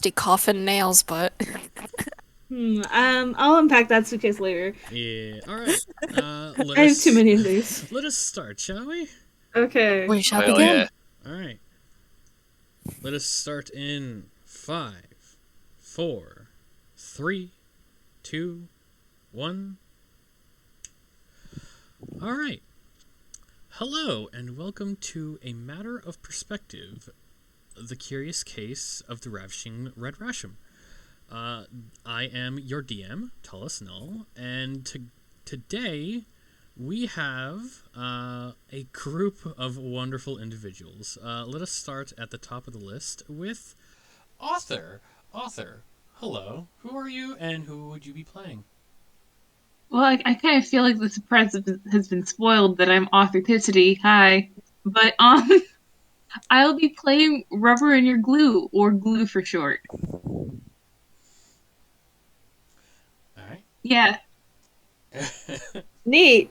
rusty coffin nails, but I'll unpack that suitcase later. Yeah. All right. Let I have too us many of these. let us start, shall we? Okay. we shall Oh, hell yeah. begin. All right. Let us start in 5, 4, 3, 2, 1. All right. Hello and welcome to A Matter of Perspective, the curious case of the ravishing Red Rashum. I am your DM, Tullus Null, and today we have a group of wonderful individuals. Let us start at the top of the list with Author. Author, hello. Who are you and who would you be playing? Well, I kind of feel like the surprise has been spoiled that I'm Authenticity. Hi. But, I'll be playing Rubber in Your Glue, or Glue for short. All right. Yeah. Neat.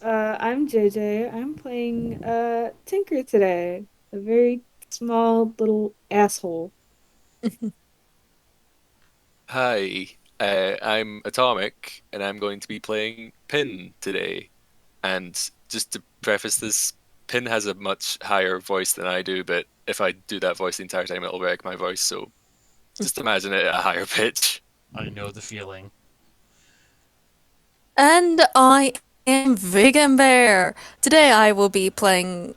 I'm JJ. I'm playing Tinker today. A very small little asshole. Hi, I'm Atomic, and I'm going to be playing Pin today. And just to preface this, Pin has a much higher voice than I do, but if I do that voice the entire time, it'll wreck my voice, so just imagine it at a higher pitch. I know the feeling. And I am Vegan Bear. Today I will be playing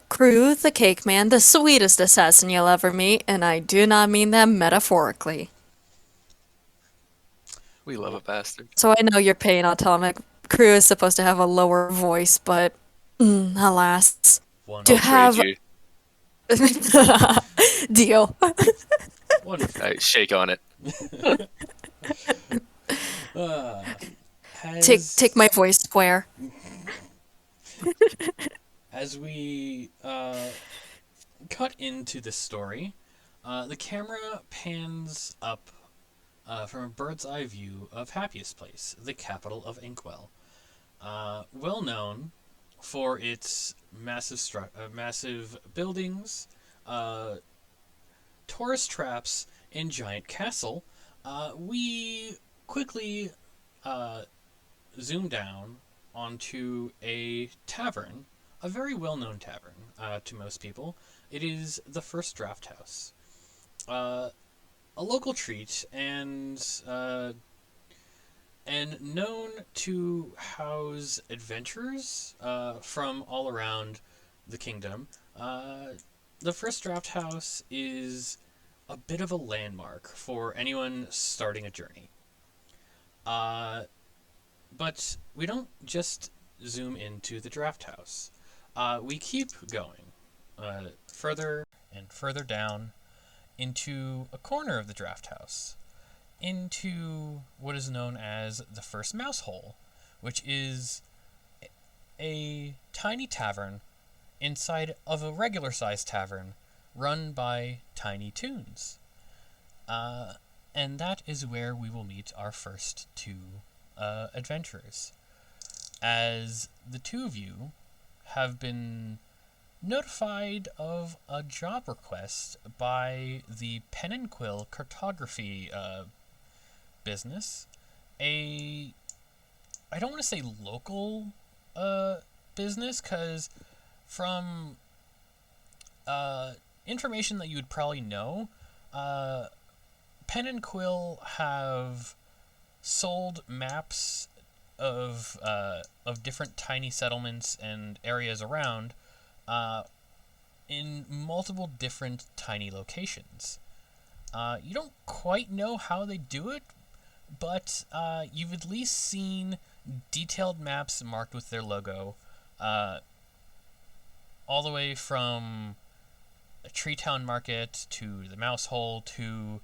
Crew the Cake Man, the sweetest assassin you'll ever meet, and I do not mean that metaphorically. We love a bastard. So I know your pain, Atomic. Crew is supposed to have a lower voice, but alas. One. To I'll trade have you. deal. Wonderful. Shake on it. Take my voice square. As we cut into this story, the camera pans up from a bird's eye view of Happyesplayes, the capital of Inkwell. Well known for its massive buildings, tourist traps, and giant castle, we quickly zoom down onto a tavern, a very well-known tavern to most people. It is the First Draft House, a local treat and known to house adventurers from all around the kingdom. The First Draft House is a bit of a landmark for anyone starting a journey. But we don't just zoom into the draft house. We keep going further and further down into a corner of the draft house, into what is known as the first mouse hole, which is a tiny tavern inside of a regular sized tavern run by tiny toons. And that is where we will meet our first two adventurers, as the two of you have been notified of a job request by the Pen and Quill Cartography business. I don't want to say local business, because from information that you would probably know, Pen and Quill have sold maps of different tiny settlements and areas around in multiple different tiny locations. You don't quite know how they do it, but you've at least seen detailed maps marked with their logo, all the way from a Tree Town Market to the Mouse Hole to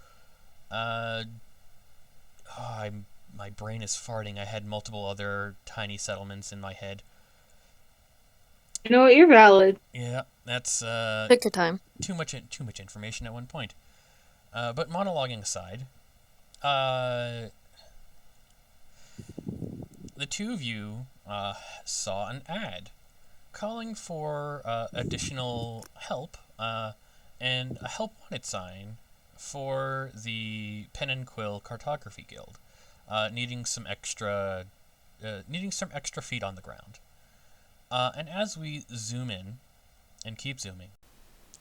my brain is farting. I had multiple other tiny settlements in my head. You know what? You're valid. Yeah, that's Take your time. too much information at one point. But monologuing aside, the two of you saw an ad calling for additional help and a help wanted sign for the Pen and Quill Cartography Guild, needing some extra feet on the ground. And as we zoom in and keep zooming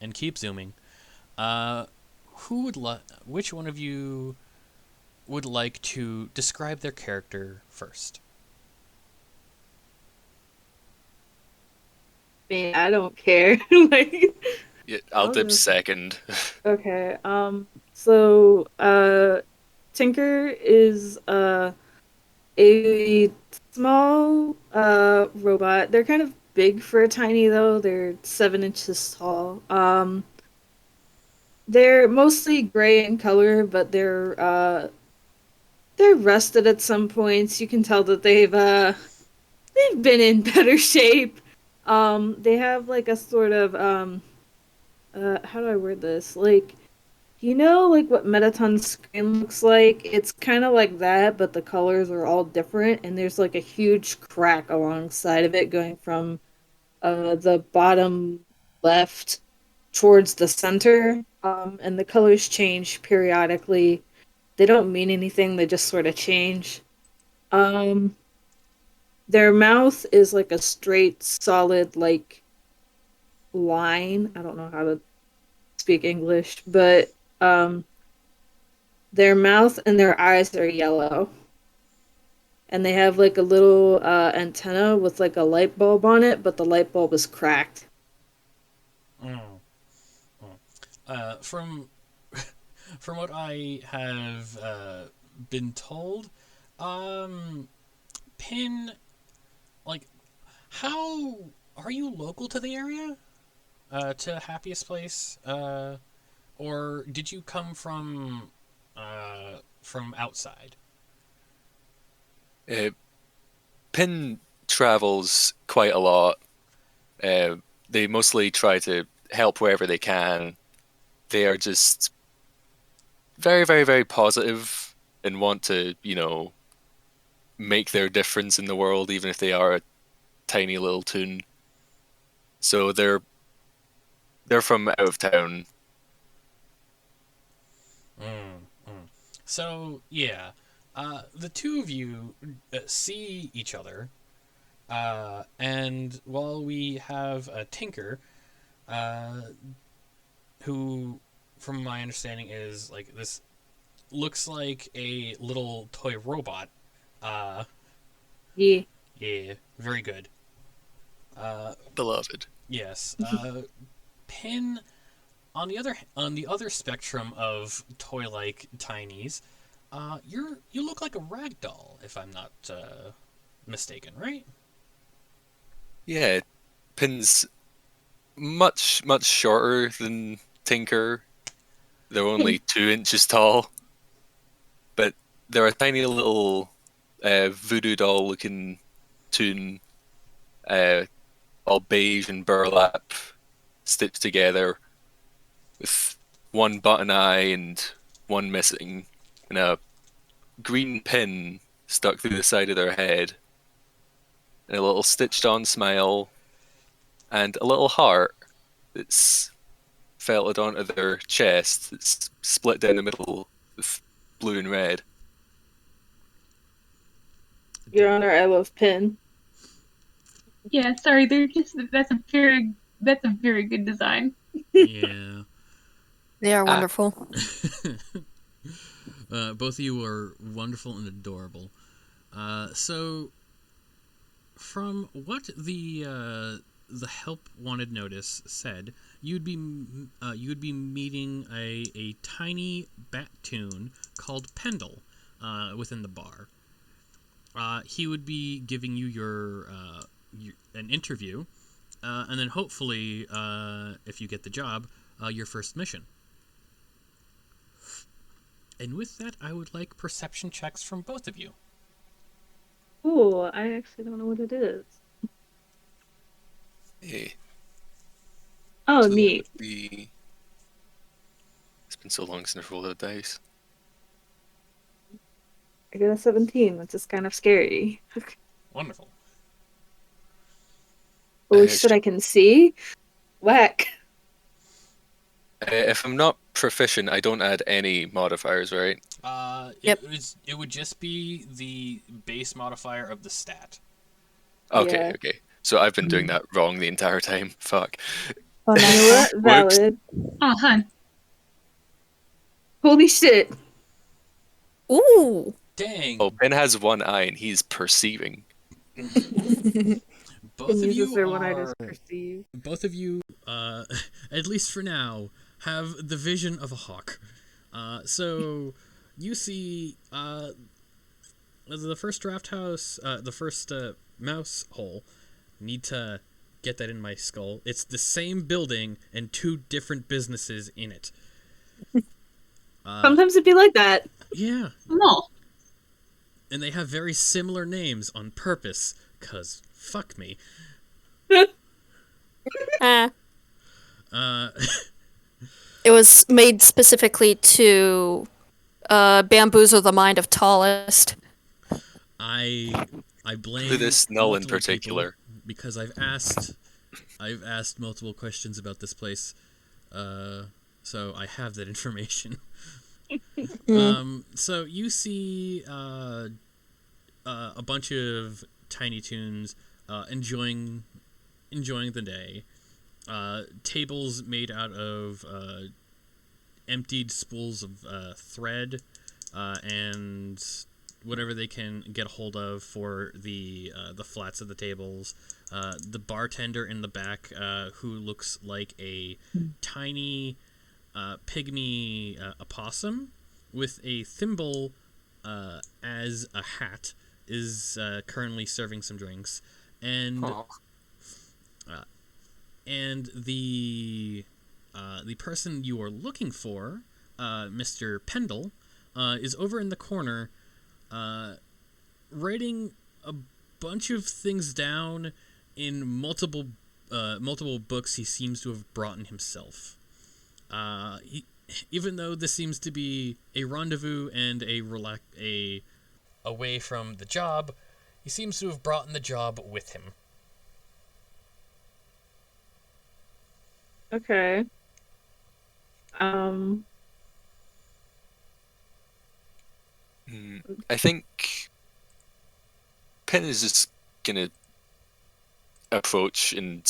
and keep zooming, which one of you would like to describe their character first? Man, I don't care. Like, Yeah, I'll I'll dip go. second. Okay. So, Tinker is a small robot. They're kind of big for a tiny though. They're 7 inches tall. They're mostly gray in color, but they're rusted at some points. You can tell that they've been in better shape. They have like a sort of how do I word this? Like, like what Metaton's screen looks like? It's kind of like that, but the colors are all different, and there's like a huge crack alongside of it going from the bottom left towards the center. And the colors change periodically. They don't mean anything, they just sort of change. Um, their mouth is like a straight, solid, like line. I don't know how to speak English, but their mouth and their eyes are yellow. And they have like a little antenna with like a light bulb on it, but the light bulb is cracked. Mm. Mm. From from what I have been told, um, Pin, like, how are you local to the area? To Happiest Place? Or did you come from outside? Uh, Pin travels quite a lot. Uh, they mostly try to help wherever they can. They are just very, very, very positive and want to, make their difference in the world, even if they are a tiny little toon. So they're from out of town. Mm, mm. So yeah, the two of you see each other, and while we have a Tinker, uh, who, from my understanding, is like this looks like a little toy robot. Uh, Yeah. yeah, very good. Uh, Beloved. yes. Pin on the other spectrum of toy-like tinies, you look like a rag doll, if I'm not mistaken, right? Yeah, Pin's much, much shorter than Tinker. They're only 2 inches tall, but they're a tiny little voodoo doll looking toon, uh, all beige and burlap, stitched together with one button eye and one missing, and a green pin stuck through the side of their head, and a little stitched on smile, and a little heart that's felted onto their chest that's split down the middle with blue and red. Your Honor, I love Pin. Yeah, sorry, that's a very good design. Yeah. They are Ah, wonderful. Both of you are wonderful and adorable. So, from what the help wanted notice said, you'd be meeting a tiny bat toon called Pendle within the bar. He would be giving you an interview, and then hopefully, if you get the job, your first mission. And with that, I would like perception checks from both of you. Cool. I actually don't know what it is. yeah. Oh, So that neat. would be. It's been so long since I've rolled a dice. I got a 17, which is kind of scary. Wonderful. Holy shit, I can see? Whack. If I'm not proficient, I don't add any modifiers, right? Yep. It would just be the base modifier of the stat. Okay, Yeah. okay. So I've been doing that wrong the entire time. Fuck. Oh, You know no. what? Whoops. Valid. Oh, hun. Holy shit. Ooh. Dang! Oh, Ben has one eye and he's perceiving. Both of Uses you their one eye are. to perceive. Both of you, at least for now, have the vision of a hawk. So you see the first draft house, the first mouse hole. Need to get that in my skull. It's the same building and two different businesses in it. Sometimes it'd be like that. Yeah, No. and they have very similar names on purpose, 'cause fuck me. Eh. Uh, It was made specifically to bamboozle the mind of tallest. I blame To this null in multiple particular. people because I've asked multiple questions about this place, so I have that information. So you see a bunch of Tiny Toons enjoying the day. Tables made out of emptied spools of thread and whatever they can get a hold of for the flats of the tables. The bartender in the back, who looks like a tiny pygmy opossum with a thimble as a hat, is currently serving some drinks, and Oh. and the person you are looking for, Mr. Pendle, is over in the corner, writing a bunch of things down in multiple books he seems to have brought in himself. Even though this seems to be a rendezvous and a away from the job, he seems to have brought in the job with him. Okay. I think Penn is just gonna approach and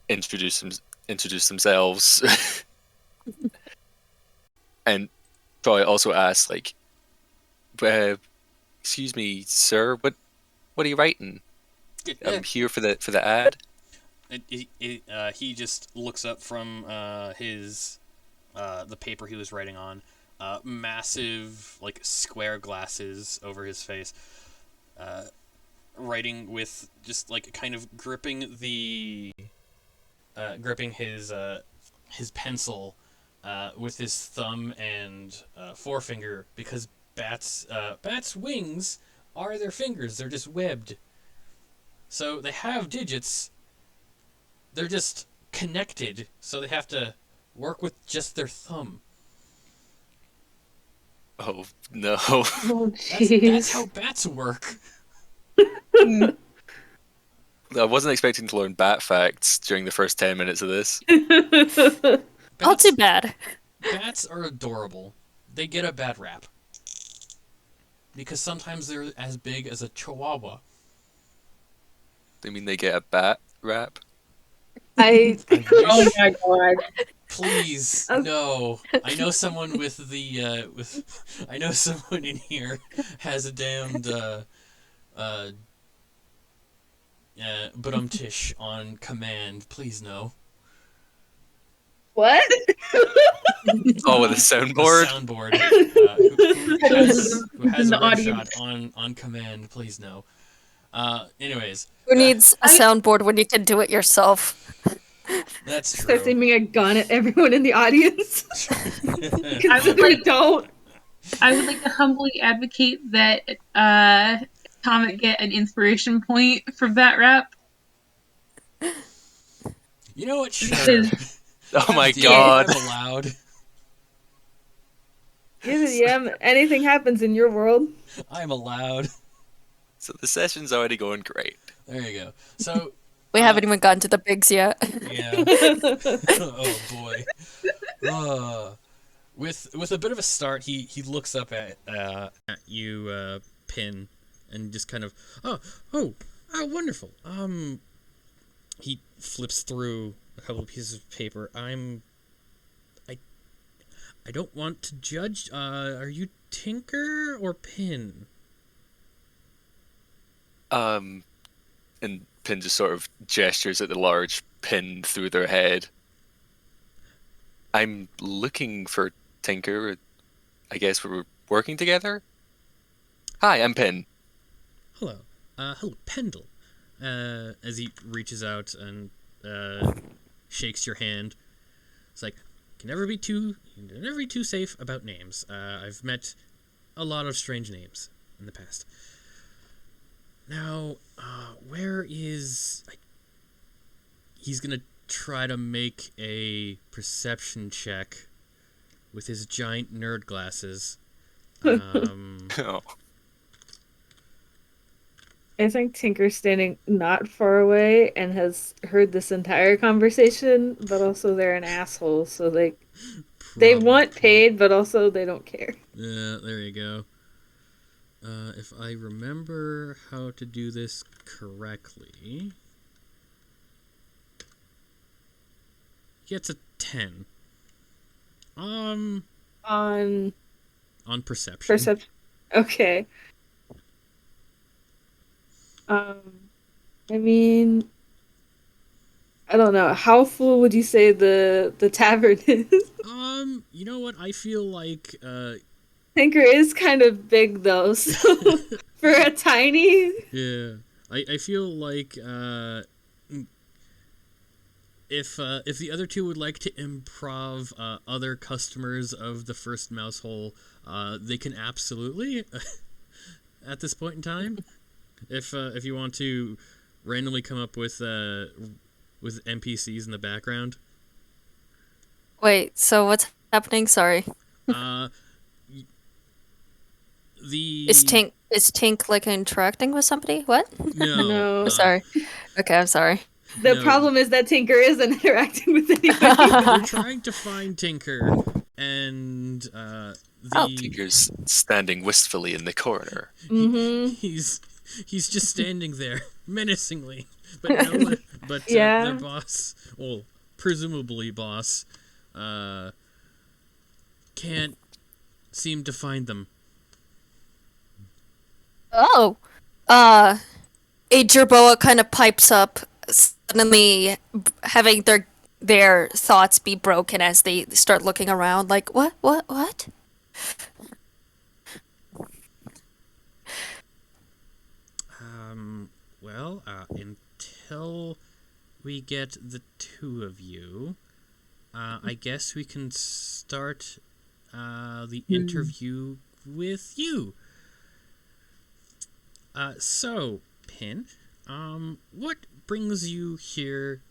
introduce themselves, and probably also ask like, "Excuse me, sir, what are you writing? I'm here for the ad." He just looks up from his the paper he was writing on, massive like square glasses over his face, writing with just like kind of gripping his pencil with his thumb and forefinger, because bats' wings are their fingers. They're just webbed, so they have digits. They're just connected, so they have to work with just their thumb. Oh no! Oh, That's jeez. how bats work. I wasn't expecting to learn bat facts during the first 10 minutes of this. Not Bats, too bad. bats are adorable. They get a bad rap because sometimes they're as big as a chihuahua. I mean, they get a bat rap. I wish. Oh my god. Please, no. I know someone with the I know someone in here has a damned tish on command. Please no. What? Oh, with a The soundboard. soundboard. Who has In a the red audience. shot on command. Please no. Anyways, Who needs a soundboard when you can do it yourself? that's Starts true. aiming a gun at everyone in the audience. I would Consider like- don't. I would like to humbly advocate that Comet get an inspiration point for that rap. You know what? Sure. Because Oh my Damn, god! I'm allowed. Yeah, anything happens in your world. I'm allowed. So the session's already going great. There you go. So We haven't even gotten to the pigs yet. Yeah. Oh boy. Uh, with a bit of a start, he looks up at you, Pin, and just kind of oh wonderful. He flips through a couple of pieces of paper. I don't want to judge. Are you Tinker or Pin? And Pin just sort of gestures at the large pin through their head. I'm looking for Tinker. I guess we're working together? Hi, I'm Pin. Hello. Hello, Pendle. As he reaches out and shakes your hand. It's like, you can never be too safe about names. I've met a lot of strange names in the past. Now, where is... He's gonna try to make a perception check with his giant nerd glasses. Oh. I think Tinker's standing not far away and has heard this entire conversation, but also they're an asshole, so they want paid, but also they don't care. Yeah, there you go. If I remember how to do this correctly... Gets a 10. On perception. Okay. I mean, I don't know. How full would you say the tavern is? You know what? I feel like, Tinker is kind of big though, so for a tiny. yeah. I feel like, if the other two would like to improv other customers of the first mouse hole, they can absolutely at this point in time. If you want to randomly come up with NPCs in the background. Wait, so what's happening? Sorry. Is Tink like interacting with somebody? What? No. No. Sorry. Okay, I'm sorry. The No. problem is that Tinker isn't interacting with anybody. We're trying to find Tinker, and Tinker's standing wistfully in the corner. he's just standing there menacingly, but no one, but Yeah. their boss, well, presumably boss, can't seem to find them. Oh. A Jerboa kind of pipes up, suddenly having their thoughts be broken as they start looking around like, what? Well, until we get the two of you, I guess we can start the interview with you. So, Pin, what brings you here?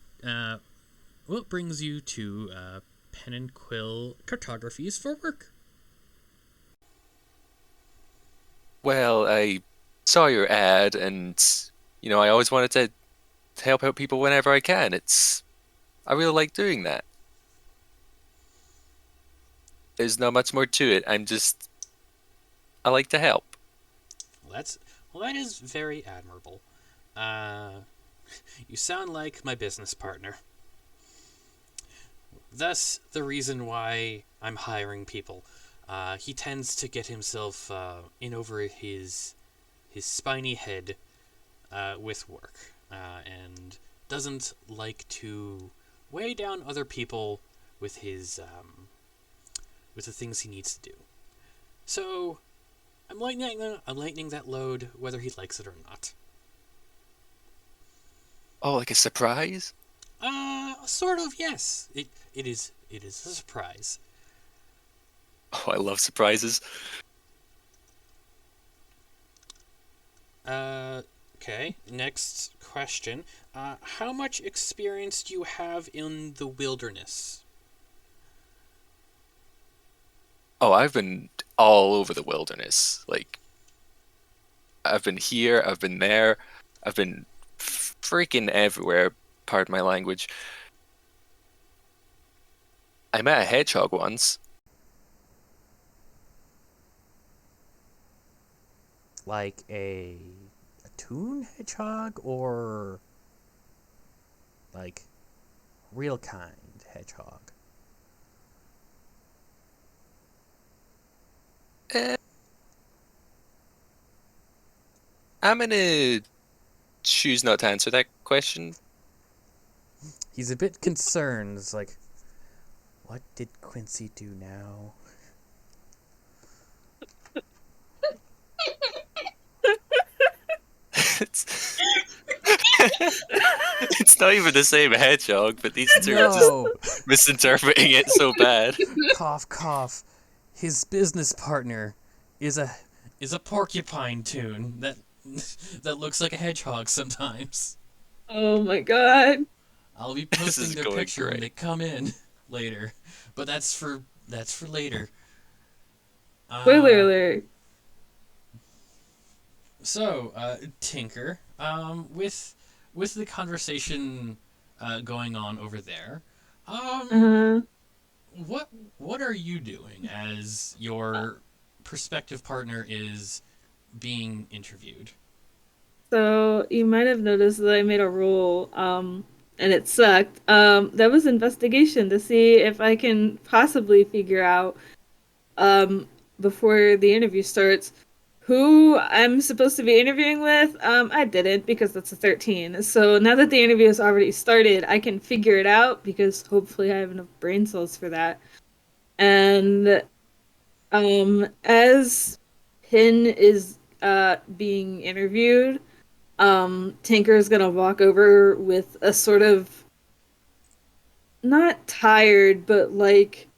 What brings you to Pen and Quill Cartographies for work? Well, I saw your ad, and I always wanted to help out people whenever I can. I really like doing that. There's not much more to it. I like to help. That is very admirable. You sound like my business partner. Thus, the reason why I'm hiring people. He tends to get himself in over his spiny head with work, and doesn't like to weigh down other people with his with the things he needs to do. So, I'm lightening that load, whether he likes it or not. Oh, like a surprise? Sort of, yes. It is a surprise. Oh, I love surprises. Okay, next question. How much experience do you have in the wilderness? Oh, I've been all over the wilderness. Like, I've been here, I've been there, I've been freaking everywhere. Pardon my language. I met a hedgehog once. Like a toon hedgehog or like real kind hedgehog? Eh, I'm gonna choose not to answer that question. He's a bit concerned. It's like, what did Quincy do now? It's, it's not even the same hedgehog, but these two are just No! misinterpreting it so bad. Cough, cough. His business partner is a porcupine toon that that looks like a hedgehog sometimes. Oh my god. I'll be This posting is their going picture when great. they come in later, but that's for later. Spoiler Uh, alert. so Tinker, with the conversation going on over there, um, Uh, what what are you doing as your prospective partner is being interviewed? so you might have noticed that I made a roll, and it sucked. That was investigation to see if I can possibly figure out, um, before the interview starts, who I'm supposed to be interviewing with. I didn't because that's a 13. So now that the interview has already started, I can figure it out because hopefully I have enough brain cells for that. And as Pin is being interviewed, Tinker is gonna walk over with a sort of not tired, but like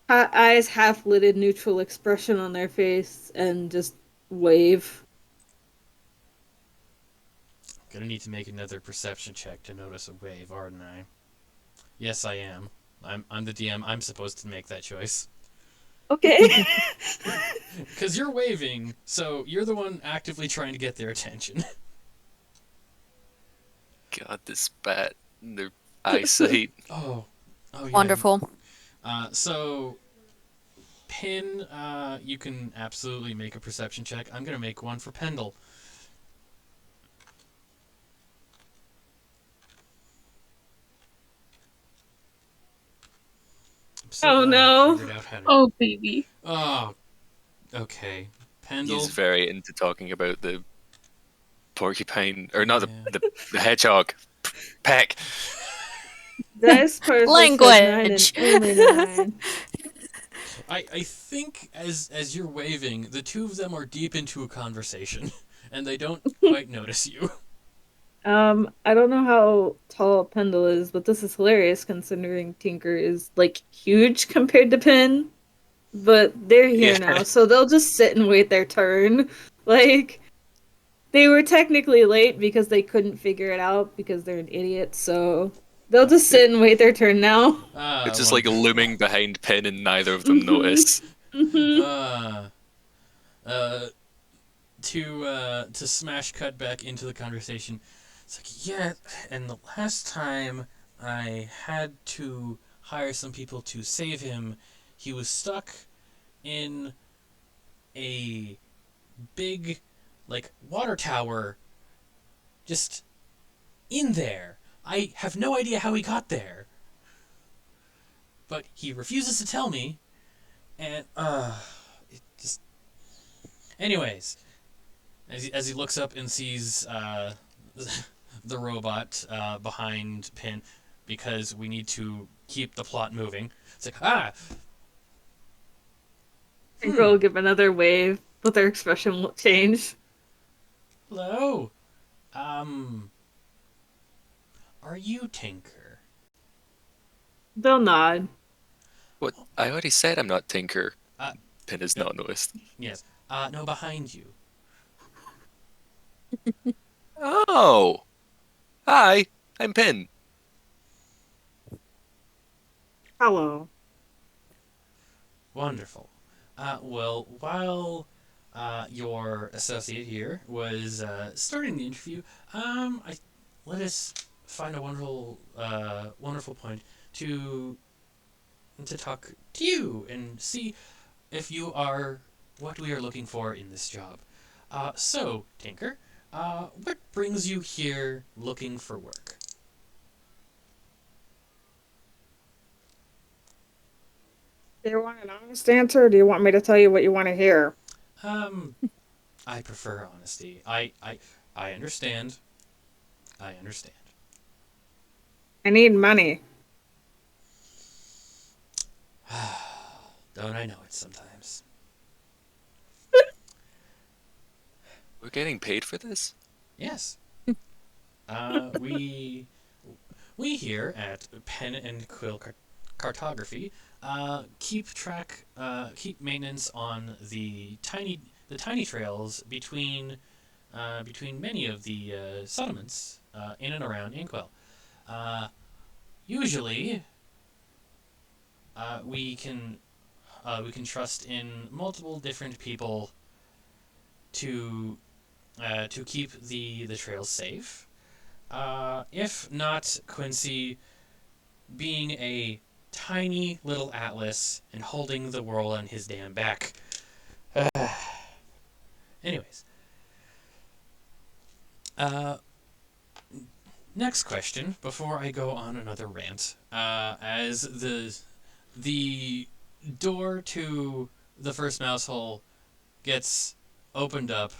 eyes half lidded, neutral expression on their face, and just wave. Gonna need to make another perception check to notice a wave, aren't I? Yes, I am. I'm the DM. I'm supposed to make that choice. Okay. Because you're waving, so you're the one actively trying to get their attention. God, this bat and their eyesight. Oh, oh yeah. Wonderful. So, Pin, you can absolutely make a perception check. I'm gonna make one for Pendle. I'm so Oh, glad I no. figured out how to. Oh, baby. Oh, okay. Pendle. He's very into talking about the porcupine, or not Yeah. the hedgehog. Peck. This person said 9 and Language. only 9. I think as you're waving, the two of them are deep into a conversation, and they don't quite notice you. I don't know how tall Pendle is, but this is hilarious considering Tinker is like huge compared to Pin. But they're here Yeah. now, so they'll just sit and wait their turn. Like, they were technically late because they couldn't figure it out because they're an idiot, so they'll just sit and wait their turn now. It's just like Wonderful. looming behind Pin, and neither of them Mhm. notice. Mhm. Uh, to smash cut back into the conversation. It's like, yeah, and the last time I had to hire some people to save him, he was stuck in a big, like, water tower just in there. I have no idea how he got there. But he refuses to tell me, and, it just... Anyways, as he looks up and sees, the robot, behind Pin, because we need to keep the plot moving. It's like, Tinker will give another wave, but their expression will change. hello, are you Tinker? They'll nod. What? I already said I'm not Tinker. Uh, Pin has not noticed. Yes. No, behind you. Oh! Hi, I'm Pin. Hello. Wonderful. Well, while your associate here was starting the interview, let us find a wonderful point to talk to you and see if you are what we are looking for in this job. So, Tinker, what brings you here looking for work? Do you want an honest answer, or do you want me to tell you what you want to hear? Um, I prefer honesty. I understand. I understand. I need money. Don't I know it sometimes? We're getting paid for this? Yes. We here at Pen and Quill Cartography keep maintenance on the tiny trails between many of the settlements in and around Inkwell. Usually, we can trust in multiple different people to keep the trails safe. If not Quincy being a tiny little atlas and holding the world on his damn back. Anyways, next question before I go on another rant. As the door to the first mouse hole gets opened up,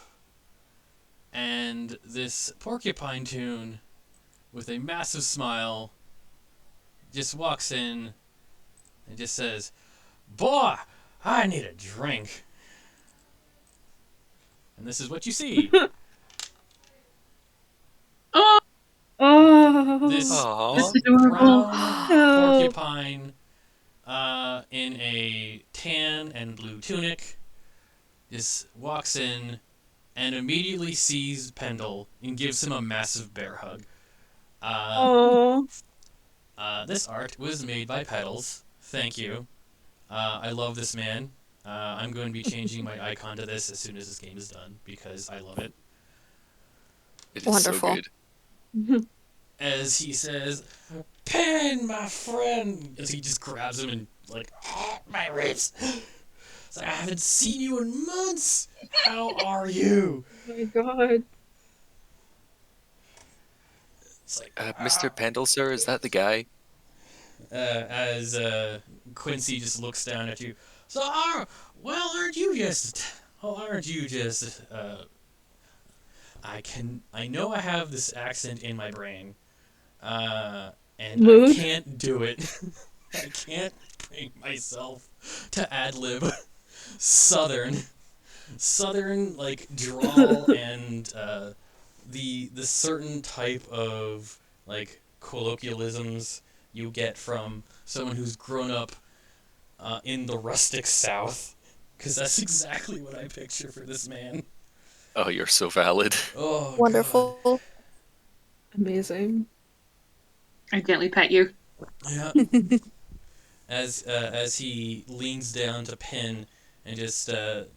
and this porcupine toon with a massive smile just walks in and just says, "Boy, I need a drink." And this is what you see. Oh, Oh, This Aww. adorable. brown no. porcupine in a tan and blue tunic just walks in and immediately sees Pendle and gives him a massive bear hug. Oh, This art was made by Petals. Thank you. I love this man. I'm going to be changing my icon to this as soon as this game is done because I love it. It is Wonderful. so good. As he says, "Pen, my friend," as he just grabs him and like, my wrist. It's like, I haven't seen you in months. How are you? oh my god. It's like, Mr. Pendle, sir, is that the guy? as Quincy just looks down at you. So, aren't you just? Oh, aren't you just? I know I have this accent in my brain, and I Mood? can't do it. I can't bring myself to ad lib southern like drawl and the certain type of like colloquialisms you get from someone who's grown up in the rustic South, because that's exactly what I picture for this man. Oh, you're so valid. Oh God. Wonderful. Amazing. I gently pet you. Yeah. As he leans down to Pin and just says,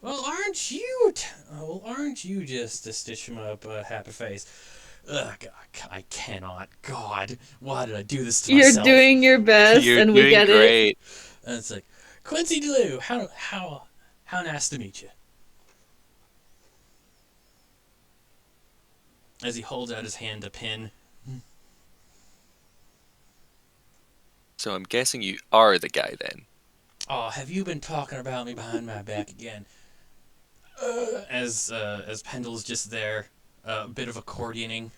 "Well, aren't you just to stitch him up, happy face?" Ugh, God, I cannot. God, why did I do this to You're myself? doing your best, You're and we doing get it. great. And it's like, Quincy Deleu, how nice to meet you. As he holds out his hand to Pin. So I'm guessing you are the guy then. Oh, have you been talking about me behind my back again? As Pendle's just there, a bit of accordioning.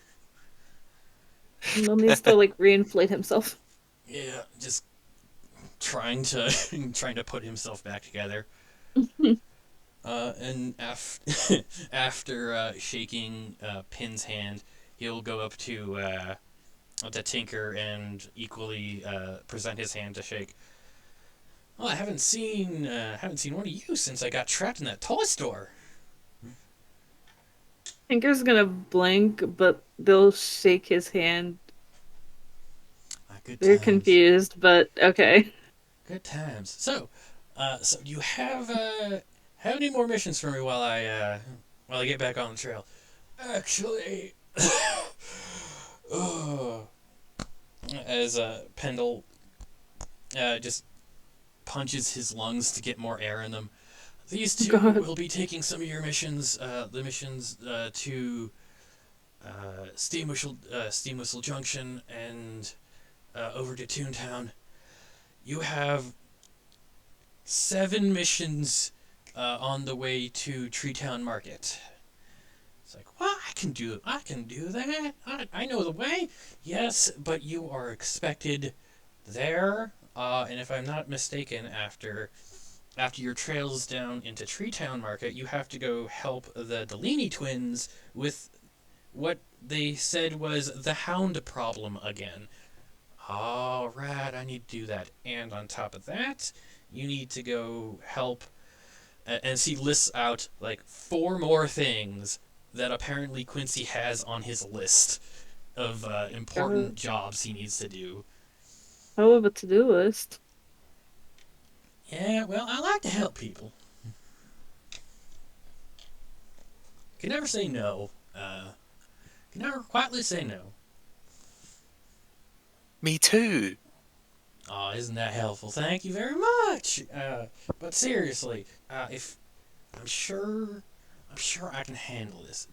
Pendle needs to like reinflate himself. Yeah, just trying to trying to put himself back together. And after shaking Pin's hand, he'll go up to Tinker and equally present his hand to shake. Well, I haven't seen one of you since I got trapped in that toy store. Tinker's gonna blink, but they'll shake his hand. Good They're times. confused, but okay. Good times. So do you have any more missions for me while I get back on the trail? Actually, uh, as Pendle just punches his lungs to get more air in them. These two God. will be taking some of your missions, the missions to Steam Whistle Junction and over to Toon Town. You have 7 missions on the way to Tree Town Market. It's like, well, I can do that. I know the way. Yes, but you are expected there. And if I'm not mistaken, after your trails down into Tree Town Market, you have to go help the Delaney twins with what they said was the hound problem again. Alright, I need to do that. And on top of that, you need to go help. And she lists out like 4 more things that apparently Quincy has on his list of important God. jobs he needs to do. Hell of a to-do list. Yeah, well, I like to help people. Can never say no. Can never quietly say no. Me too. Oh, isn't that helpful? Thank you very much. But seriously, if I'm sure I can handle this.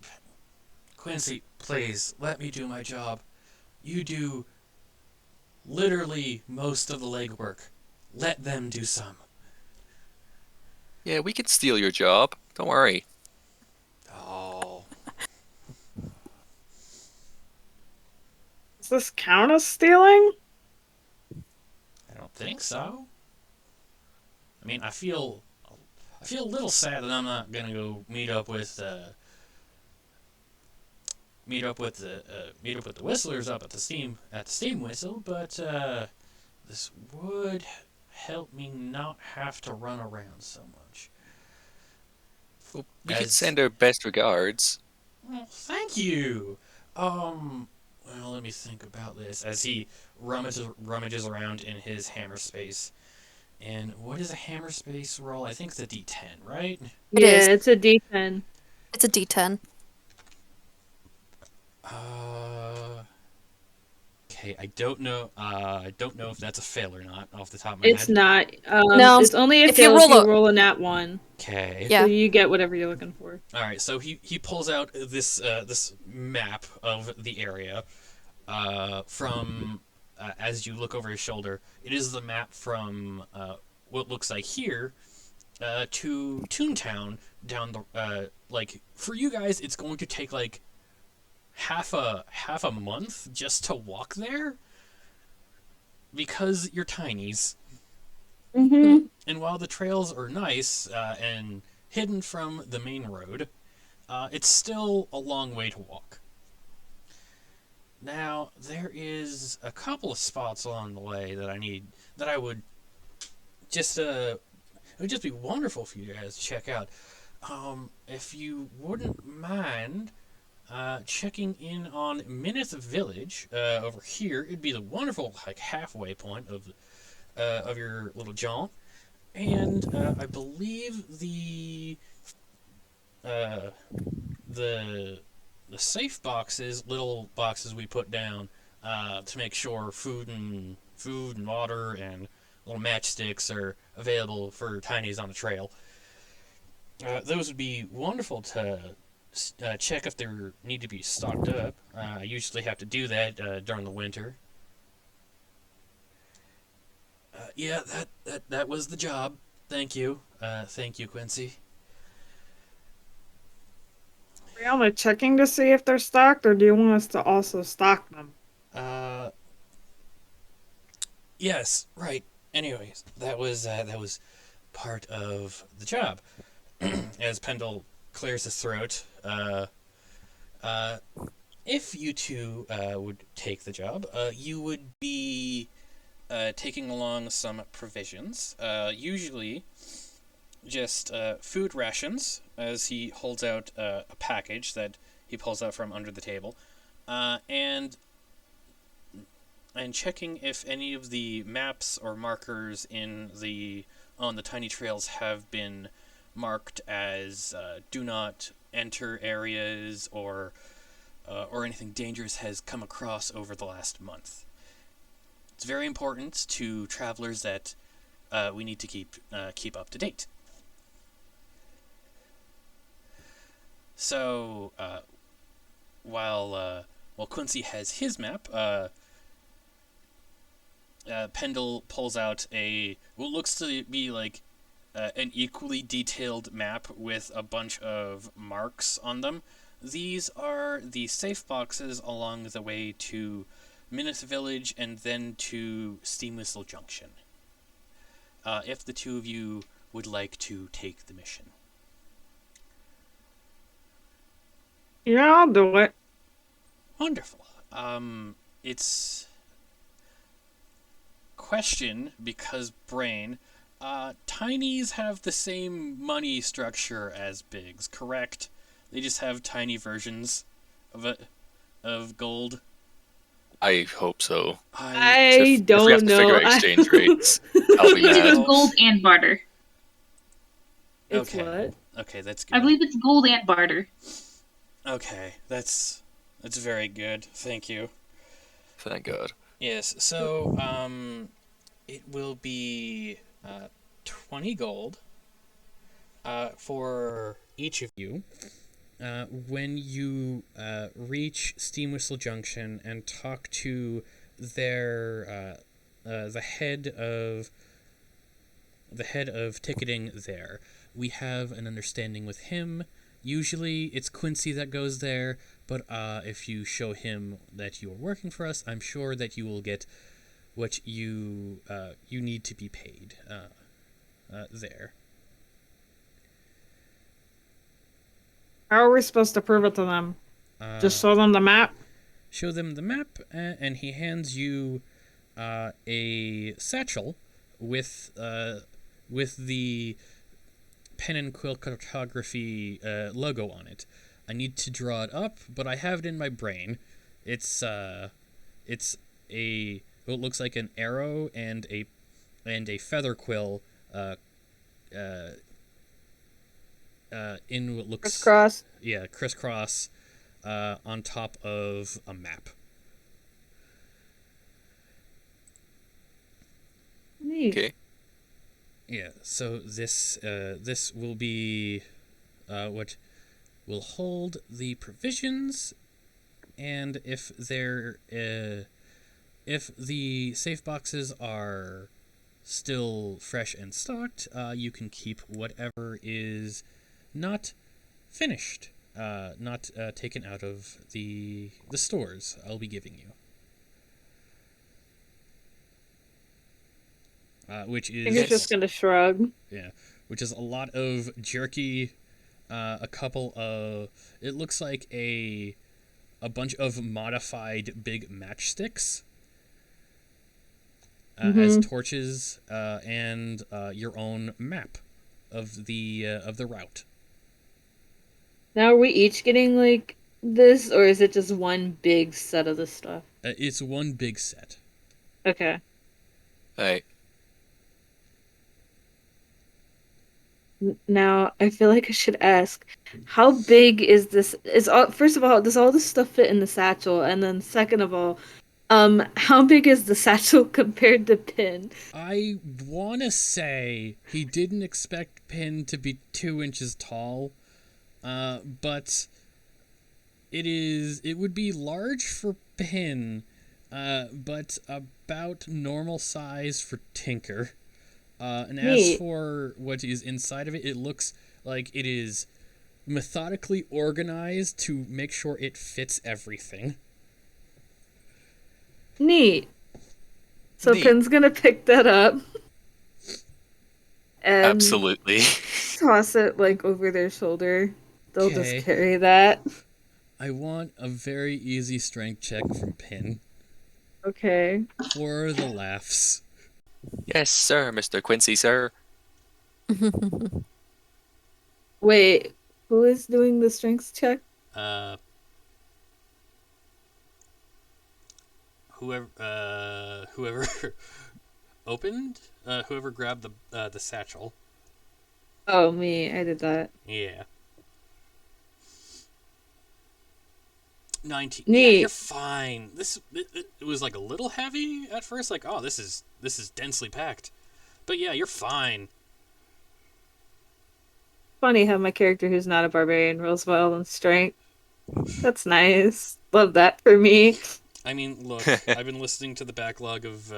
Quincy, please let me do my job. You do literally most of the legwork. Let them do some. Yeah, we could steal your job. Don't worry. Oh, Does this count as stealing? I don't think so. I mean, I feel a little sad that I'm not gonna go meet up with the whistlers up at the Steam Whistle, but this would help me not have to run around so much. Well, we could As send our best regards. Well, thank you. Well, let me think about this as he rummages around in his hammer space. And what is a hammer space roll? I think it's a D10, right? It Yeah, is. it's a D10. It's a D10. Okay, I don't know. I don't know if that's a fail or not off the top of my It's head. not. No, It's only a if you fail if roll you a roll a nat 1. Okay. yeah, So you get whatever you're looking for. All right. So he pulls out this map of the area from as you look over his shoulder. It is the map from what looks like here to Toontown down the like for you guys it's going to take like half a month just to walk there because you're tinies. Mm-hmm. And while the trails are nice and hidden from the main road, it's still a long way to walk. Now there is a couple of spots along the way that I would just it would just be wonderful for you guys to check out. If you wouldn't mind checking in on Minute Village over here, it'd be the wonderful like halfway point of your little jaunt. And I believe uh, the the safe boxes, little boxes we put down to make sure food and water and little matchsticks are available for tinies on the trail. Those would be wonderful to check if they need to be stocked up. I usually have to do that during the winter. Yeah, that was the job. Thank you. Thank you, Quincy. Are you only checking to see if they're stocked, or do you want us to also stock them? Uh, yes, right. Anyways, that was part of the job. As Pendle clears his throat, uh, if you two would take the job, you would be taking along some provisions. Usually, just food rations, as he holds out a package that he pulls out from under the table, and checking if any of the maps or markers on the tiny trails have been marked as do not enter areas or anything dangerous has come across over the last month. It's very important to travelers that we need to keep up to date. So while Quincy has his map, Pendle pulls out what looks to be like an equally detailed map with a bunch of marks on them. These are the safe boxes along the way to Minute Village and then to Steam Whistle Junction. If the two of you would like to take the mission. Yeah, I'll do it. Wonderful. It's question because brain. Tinies have the same money structure as bigs, correct? They just have tiny versions of gold. I hope so. I If we don't have to know. figure out exchange rates, I'll I be believe it's mad. gold and barter. It's Okay. what? Okay, that's good. I believe it's gold and barter. Okay, that's very good. Thank you. Thank God. Yes, so it will be 20 gold for each of you when you reach Steam Whistle Junction and talk to their the head of ticketing there. We have an understanding with him. Usually it's Quincy that goes there, but if you show him that you are working for us, I'm sure that you will get what you need to be paid there. How are we supposed to prove it to them? Just show them the map? Show them the map, and he hands you a satchel with the Pen and Quill Cartography logo on it. I need to draw it up, but I have it in my brain. It's what looks like an arrow and a feather quill in what looks Crisscross. crisscross on top of a map. Neat. Okay. Yeah, so this will be what will hold the provisions, and if the safe boxes are still fresh and stocked, you can keep whatever is not finished, not taken out of the stores I'll be giving you. Which I think it's is just gonna shrug. which is a lot of jerky, a couple of it looks like a bunch of modified big matchsticks as torches, and your own map of the route. Now, are we each getting like this, or is it just one big set of this stuff? It's one big set. Okay. Right. Now, I feel like I should ask, how big is this? First of all, does all this stuff fit in the satchel? And then second of all, how big is the satchel compared to Pin? I want to say he didn't expect Pin to be 2 inches tall, but it would be large for Pin, but about normal size for Tinker. And as Neat. for what is inside of it, it looks like it is methodically organized to make sure it fits everything. Neat. So Neat. Pin's gonna pick that up and Absolutely. toss it like over their shoulder. They'll Okay. just carry that. I want a very easy strength check from Pin Okay. for the laughs. Yes, sir, Mr. Quincy, sir. Wait, who is doing the strength check? Whoever opened, whoever grabbed the satchel. Oh, me, I did that. Yeah. 19. Yeah, you're Neat. fine. It was like a little heavy at first. Like, oh, this is densely packed. But yeah, you're fine. Funny how my character who's not a barbarian rolls well on strength. That's nice. Love that for me. I mean, look, I've been listening to the backlog of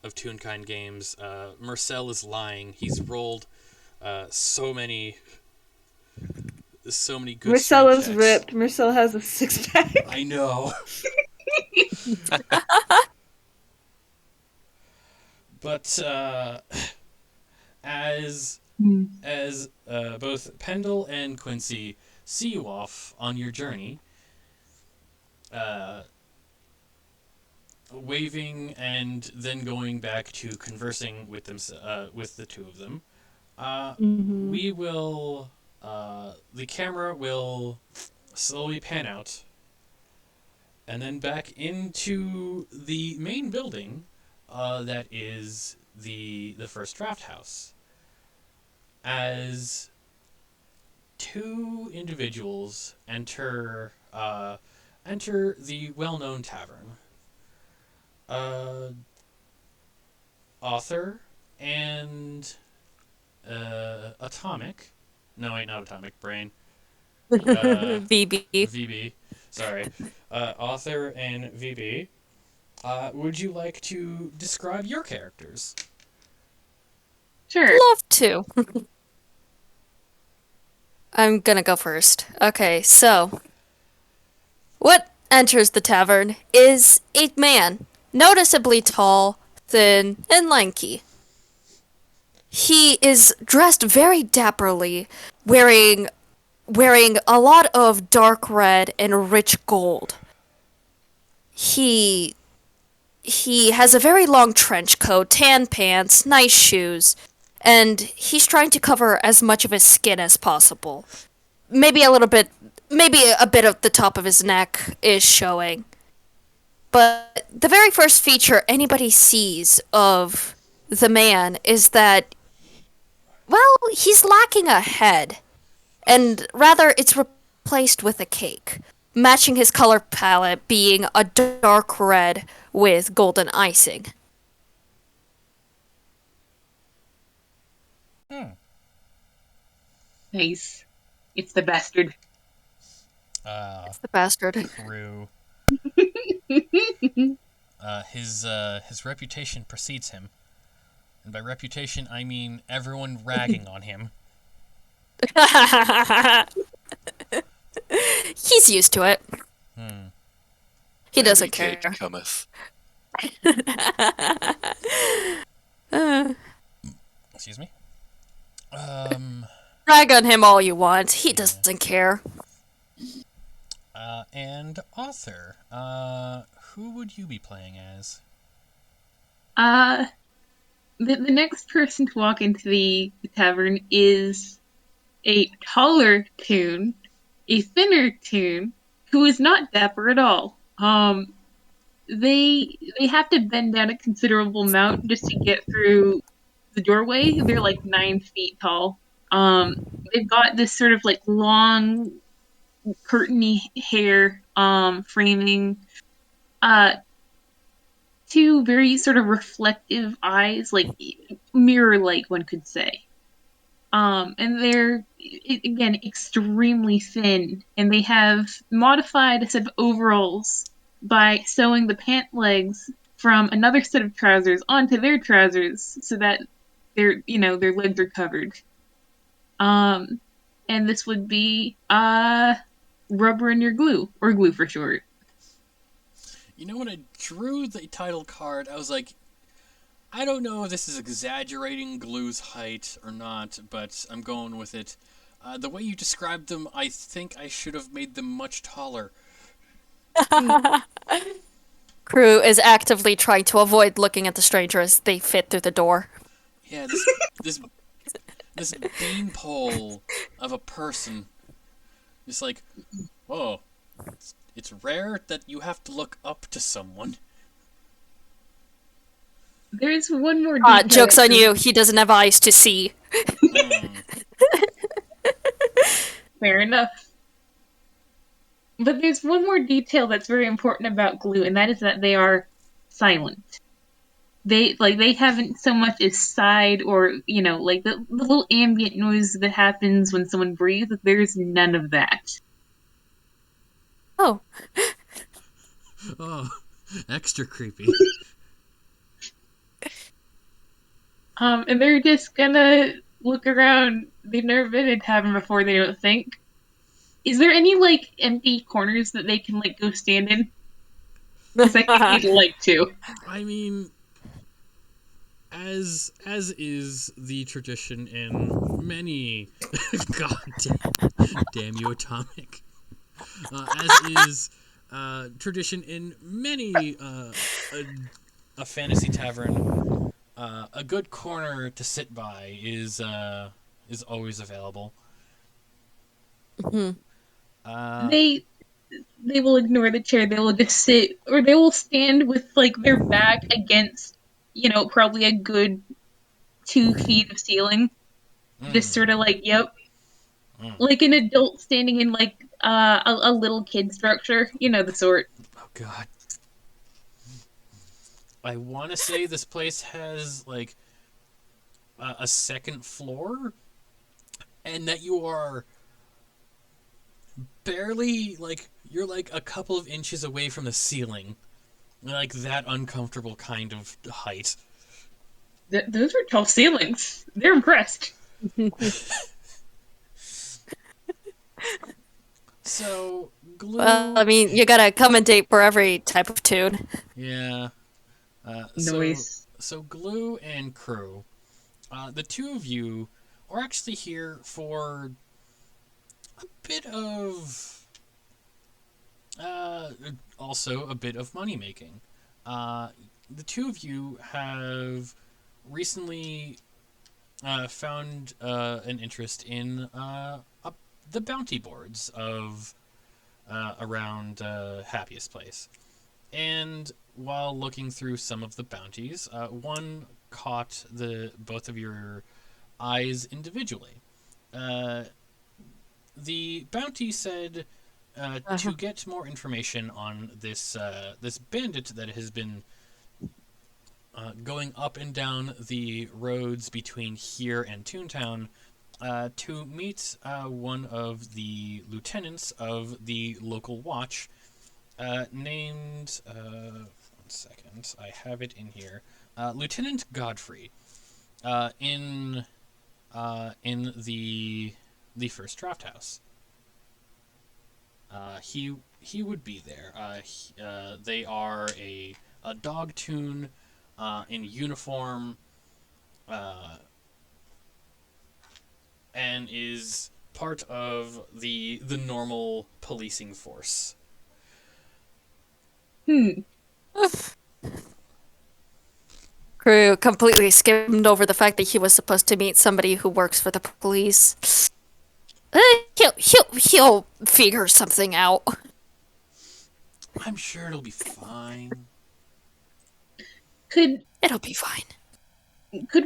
Toonkind games. Marcel is lying. He's rolled so many good strength Marcella's checks. ripped. Marcella has a six pack. I know. But as both Pendle and Quincy see you off on your journey, waving and then going back to conversing with them, with the two of them, we will. The camera will slowly pan out, and then back into the main building, that is the first draft house, as two individuals enter the well-known tavern. Author and Atomic. No, wait, not Atomic. Brain. VB. VB. Sorry. Author and VB. Would you like to describe your characters? Sure. Love to. I'm gonna go first. Okay, so what enters the tavern is a man, noticeably tall, thin, and lanky. He is dressed very dapperly, wearing a lot of dark red and rich gold. He has a very long trench coat, tan pants, nice shoes, and he's trying to cover as much of his skin as possible. Maybe a bit of the top of his neck is showing. But the very first feature anybody sees of the man is that, well, he's lacking a head. And rather, it's replaced with a cake, matching his color palette being a dark red with golden icing. Nice. It's the bastard. It's the bastard. Crew. His reputation precedes him, and by reputation I mean everyone ragging on him. He's used to it. He doesn't Every care. cake cometh. Excuse me. Rag on him all you want. He doesn't care. And Author. Who would you be playing as? The next person to walk into the tavern is a taller toon, a thinner toon, who is not dapper at all. They have to bend down a considerable amount just to get through the doorway. They're like 9 feet tall. They've got this sort of like long, curtainy hair, framing, two very sort of reflective eyes, like mirror-like, one could say. And they're, again, extremely thin, and they have modified a set of overalls by sewing the pant legs from another set of trousers onto their trousers so that their legs are covered. And this would be rubber in your glue, or glue for short. You know, when I drew the title card, I was like, I don't know if this is exaggerating Glue's height or not, but I'm going with it. The way you described them, I think I should have made them much taller. Crew is actively trying to avoid looking at the stranger as they fit through the door. Yeah, this beanpole of a person. Just like, whoa, it's rare that you have to look up to someone. There's one more detail. Joke's on you, he doesn't have eyes to see. Fair enough. But there's one more detail that's very important about glue, and that is that they are silent. They haven't so much as sighed or like the little ambient noise that happens when someone breathes. There's none of that. Oh, Oh, extra creepy. And they're just gonna look around the Nervin tavern before they don't think. Is there any like empty corners that they can like go stand in? Because I think they'd like to. I mean, as is the tradition in many god damn you atomic as is tradition in many a fantasy tavern, a good corner to sit by is always available. mhm. uh, They they will ignore the chair. They will just sit, or they will stand with like their back against, probably a good 2 feet of ceiling. Just mm, sort of like, yep, mm. like an adult standing in like a little kid structure. You know the sort. Oh god, I want to say this place has like a second floor, and that you are barely like you're like a couple of inches away from the ceiling, like that uncomfortable kind of height. Those are tall ceilings. They're impressed. So Well, I glue, mean, you gotta commentate for every type of tune. yeah. So Noise. glue and crew, the two of you are actually here for a bit of uh, also a bit of money making. Uh, the two of you have recently found an interest in the bounty boards of around Happyesplayes. And while looking through some of the bounties, one caught the both of your eyes individually. Uh, the bounty said Uh-huh. to get more information on this bandit that has been going up and down the roads between here and Toontown, to meet one of the lieutenants of the local watch, named. One second, I have it in here. Lieutenant Godfrey, in the first draft house. He would be there. They are a dog toon in uniform, uh, and is part of the normal policing force. Hmm. Crew completely skimmed over the fact that he was supposed to meet somebody who works for the police. He'll figure something out. I'm sure it'll be fine. Could It'll be fine.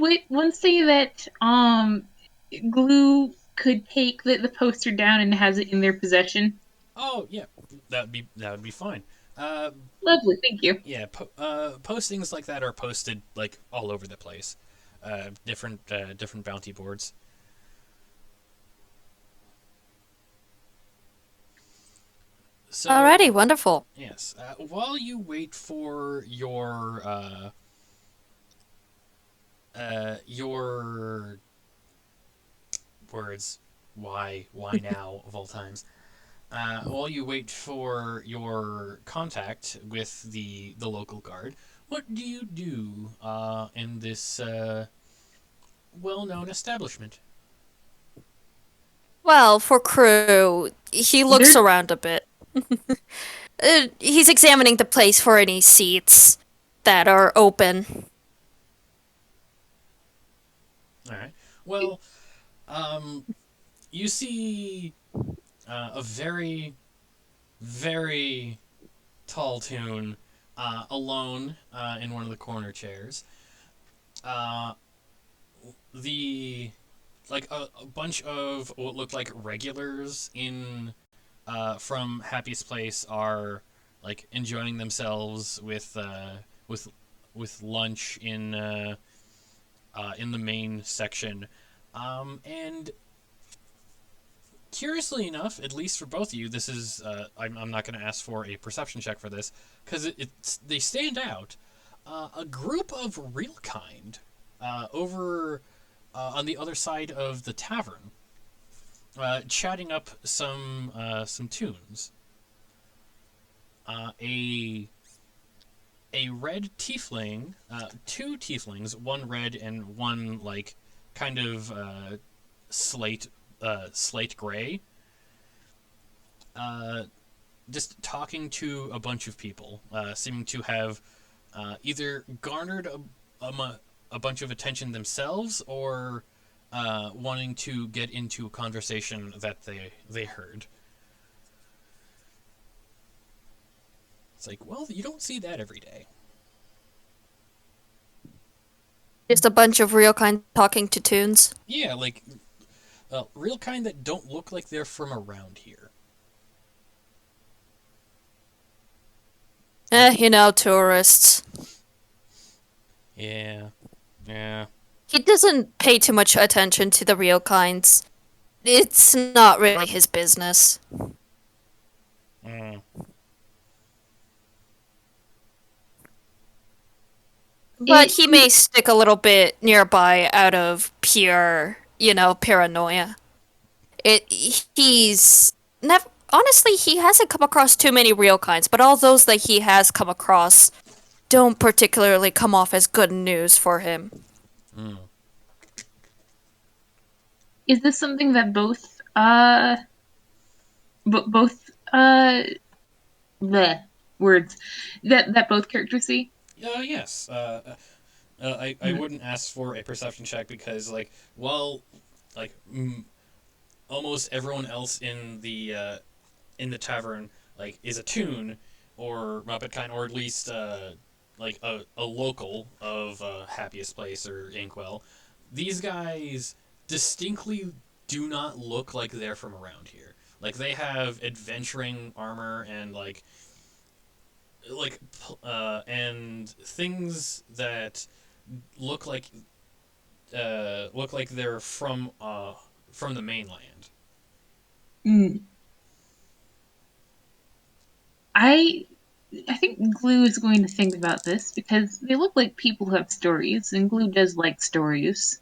wait one say that Glue could take the poster down and has it in their possession? Oh yeah, that would be fine. Uh, Lovely, thank you. yeah, postings like that are posted like all over the place. Different bounty boards. So Alrighty, wonderful. yes, while you wait for your words, why now of all times, while you wait for your contact with the local guard, what do you do in this well-known establishment? Well, for Crew, he looks There, around a bit. He's examining the place for any seats that are open. All right. Well, um, you see a very, very tall toon alone in one of the corner chairs. The like a bunch of what looked like regulars in from Happiest Place are like enjoying themselves with with lunch in the main section, and curiously enough, at least for both of you, this is I'm not going to ask for a perception check for this because it's they stand out. A group of real kind over on the other side of the tavern, chatting up some tunes. A red tiefling, two tieflings, one red and one like kind of slate slate gray, just talking to a bunch of people, seeming to have either garnered a bunch of attention themselves or wanting to get into a conversation that they heard. It's like, well, you don't see that every day. Just a bunch of real kind talking to toons. Yeah, like real kind that don't look like they're from around here. Tourists. Yeah, yeah. He doesn't pay too much attention to the real kinds. It's not really his business. Mm. But he may stick a little bit nearby out of pure, paranoia. He's never honestly, he hasn't come across too many real kinds, but all those that he has come across don't particularly come off as good news for him. Mm. Is this something that both the words that both characters see? Yes. I wouldn't ask for a perception check because, like, well, like, almost everyone else in the tavern, like, is a toon or Muppet kind, or at least, like, a local of Happiest Place or Inkwell. These guys distinctly do not look like they're from around here. Like, they have adventuring armor and, like and things that look like they're from the mainland. Mm. I think Glue is going to think about this because they look like people who have stories, and Glue does like stories.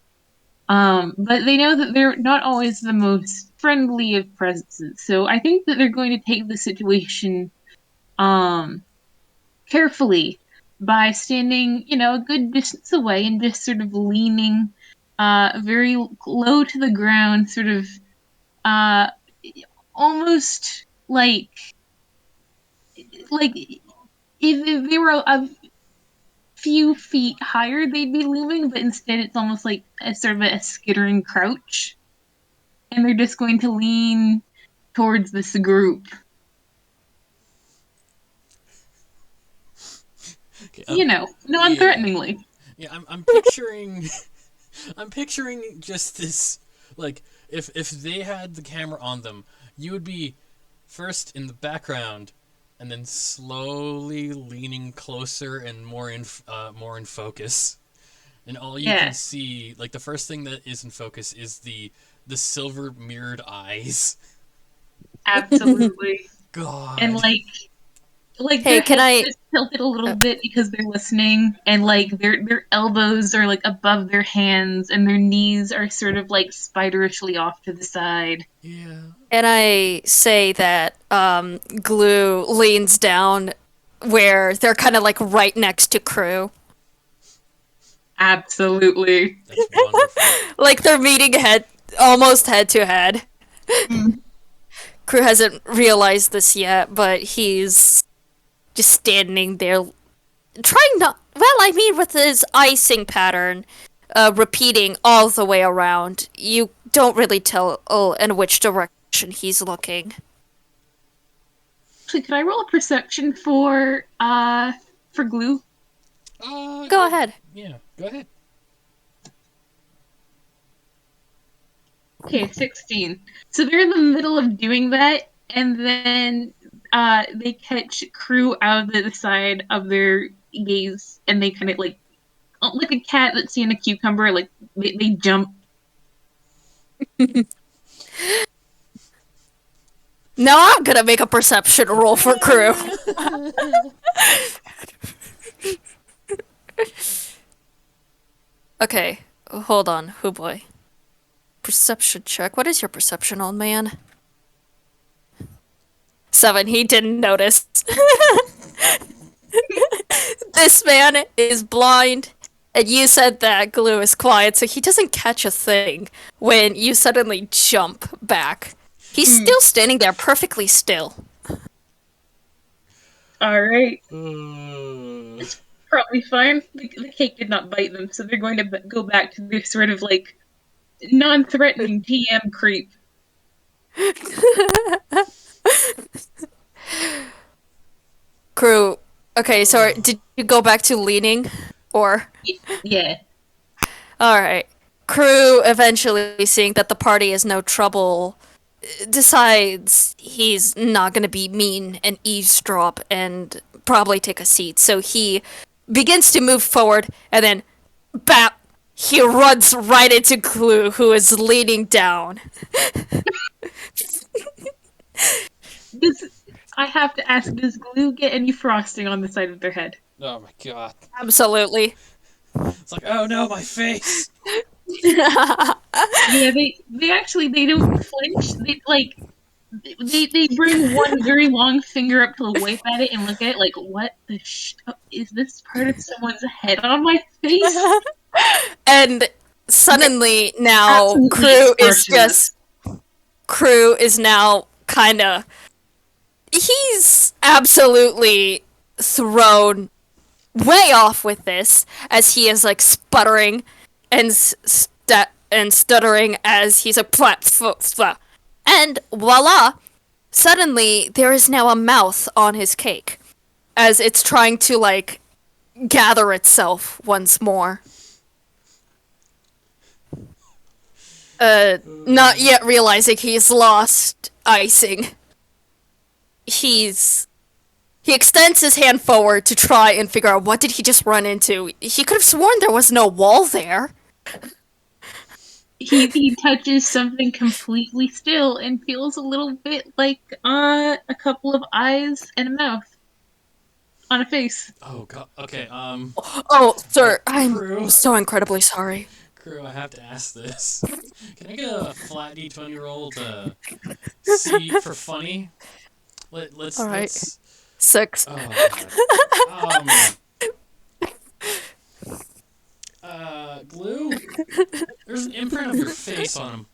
But they know that they're not always the most friendly of presences, so I think that they're going to take the situation carefully by standing, a good distance away and just sort of leaning very low to the ground, sort of uh, almost like if they were a few feet higher, they'd be looming, but instead it's almost like a sort of a skittering crouch, and they're just going to lean towards this group. Okay, Non-threateningly. Yeah, I'm picturing, I'm picturing just this, like, if they had the camera on them, you would be first in the background, and then slowly leaning closer and more in focus, and all you can see, like, the first thing that is in focus is the silver mirrored eyes. Absolutely. God. And like Hey, their can heads I? just tilted a little bit because they're listening, and like their elbows are like above their hands, and their knees are sort of like spiderishly off to the side. Yeah. And I say that Glue leans down where they're kind of like right next to Crew. Absolutely. That's wonderful. Like they're meeting almost head to head. Crew hasn't realized this yet, but he's just standing there trying not. Well, I mean, with his icing pattern repeating all the way around, you don't really tell in which direction he's looking. Actually, could I roll a perception for Glue? Go ahead. Yeah, go ahead. Okay, 16. So they're in the middle of doing that, and then they catch Crew out of the side of their gaze, and they kind of like a cat that's seeing a cucumber, like they jump. Now I'm gonna make a perception roll for Crew. Okay, hold on. Oh boy. Perception check. What is your perception, old man? 7. He didn't notice. This man is blind, and you said that Glue is quiet, so he doesn't catch a thing when you suddenly jump back. He's still standing there perfectly still. Alright, Uh, probably fine. The cake did not bite them, so they're going to go back to their sort of like non-threatening GM creep. Crew, okay, so did you go back to leaning? Or? Yeah. Alright. Crew, eventually seeing that the party is no trouble, decides he's not gonna be mean and eavesdrop and probably take a seat. So he begins to move forward, and then, bap! He runs right into Clue, who is leaning down. I have to ask, does Glue get any frosting on the side of their head? oh my god. Absolutely. It's like, oh no, my face! Yeah, they actually they don't flinch. They bring one very long finger up to wipe at it and look at it like, what the is this part of someone's head on my face? And suddenly now Absolutely Crew is now kinda, he's absolutely thrown way off with this, as he is like sputtering and stuttering as he's a and voila, suddenly there is now a mouth on his cake as it's trying to like gather itself once more. Not yet realizing he's lost icing. He extends his hand forward to try and figure out what did he just run into. He could have sworn there was no wall there. He touches something completely still and feels a little bit like a couple of eyes and a mouth on a face. Oh god. Okay, Oh, sir, Crew. I'm so incredibly sorry. Crew, I have to ask this. Can I get a flat D20 roll to see for funny? Let's. All right. Let's, 6. oh god. Glue? There's an imprint of your face on him.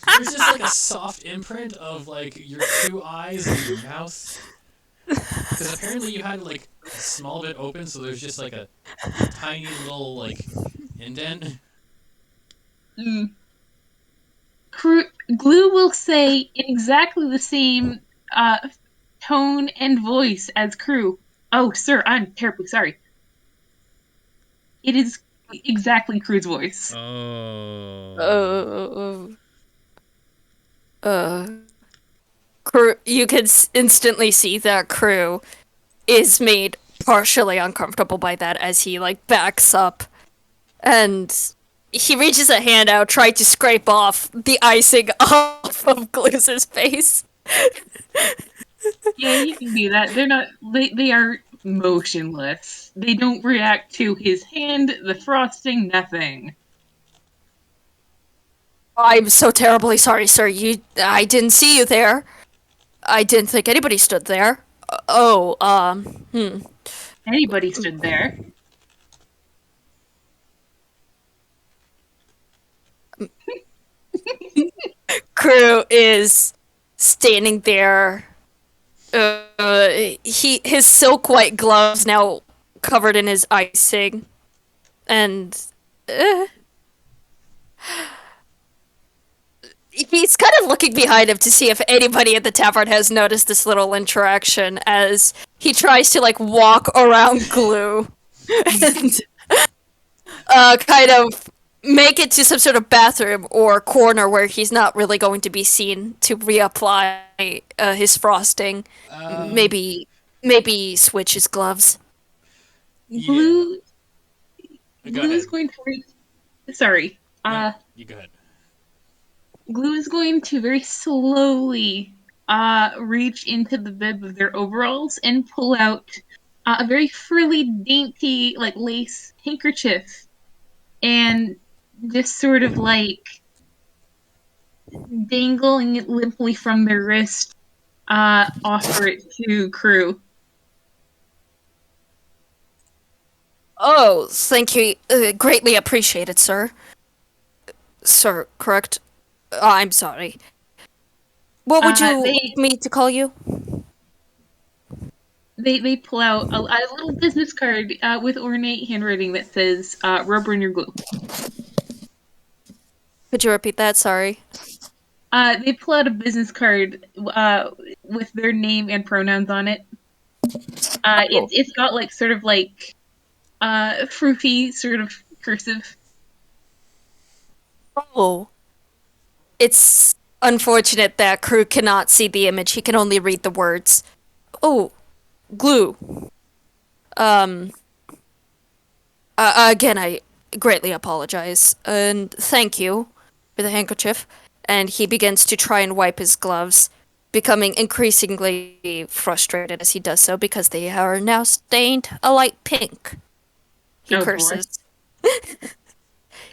There's just like a soft imprint of like your 2 eyes and your mouth. Because apparently you had like a small bit open, so there's just like a tiny little like indent. Glue will say in exactly the same tone and voice as Crew. Oh, sir, I'm terribly sorry. It is exactly Crew's voice. Crew, you can instantly see that Crew is made partially uncomfortable by that as he like backs up, and he reaches a hand out, trying to scrape off the icing off of Glue's face. Yeah, you can do that. They're not. They are motionless. They don't react to his hand, the frosting, nothing. I'm so terribly sorry, sir. I didn't see you there. I didn't think anybody stood there. Anybody stood there. Crew is standing there. His silk white gloves now covered in his icing, and he's kind of looking behind him to see if anybody at the tavern has noticed this little interaction as he tries to like walk around Glue and kind of make it to some sort of bathroom or corner where he's not really going to be seen to reapply his frosting. Um, Maybe switch his gloves. yeah. Glue Go Glue ahead. is going to sorry. No, you go ahead. Glue is going to very slowly reach into the bib of their overalls and pull out a very frilly, dainty, like lace handkerchief, and just sort of like dangling it limply from their wrist, offer it to crew. Oh, thank you. Greatly appreciated, sir. Sir, correct? I'm sorry. What would you like They me to call you? they pull out a little business card with ornate handwriting that says "rubber in your glue." Could you repeat that? Sorry. They pull out a business card with their name and pronouns on it. Oh. It's got like sort of like fruity sort of cursive. Oh. It's unfortunate that Crew cannot see the image. He can only read the words. Oh, glue. Um, again, I greatly apologize. And thank you for the handkerchief. And he begins to try and wipe his gloves, becoming increasingly frustrated as he does so because they are now stained a light pink. He Oh boy. curses.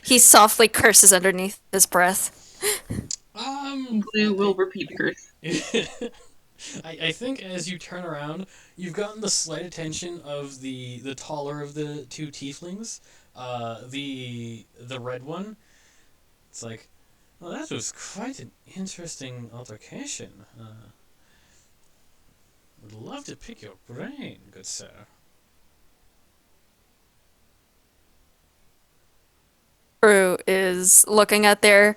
He softly curses underneath his breath. Glue will repeat the curse. I think as you turn around, you've gotten the slight attention of the taller of the two tieflings, the red one. It's like, well, that was quite an interesting altercation. Would love to pick your brain, good sir. Crew is looking at there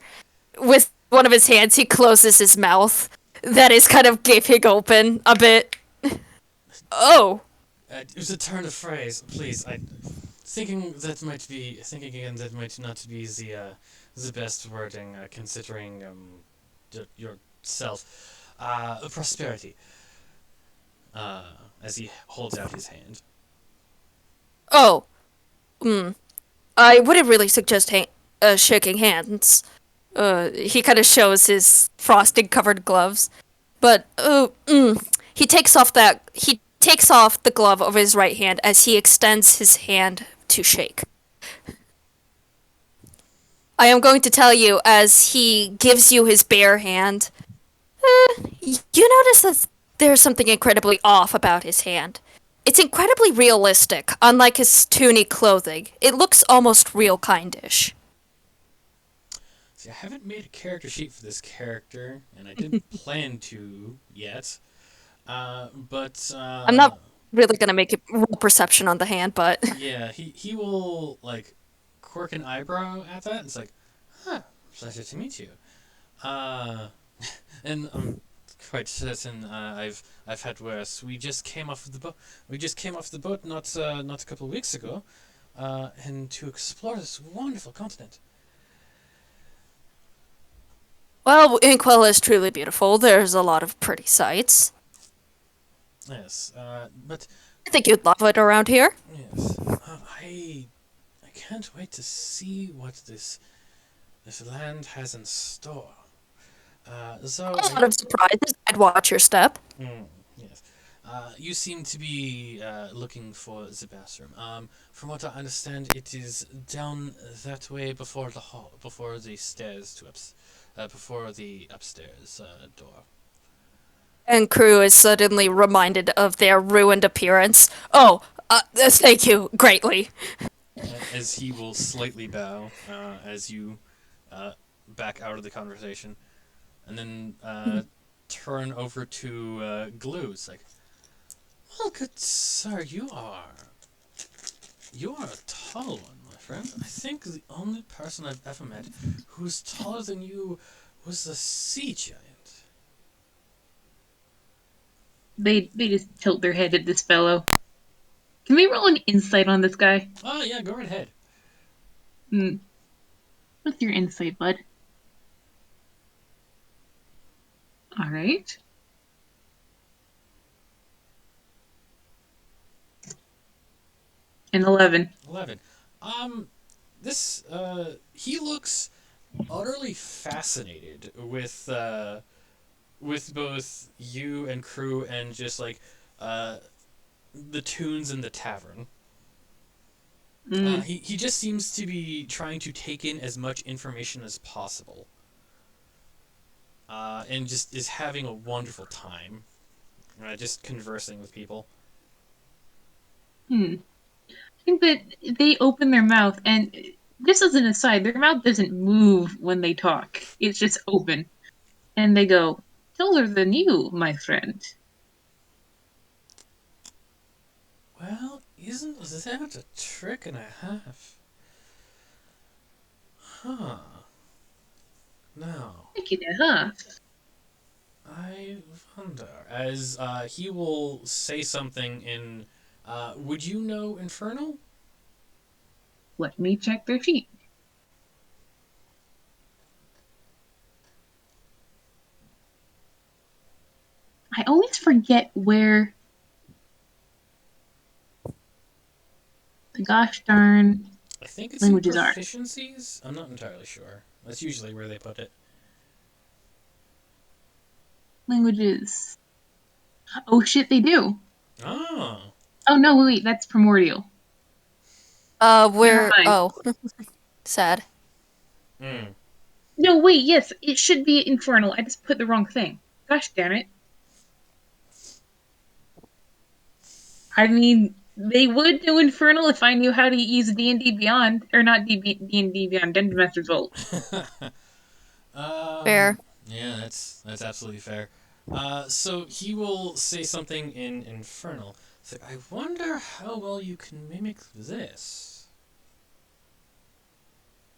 with one of his hands. He closes his mouth. That is kind of gaping open a bit. Oh, It was a turn of phrase, please. Thinking again that might not be the best wording, considering yourself. Prosperity. As he holds out his hand. oh. I wouldn't really suggest shaking hands. He kind of shows his frosting-covered gloves, but he takes off the glove of his right hand as he extends his hand to shake. I am going to tell you as he gives you his bare hand. You notice that there's something incredibly off about his hand. It's incredibly realistic, unlike his toony clothing. It looks almost real kindish. See, I haven't made a character sheet for this character, and I didn't plan to yet. But I'm not really gonna make it roll perception on the hand, but yeah, he will like quirk an eyebrow at that. And it's like, huh, pleasure to meet you. Uh, and I'm quite certain I've had worse. We just came off the boat. We just came off the boat not a couple of weeks ago, and to explore this wonderful continent. well, Inkwell is truly beautiful. There's a lot of pretty sights. Yes, but I think you'd love it around here. yes, I can't wait to see what this land has in store. So A lot of surprises. I'd watch your step. yes, you seem to be looking for the bathroom. From what I understand, it is down that way before the hall, before the stairs before the upstairs door. And Crew is suddenly reminded of their ruined appearance. Oh, thank you greatly. As he will slightly bow as you back out of the conversation, and then turn over to Glue. It's like, well, good sir, you are a tall one, my friend. I think the only person I've ever met who's taller than you was a sea giant. They just tilt their head at this fellow. Can we roll an insight on this guy? Oh yeah, go right ahead. Hmm. What's your insight, bud? All right. An 11. 11. This he looks utterly fascinated with both you and crew and just like the tunes in the tavern. Mm. He just seems to be trying to take in as much information as possible. And just is having a wonderful time. Just conversing with people. Hmm. I think that they open their mouth, and just as an aside, their mouth doesn't move when they talk. It's just open. And they go, taller than you, my friend. Well, isn't that a trick and a half? Huh. Now, Thank you, huh? I wonder. As he will say something in. Would you know Infernal? Let me check their sheet. I always forget where the gosh darn I think it's in languages are. proficiencies. I'm not entirely sure. That's usually where they put it. Languages. Oh shit, they do. Oh. Oh no, wait, that's primordial. Never Where? mind. Oh, sad. Mm. No, wait, yes, it should be infernal. I just put the wrong thing. Gosh damn it. I mean, they would do infernal if I knew how to use D&D Beyond, or not D&D Beyond, Dungeon Master's Vault. Fair. Yeah, that's absolutely fair. So he will say something in Infernal. It's like, I wonder how well you can mimic this.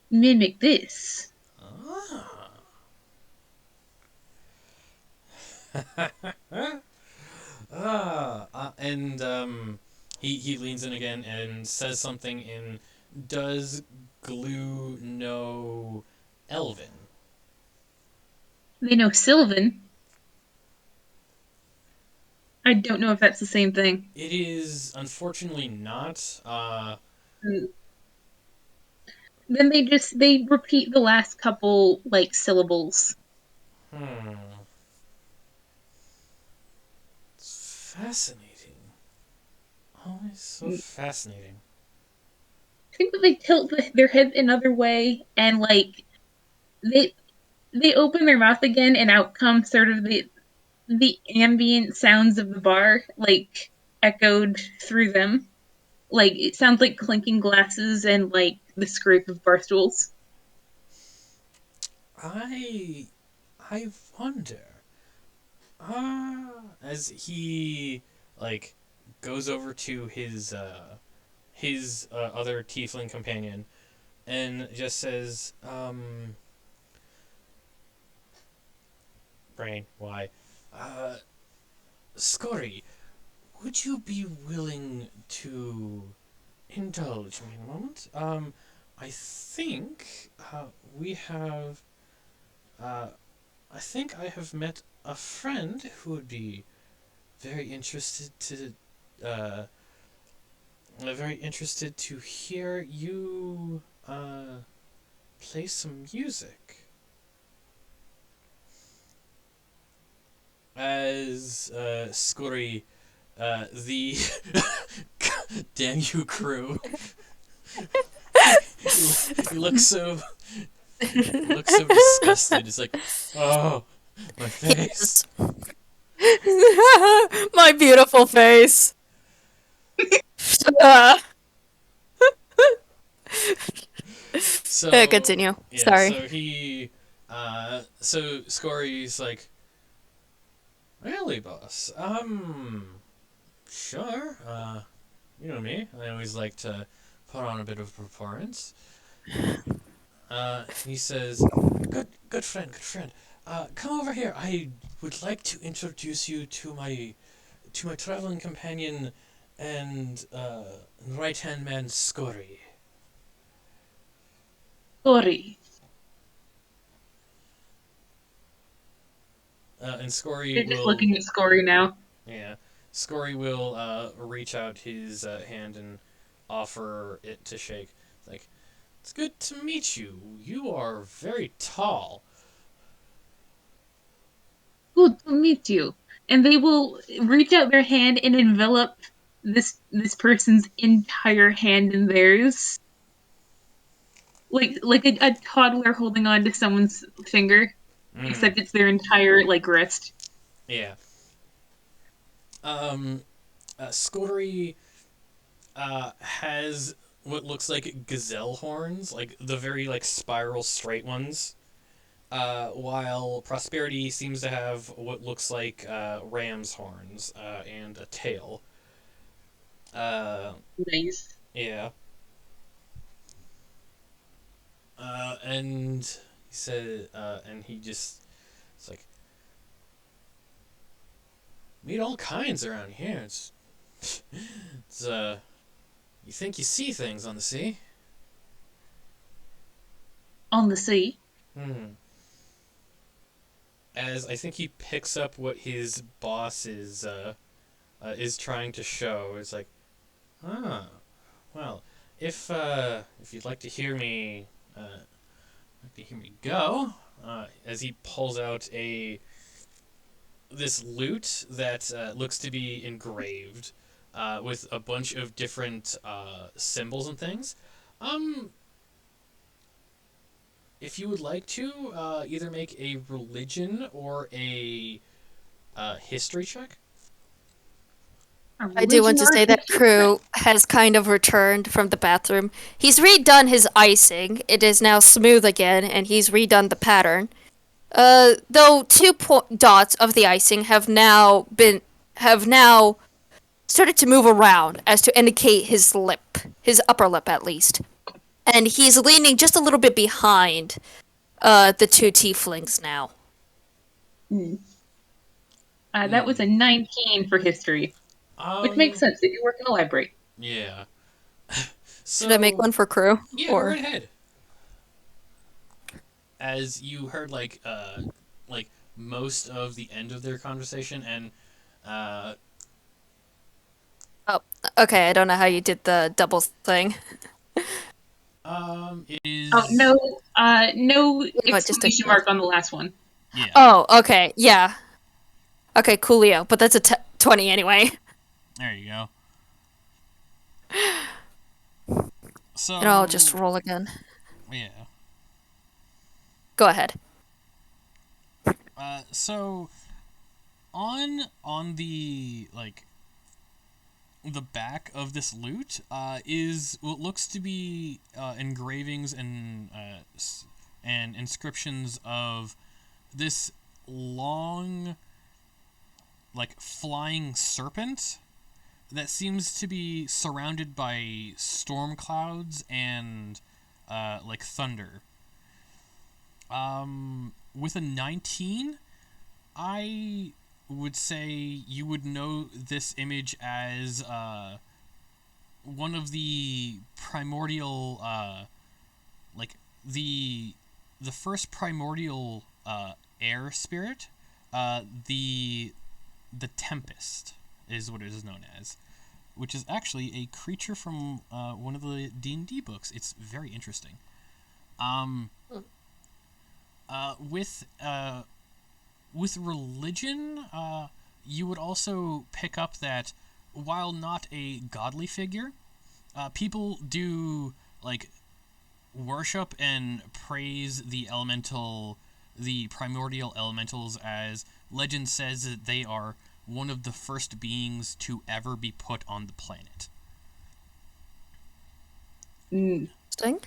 Mimic this. Ah. And he leans in again and says something in. Does Glue know Elven? They know Sylvan. I don't know if that's the same thing. It is unfortunately not. Then they repeat the last couple like syllables. Hmm. It's fascinating. Always so fascinating. I think that they tilt their head another way and like they they open their mouth again and out comes sort of the ambient sounds of the bar like echoed through them. Like it sounds like clinking glasses and like the scrape of bar stools. I I wonder. As he like goes over to his other tiefling companion and just says, brain, why? Uh, Scotty, would you be willing to indulge me in a moment? I think we have. Uh, I think I have met a friend who would be very interested to. Very interested to hear you play some music. As Scurry, the damn you crew, he looks so disgusted. It's like, oh, my face. My beautiful face. Uh, So continue. yeah, Sorry. so he, so Scurry's like, really, boss? Sure. You know me. I always like to put on a bit of performance. He says, good friend, good friend. Come over here. I would like to introduce you to my traveling companion and right hand man, Scurry. Sorry. And Scory They're just will, looking at Scory now. yeah, Scory will reach out his hand and offer it to shake. Like, it's good to meet you. You are very tall. Good to meet you. And they will reach out their hand and envelop this person's entire hand in theirs. Like a toddler holding on to someone's finger, Mm, except it's their entire like wrist. yeah. Scory has what looks like gazelle horns, like the very like spiral straight ones. While Prosperity seems to have what looks like ram's horns and a tail. Uh, Nice. yeah. And he said, and he just, it's like, meet all kinds around here. It's, you think you see things on the sea? On the sea. Hmm. As I think he picks up what his boss is trying to show. It's like, ah, well, if you'd like to hear me go, as he pulls out a this lute that looks to be engraved with a bunch of different symbols and things. Um, if you would like to, either make a religion or a history check. A I do want religion to or say that history check. Crew has kind of returned from the bathroom. He's redone his icing. It is now smooth again, and he's redone the pattern. Though dots of the icing have now started to move around as to indicate his lip, his upper lip at least, and he's leaning just a little bit behind the two tieflings now. Hmm. That was a 19 for history, which makes Um, sense if you work in a library. yeah. Should I make So one for Crew yeah, go or? right ahead. As you heard, like most of the end of their conversation, and uh, Oh, okay. I don't know how you did the double thing. it Oh is no, no You know what? Just exclamation ignore. mark on the last one. yeah. Oh, okay. Yeah. Okay, coolio. But that's a 20 anyway. There you go. And I'll just So roll again. yeah. Go ahead. So on the like the back of this lute is what looks to be engravings and inscriptions of this long like flying serpent that seems to be surrounded by storm clouds and like thunder. With a 19, I would say you would know this image as one of the primordial, like the first primordial air spirit, the Tempest is what it is known as, which is actually a creature from one of the D&D books. It's very interesting. Um, with religion, you would also pick up that while not a godly figure, people do like worship and praise the primordial elementals, as legend says that they are one of the first beings to ever be put on the planet. Mm. Interesting.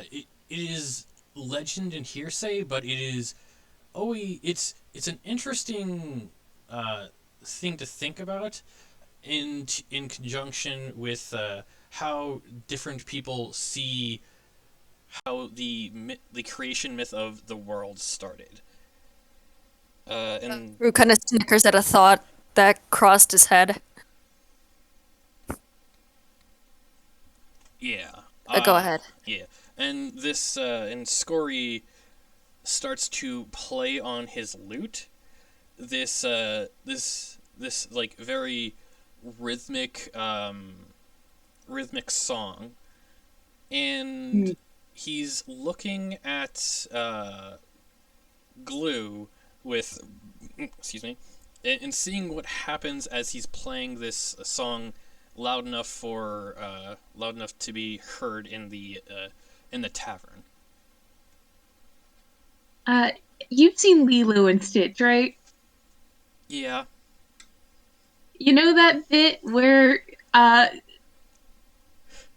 It is legend and hearsay, but it is always it's an interesting thing to think about in conjunction with how different people see how the creation myth of the world started. And Rue kind of snickers at a thought that crossed his head. yeah, Go ahead. yeah, and this and Scory starts to play on his lute this like very rhythmic rhythmic song, and Mm. he's looking at Glue with excuse me, and seeing what happens as he's playing this song loud enough to be heard in the tavern. Uh, you've seen Lilo and Stitch, right? Yeah. You know that bit where uh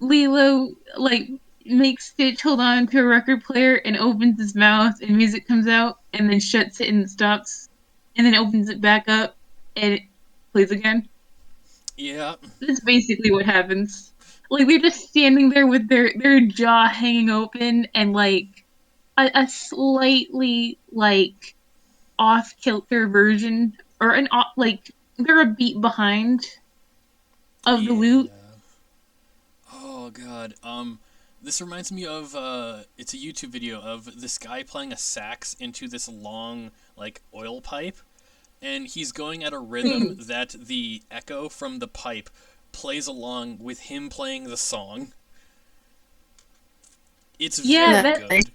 Lilo like makes Stitch hold on to a record player and opens his mouth and music comes out and then shuts it and stops and then opens it back up and it plays again. Yeah. That's basically what happens. Like they're just standing there with their jaw hanging open and like a slightly like off kilter version or like they're a beat behind of the Yeah. loot. Oh god. This reminds me of it's a YouTube video of this guy playing a sax into this long like oil pipe, and he's going at a rhythm that the echo from the pipe plays along with him playing the song. It's Yeah, very No. that good.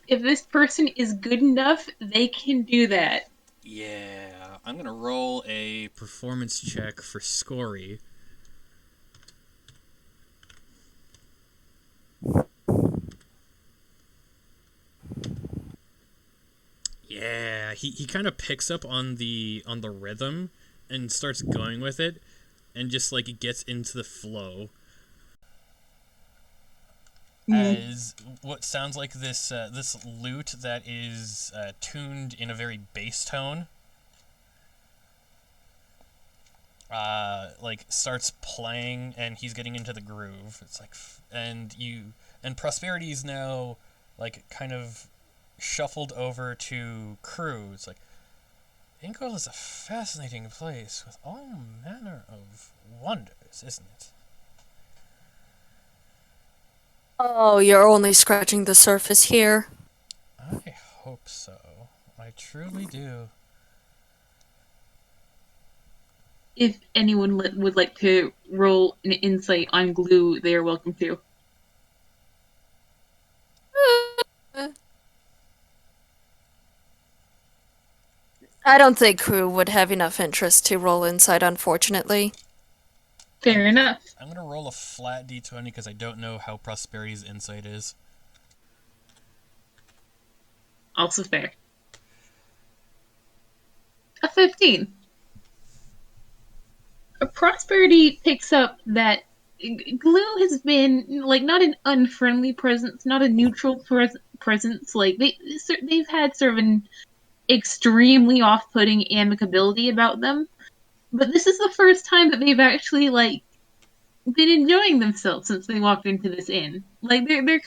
if this person is good enough, they can do that. Yeah, I'm gonna roll a performance check for Scory. Yeah, he kind of picks up on the rhythm and starts going with it, and just like it gets into the flow as what sounds like this lute that is tuned in a very bass tone. Like starts playing and he's getting into the groove. It's like, and Prosperity's now like kind of shuffled over to Crew. It's like, Inkwell is a fascinating place with all manner of wonders, isn't it? Oh, you're only scratching the surface here. I hope so. I truly do. If anyone would like to roll an insight on glue, they are welcome to. I don't think Crew would have enough interest to roll inside, unfortunately. Fair enough. I'm gonna roll a flat d20 because I don't know how Prosperity's insight is. Also fair. A 15. A Prosperity picks up that glue has been like not an unfriendly presence, not a neutral presence. Like they've had sort of an extremely off-putting amicability about them. But this is the first time that they've actually like been enjoying themselves since they walked into this inn. Like they're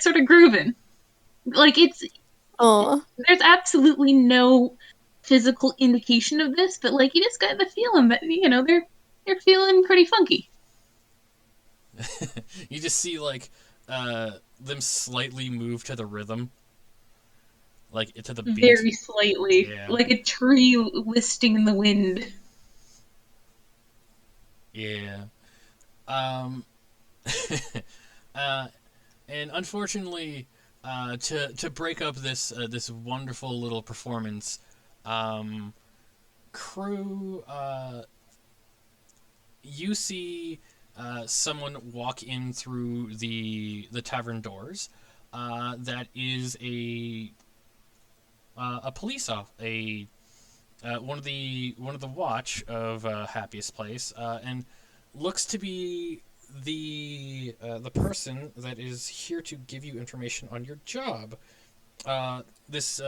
sort of grooving. Like Oh. there's absolutely no physical indication of this, but like you just got the feeling that they're feeling pretty funky. You just see like them slightly move to the rhythm, like to the beat. Very slightly, Yeah. like a tree listing in the wind. Yeah. Um. uh, and unfortunately, to break up this wonderful little performance, Crew, you see someone walk in through the tavern doors. That is a police one of the watch of Happyesplayes, and looks to be the person that is here to give you information on your job. This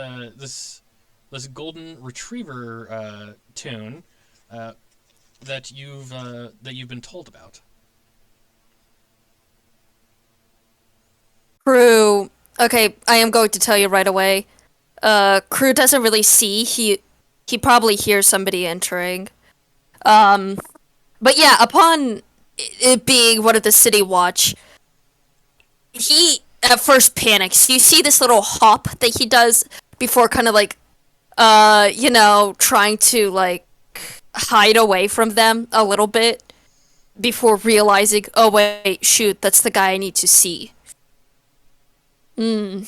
golden retriever tune that you've been told about. Crew. Okay, I am going to tell you right away. Crew doesn't really see. He probably hears somebody entering. But yeah, upon it being one of the city watch, he at first panics. You see this little hop that he does before kind of like, trying to like hide away from them a little bit before realizing, oh wait, shoot, that's the guy I need to see. And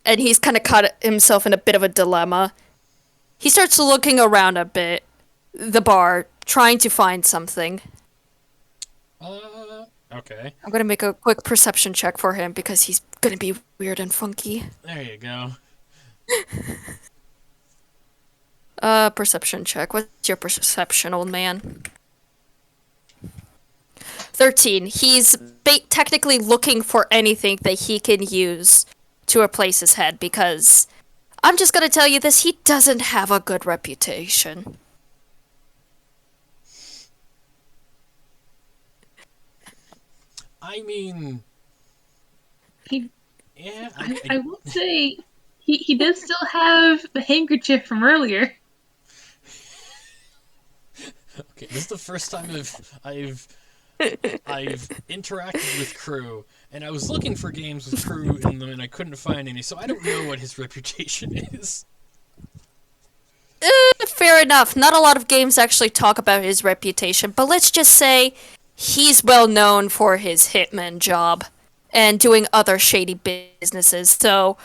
he's kind of caught himself in a bit of a dilemma. He starts looking around a bit, the bar, trying to find something. Okay. I'm gonna make a quick perception check for him because he's gonna be weird and funky. There you go. Perception check. What's your perception, old man? 13. He's technically looking for anything that he can use to replace his head because I'm just gonna tell you this, he doesn't have a good reputation. I mean, He, yeah. I will say, he does still have the handkerchief from earlier. Okay, this is the first time I've interacted with Crew, and I was looking for games with Crew in them, and I couldn't find any, so I don't know what his reputation is. Fair enough. Not a lot of games actually talk about his reputation, but let's just say he's well known for his hitman job and doing other shady businesses, so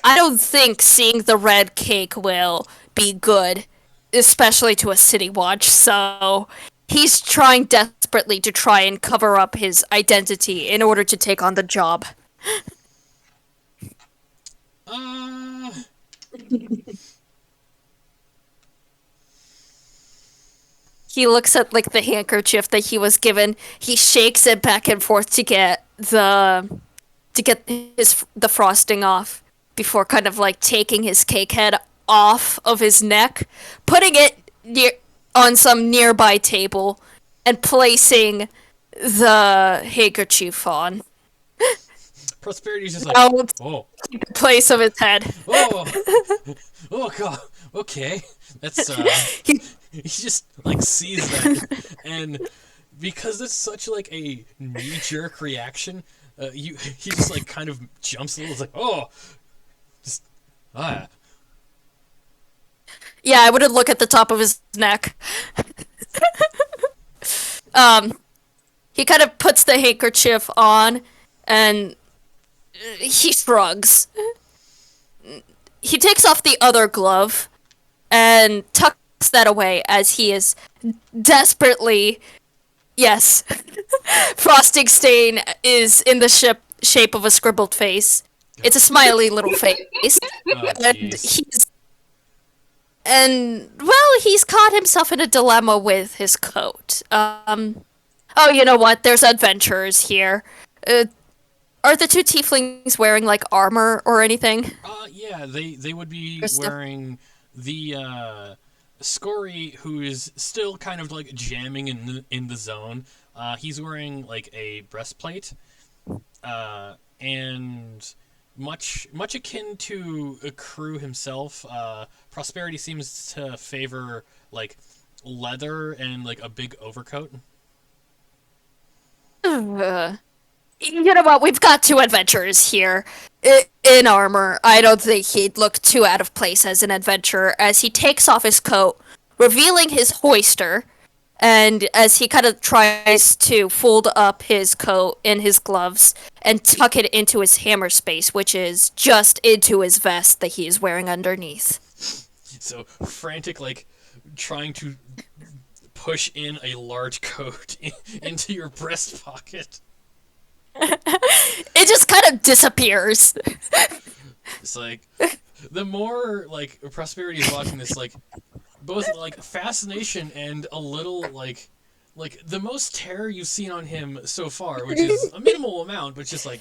I don't think seeing the red cake will be good, especially to a city watch, so he's trying desperately to try and cover up his identity in order to take on the job. He looks at like the handkerchief that he was given. He shakes it back and forth to get the frosting off before kind of like taking his cake head off of his neck, putting it on some nearby table, and placing the handkerchief on. Prosperity's just like, oh, Place of his head. oh god, okay, that's he just like sees that, and because it's such like a knee-jerk reaction, he just like kind of jumps a little, it's like, oh, just Yeah, I wouldn't look at the top of his neck. He kind of puts the handkerchief on, and he shrugs. He takes off the other glove and tucks that away as he is desperately... Yes. Frosting Stain is in the shape of a scribbled face. It's a smiley little face. He's caught himself in a dilemma with his coat. Oh, you know what? There's adventurers here. Are the two tieflings wearing, like, armor or anything? Yeah, they would be wearing the, Scory, who is still kind of, like, jamming in the zone. He's wearing, like, a breastplate, and much akin to Crew himself, Prosperity seems to favor, like, leather and, like, a big overcoat. You know what? We've got two adventurers here in armor. I don't think he'd look too out of place as an adventurer as he takes off his coat, revealing his hoister, and as he kind of tries to fold up his coat in his gloves and tuck it into his hammer space, which is just into his vest that he is wearing underneath. So, frantic, like, trying to push in a large coat into your breast pocket. It just kind of disappears. It's like, the more, like, Prosperity is watching this, like, both, like, fascination and a little, like, the most terror you've seen on him so far, which is a minimal amount, but just like,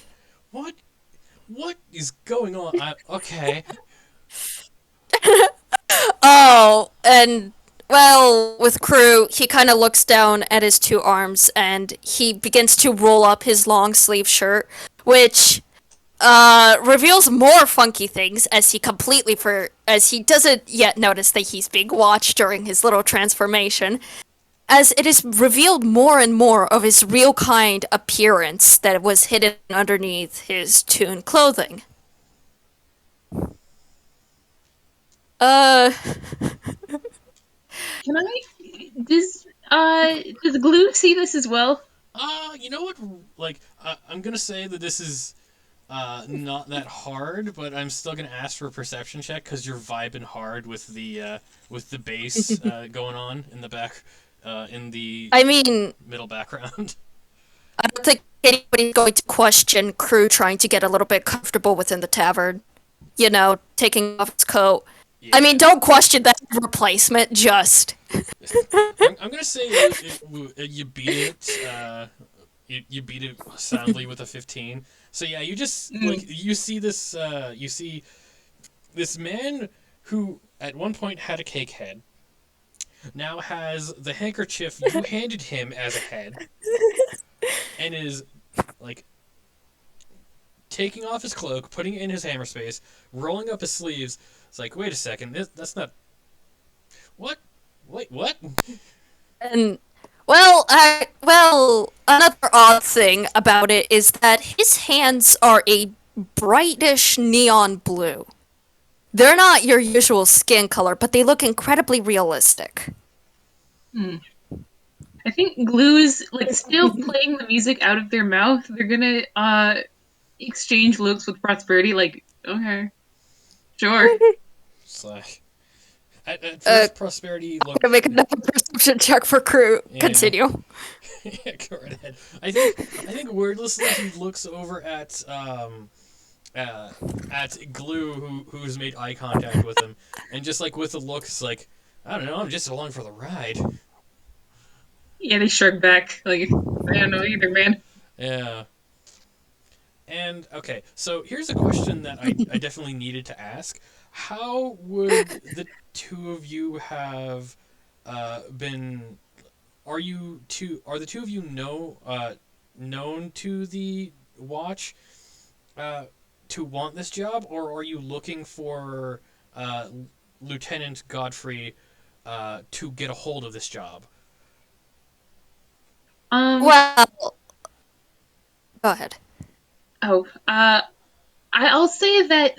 what is going on? Okay. Oh, and... Well, with Crew, he kind of looks down at his two arms and he begins to roll up his long sleeve shirt, which reveals more funky things as he doesn't yet notice that he's being watched during his little transformation. as it is revealed more and more of his real kind appearance that was hidden underneath his Toon clothing. Uh, Can I? Does Glue see this as well? You know what? Like, I'm gonna say that this is not that hard, but I'm still gonna ask for a perception check because you're vibing hard with the bass going on in the back, in the I mean, middle background. I don't think anybody's going to question Crew trying to get a little bit comfortable within the tavern. You know, taking off his coat. Yeah. I mean, don't question that replacement, just. I'm gonna say you beat it. You beat it soundly with a 15. So yeah, you just like you see this man who at one point had a cake head, now has the handkerchief you handed him as a head, and is like taking off his cloak, putting it in his hammer space, rolling up his sleeves. It's like, wait a second, that's not what? Wait, what? And another odd thing about it is that his hands are a brightish neon blue. They're not your usual skin color, but they look incredibly realistic. I think Glue is like still playing the music out of their mouth. They're gonna exchange looks with Prosperity. Like, okay, sure. It's like at first, Prosperity looked. I'm gonna make another perception check for Crew. Yeah. Continue. Yeah, go right ahead. I think wordlessly he looks over at Glue who's made eye contact with him, and just like with a look, it's like, I don't know, I'm just along for the ride. Yeah, they shrug back. Like, I don't know either, man. Yeah. And okay, so here's a question that I definitely needed to ask: how would the two of you have been? Are the two of you known to the Watch to want this job, or are you looking for Lieutenant Godfrey to get a hold of this job? Well, go ahead. I'll say that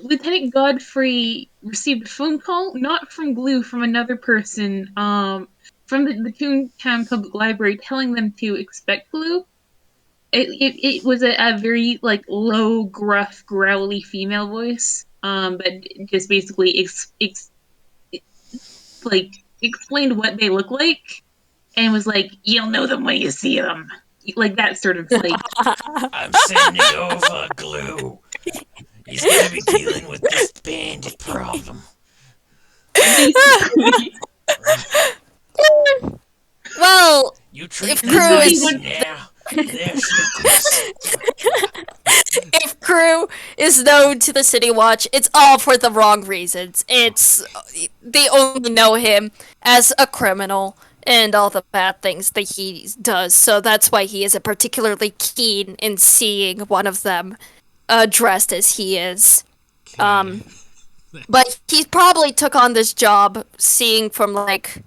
Lieutenant Godfrey received a phone call, not from Glue, from another person, from the Toon Town Public Library, telling them to expect Glue. It was a very like low, gruff, growly female voice, but just basically explained what they look like, and was like, "You'll know them when you see them," like that sort of like. I'm sending over Glue. He's gonna be dealing with this bandit problem. Basically. Well, You treat if them Crew nice is now. They're snookers. if Crew is known to the City Watch, it's all for the wrong reasons. They only know him as a criminal and all the bad things that he does. So that's why he isn't particularly keen in seeing one of them dressed as he is. But he probably took on this job seeing from like,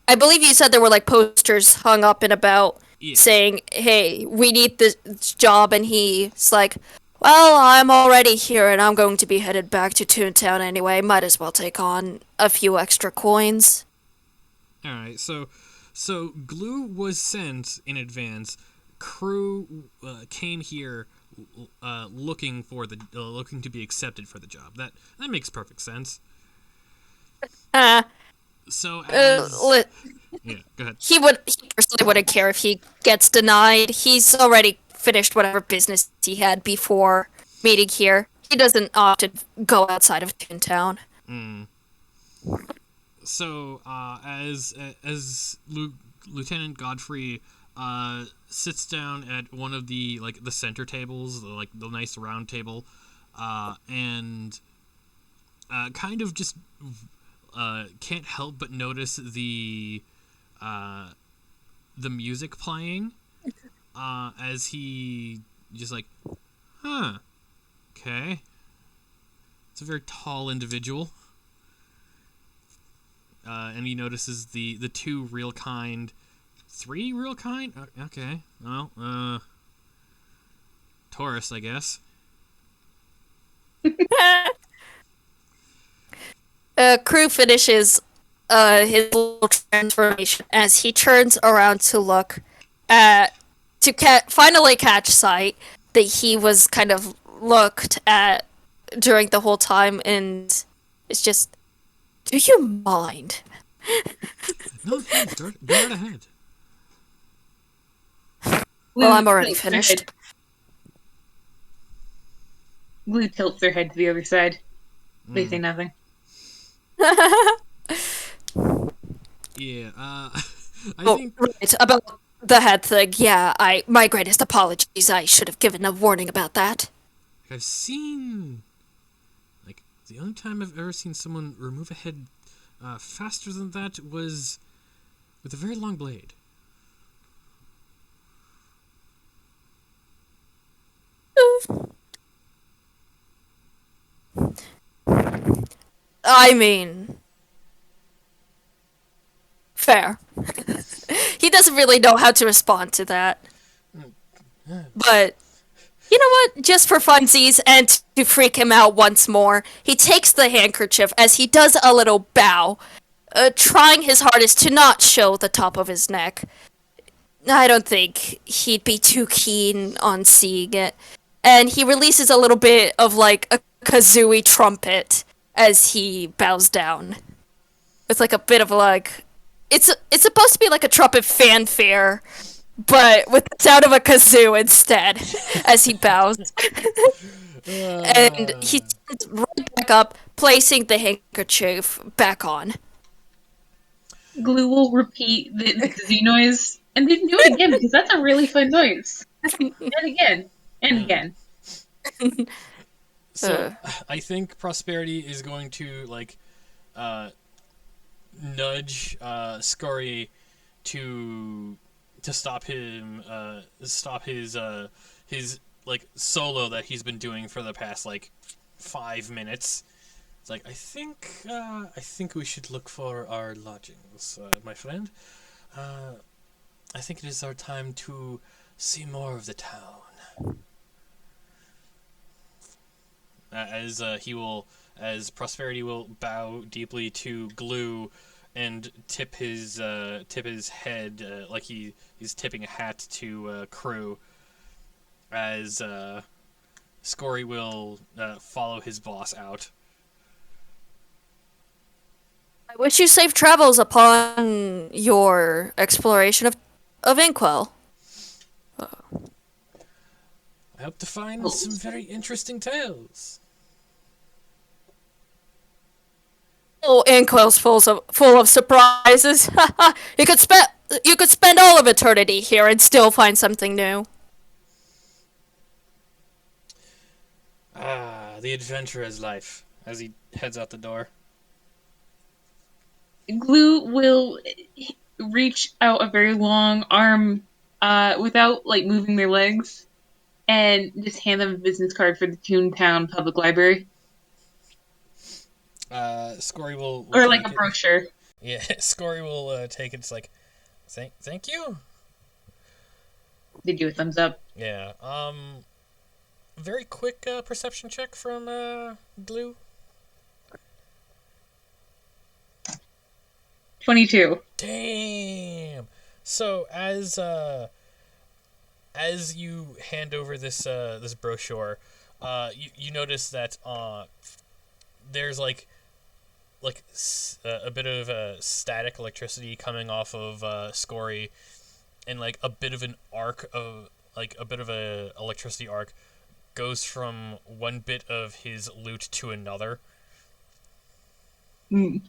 I believe you said there were like posters hung up and about saying, "Hey, we need this job," and he's like, "Well, I'm already here, and I'm going to be headed back to Toon Town anyway. Might as well take on a few extra coins." All right, so Glue was sent in advance. Crew came here looking to be accepted for the job. That makes perfect sense. So yeah, go ahead. He personally wouldn't care if he gets denied. He's already finished whatever business he had before meeting here. He doesn't often go outside of Toon Town. So as Lieutenant Godfrey sits down at one of the center tables, the nice round table, and kind of just can't help but notice the music playing as he just like, huh, okay. It's a very tall individual. and he notices the two real kind, three real kind. Okay, well, Taurus, I guess. Crew finishes his little transformation as he turns around to look at finally catch sight that he was kind of looked at during the whole time, and it's just, do you mind? No, please, go right ahead. Well, I'm Glue already tilts their finished. head- Glue tilts their head to the other side. They say nothing. Yeah, I Oh, think right, about the head thing. Yeah, my greatest apologies. I should have given a warning about that. I've seen, like, the only time I've ever seen someone remove a head faster than that was with a very long blade. I mean, fair. He doesn't really know how to respond to that. But you know what? Just for funsies and to freak him out once more, he takes the handkerchief as he does a little bow, trying his hardest to not show the top of his neck. I don't think he'd be too keen on seeing it. And he releases a little bit of like a kazooie trumpet as he bows down. It's like a bit of like it's supposed to be like a trumpet fanfare, but with the sound of a kazoo instead as he bows. And he stands right back up, placing the handkerchief back on. Glue will repeat the kazoo noise, and then do it again because that's a really fun noise. And again, and again. So I think Prosperity is going to like nudge Scurry to stop him stop his like solo that he's been doing for the past like 5 minutes. It's like I think we should look for our lodgings, my friend. I think it is our time to see more of the town. As Prosperity will bow deeply to Glue and tip his head like he's tipping a hat to Crew, as Scory will follow his boss out. I wish you safe travels upon your exploration of Inkwell. I hope to find some very interesting tales. Oh, Inkwell's full of surprises. You could spend all of eternity here and still find something new. The adventurer's life, as he heads out the door. Glue will reach out a very long arm without like moving their legs and just hand them a business card for the Toon Town Public Library. Scory will Or like take a it. brochure. Yeah, Scory will take it. It's like, thank you. They do a thumbs up. Yeah. Very quick perception check from Glue. 22. Damn. So as you hand over this this brochure, you notice that there's like a bit of static electricity coming off of Scory, and like a bit of an arc of like a bit of a electricity arc goes from one bit of his loot to another. Mm.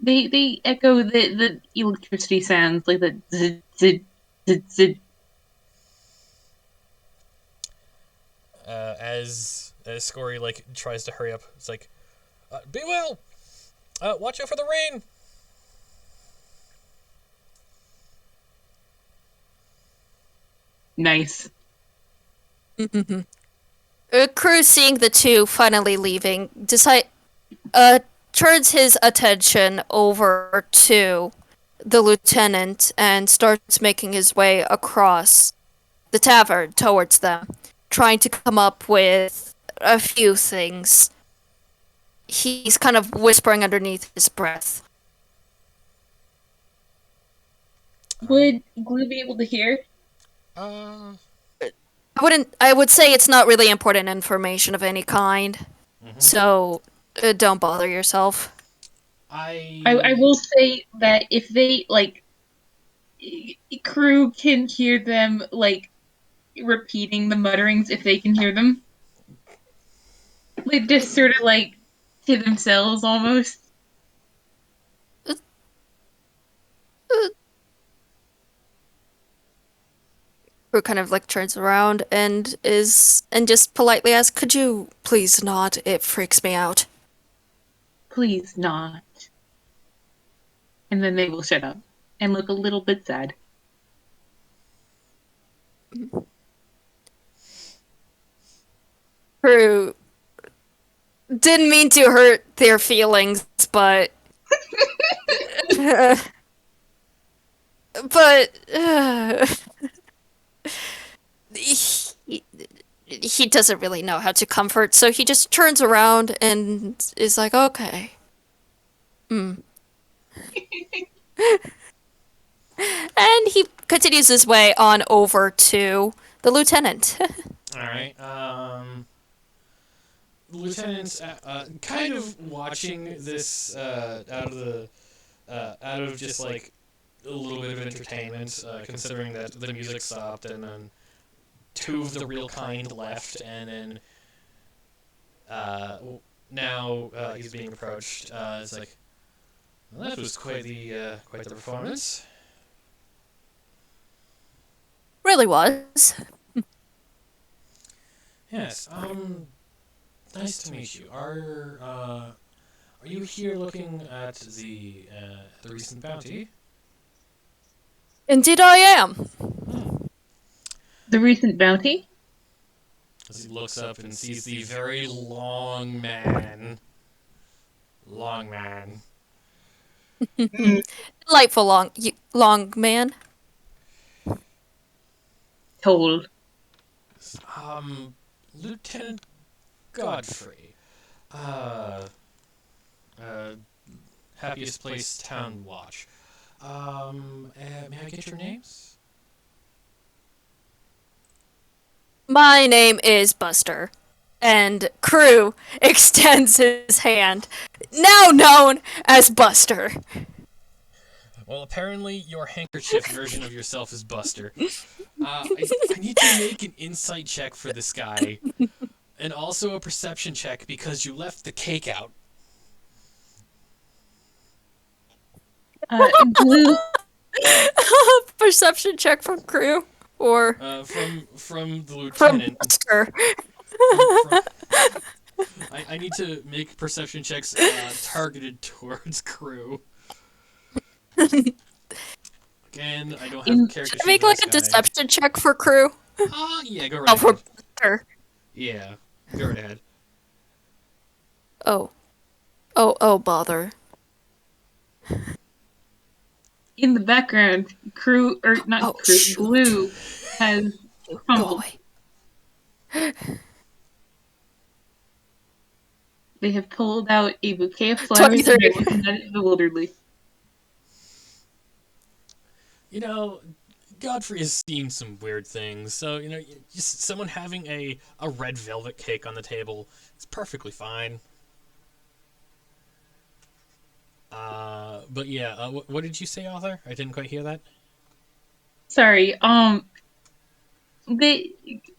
They echo the electricity sounds, like the zid, zid, zid, zid. As Scory like tries to hurry up, it's like, be well. Watch out for the rain. Nice. Crew, seeing the two finally leaving, turns his attention over to the lieutenant and starts making his way across the tavern towards them, trying to come up with a few things. He's kind of whispering underneath his breath. Would Glue be able to hear? Uh, I would say it's not really important information of any kind. So don't bother yourself. I will say that if they, like, crew can hear them, like, repeating the mutterings if they can hear them. Like, just sort of, like, to themselves, almost. Who kind of like turns around and just politely asks, "Could you please not? It freaks me out." Please not. And then they will shut up and look a little bit sad. Who didn't mean to hurt their feelings, but but he doesn't really know how to comfort, so he just turns around and is like, "Okay." And he continues his way on over to the lieutenant. All right. Lieutenant's kind of watching this out of just like a little bit of entertainment, considering that the music stopped and then two of the real kind left, and then now he's being approached. It's like, well, that was quite the performance. Really was. Yes. Nice to meet you. Are you here looking at the recent bounty? Indeed I am. The recent bounty? As he looks up and sees the very long man. Long man. Delightful long man. Told. Lieutenant Godfrey. Happiest Place Town Watch. May I get your names? My name is Buster, and Crew extends his hand, now known as Buster. Well, apparently your handkerchief version of yourself is Buster. I need to make an insight check for this guy, and also a perception check because you left the cake out. Glue. Perception check from Crew, or From the from lieutenant. Buster. I need to make perception checks targeted towards Crew. Again, I don't have a character sheet. Make for like this a guy. deception check for Crew. Yeah, go Oh, right for ahead. Buster. Yeah, go right ahead. Oh, bother. In the background, Crew, or not Oh, Crew, shoot. Glue has fumbled. Boy. They have pulled out a bouquet of flowers and 23. they're looking at it bewilderedly. You know, Godfrey has seen some weird things, so, you know, just someone having a red velvet cake on the table is perfectly fine. But yeah, what did you say, Arthur? I didn't quite hear that. Sorry,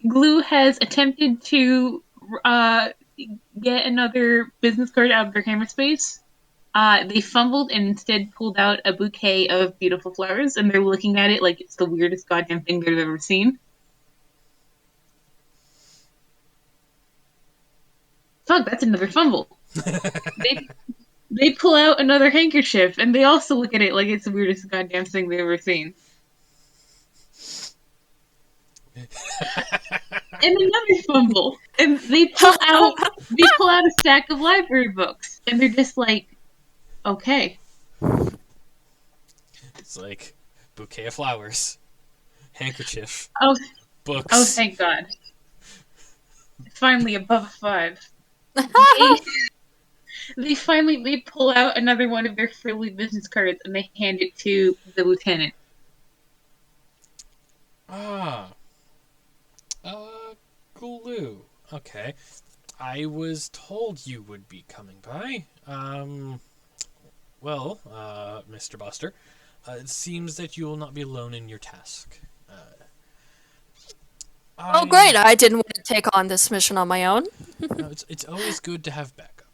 Glue has attempted to get another business card out of their camera space. They fumbled and instead pulled out a bouquet of beautiful flowers, and they're looking at it like it's the weirdest goddamn thing they've ever seen. Fuck, that's another fumble. They pull out another handkerchief, and they also look at it like it's the weirdest goddamn thing they've ever seen. And another fumble, and they pull out a stack of library books. And they're just like, okay. It's like bouquet of flowers, handkerchief, Oh, oh, books. thank God. Finally above a 5. They, they pull out another one of their friendly business cards and they hand it to the lieutenant. Ah, uh, glue. Okay. I was told you would be coming by. Well, Mr. Buster, it seems that you will not be alone in your task. Oh, great. I. I didn't want to take on this mission on my own. No, it's always good to have backup.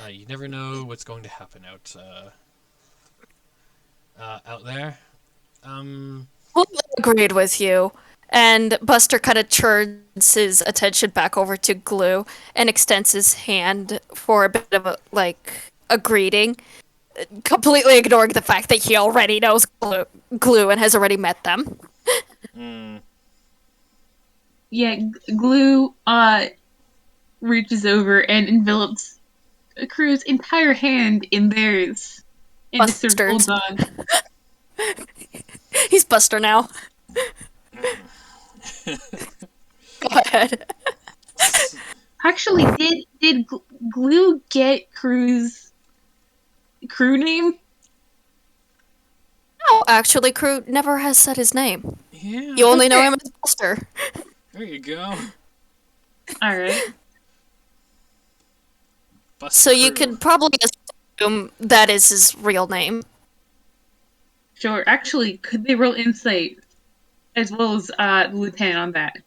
You never know what's going to happen out there. Completely agreed with you. And Buster kind of turns his attention back over to Glue and extends his hand for a bit of a greeting, completely ignoring the fact that he already knows Glue and has already met them. Mm, Yeah, Glue reaches over and envelops Crew's entire hand in theirs. And just sort of Buster's. holds on. He's Buster now. Go ahead. Actually, did Glue get Crew's crew name? No, actually, Crew never has said his name. yeah, You only know Okay. him as Buster. there you go. Alright. Bust So you crew. could probably assume that is his real name. Sure. Actually, could they roll insight as well as the lieutenant on that?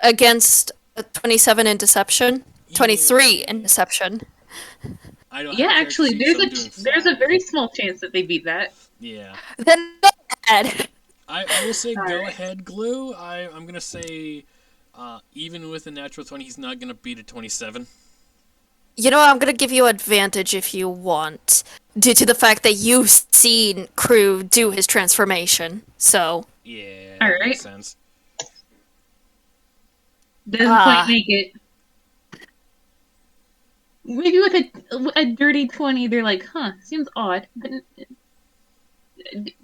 Against 27 in Deception, 23 in Deception. I don't Yeah, have a character actually, sheet, so I'm doing there's a fine. very small chance that they beat that. Yeah. Then go ahead. I will say All go right. ahead, Glue. I'm gonna say even with a natural 20, he's not gonna beat a 27. You know, I'm gonna give you advantage if you want, due to the fact that you've seen Crew do his transformation. So, Yeah, All that right. makes sense. Doesn't quite make it. Maybe with a dirty 20, they're like, huh, seems odd. But,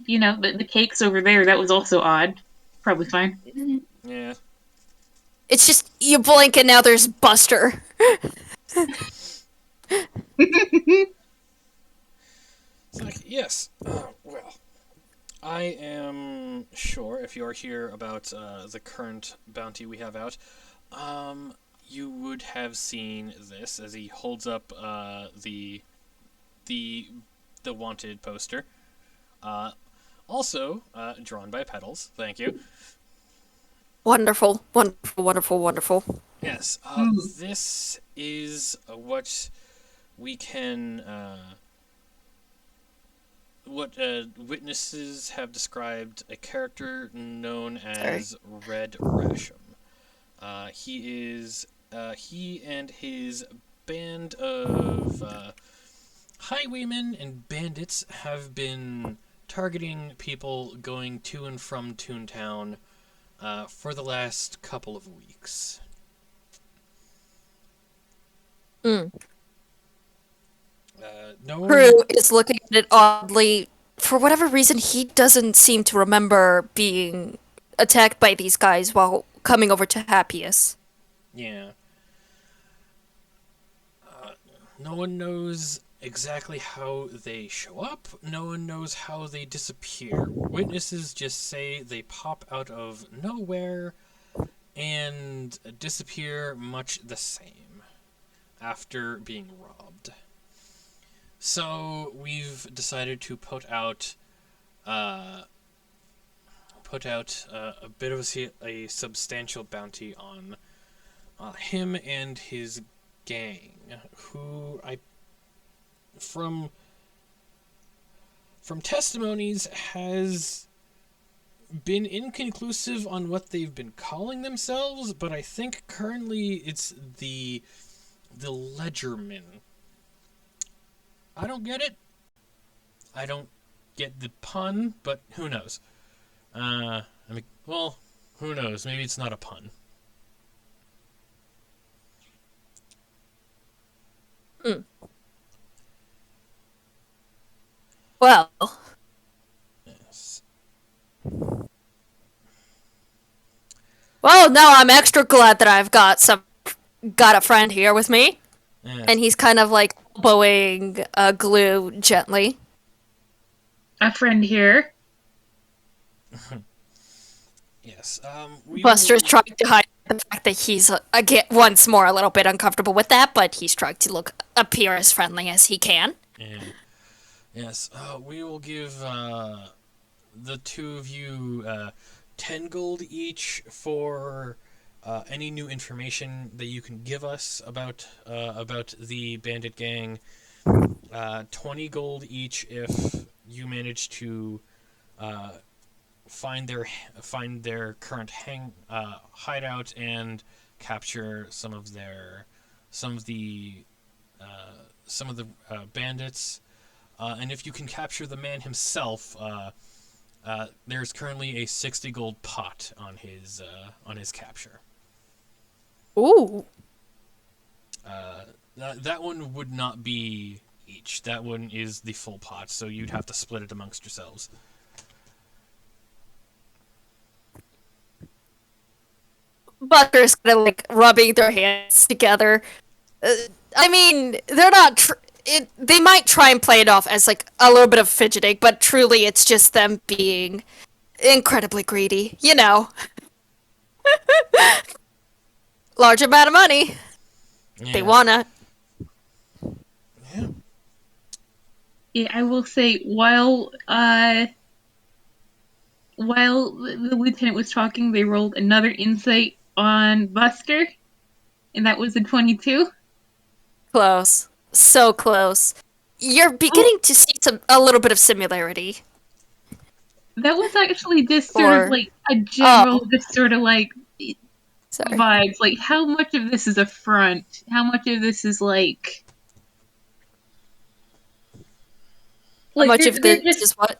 you know, the cake's over there, that was also odd. Probably fine. Yeah. it's just you blink and now there's Buster. It's like, yes. Well, I am sure if you're here about the current bounty we have out, you would have seen this as he holds up the wanted poster. Also drawn by Petals. Thank you. Wonderful, wonderful, wonderful, wonderful. Yes. This is what we can. What witnesses have described a character known as Red Rashum. He and his band of highwaymen and bandits have been targeting people going to and from Toon Town for the last couple of weeks. Mm. No one. Crew is looking at it oddly. For whatever reason, he doesn't seem to remember being attacked by these guys while coming over to Happiest. Yeah. No one knows exactly how they show up. No one knows how they disappear. Witnesses just say they pop out of nowhere and disappear much the same after being robbed. So we've decided to put out a bit of a substantial bounty on him and his gang, who from testimonies has been inconclusive on what they've been calling themselves, but I think currently it's the Ledgermen. I don't get it. I don't get the pun, but who knows? Well, who knows? Maybe it's not a pun. Well, Yes. well, now I'm extra glad that I've got a friend here with me, Yes. and he's kind of like elbowing Glue gently. A friend here. Yes. We Buster's will. trying to hide the fact that he's again once more a little bit uncomfortable with that, but he's trying to appear as friendly as he can. Yeah. Yes. We will give the two of you 10 gold each for any new information that you can give us about the bandit gang. 20 gold each if you manage to uh, find their current hideout and capture some of the bandits. And if you can capture the man himself, there's currently a 60 gold pot on his capture. Ooh. That one would not be each. That one is the full pot, so you'd have to split it amongst yourselves. Buster's kind of like rubbing their hands together. I mean, they're not. They might try and play it off as like a little bit of fidgeting, but truly it's just them being incredibly greedy. You know, large amount of money. They Yes. wanna. Yeah. Yeah, I will say while the lieutenant was talking, they rolled another insight on Buster, and that was a 22. Close. So close. You're Oh, beginning to see a little bit of similarity. that was actually just sort of Or like a general, oh, just sort of like sorry. vibes. Like, how much of this is a front? How much of this is How like much they're of they're this is what?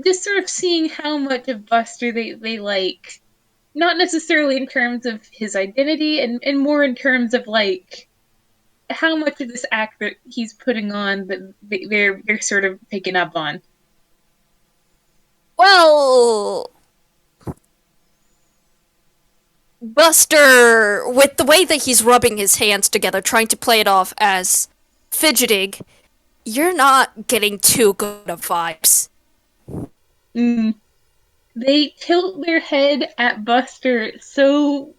just sort of seeing how much of Buster they like, not necessarily in terms of his identity, and more in terms of like how much of this act that he's putting on that they're sort of picking up on. Well, Buster, with the way that he's rubbing his hands together, trying to play it off as fidgeting, you're not getting too good of vibes. Mm. They tilt their head at Buster so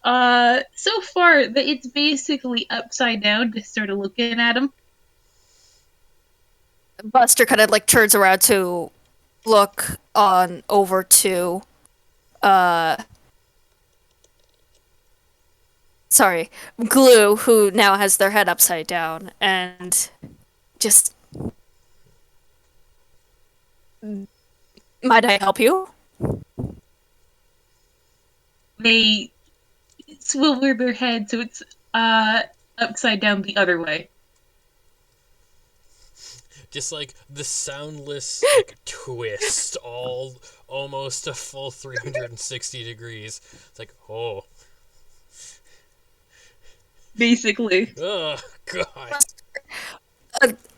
far that it's basically upside down, just sort of looking at him. Buster kind of like turns around to look on over to, uh, sorry, Glue, who now has their head upside down, and just, might I help you? They swivel their head so it's upside down the other way. Just like the soundless like twist, all almost a full 360 degrees. It's like, oh, Basically. oh god.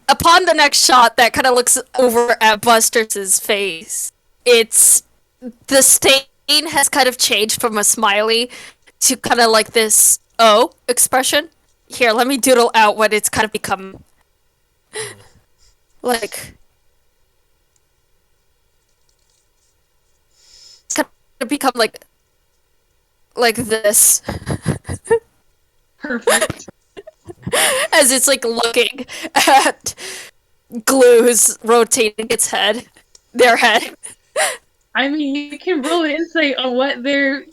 Upon the next shot that kind of looks over at Buster's face, it's the stain has kind of changed from a smiley to kind of like this oh expression. Here, let me doodle out what it's kind of become like. It's kind of become like this Perfect. as it's like looking at Glue's rotating their head. I mean, you can roll insight on what they're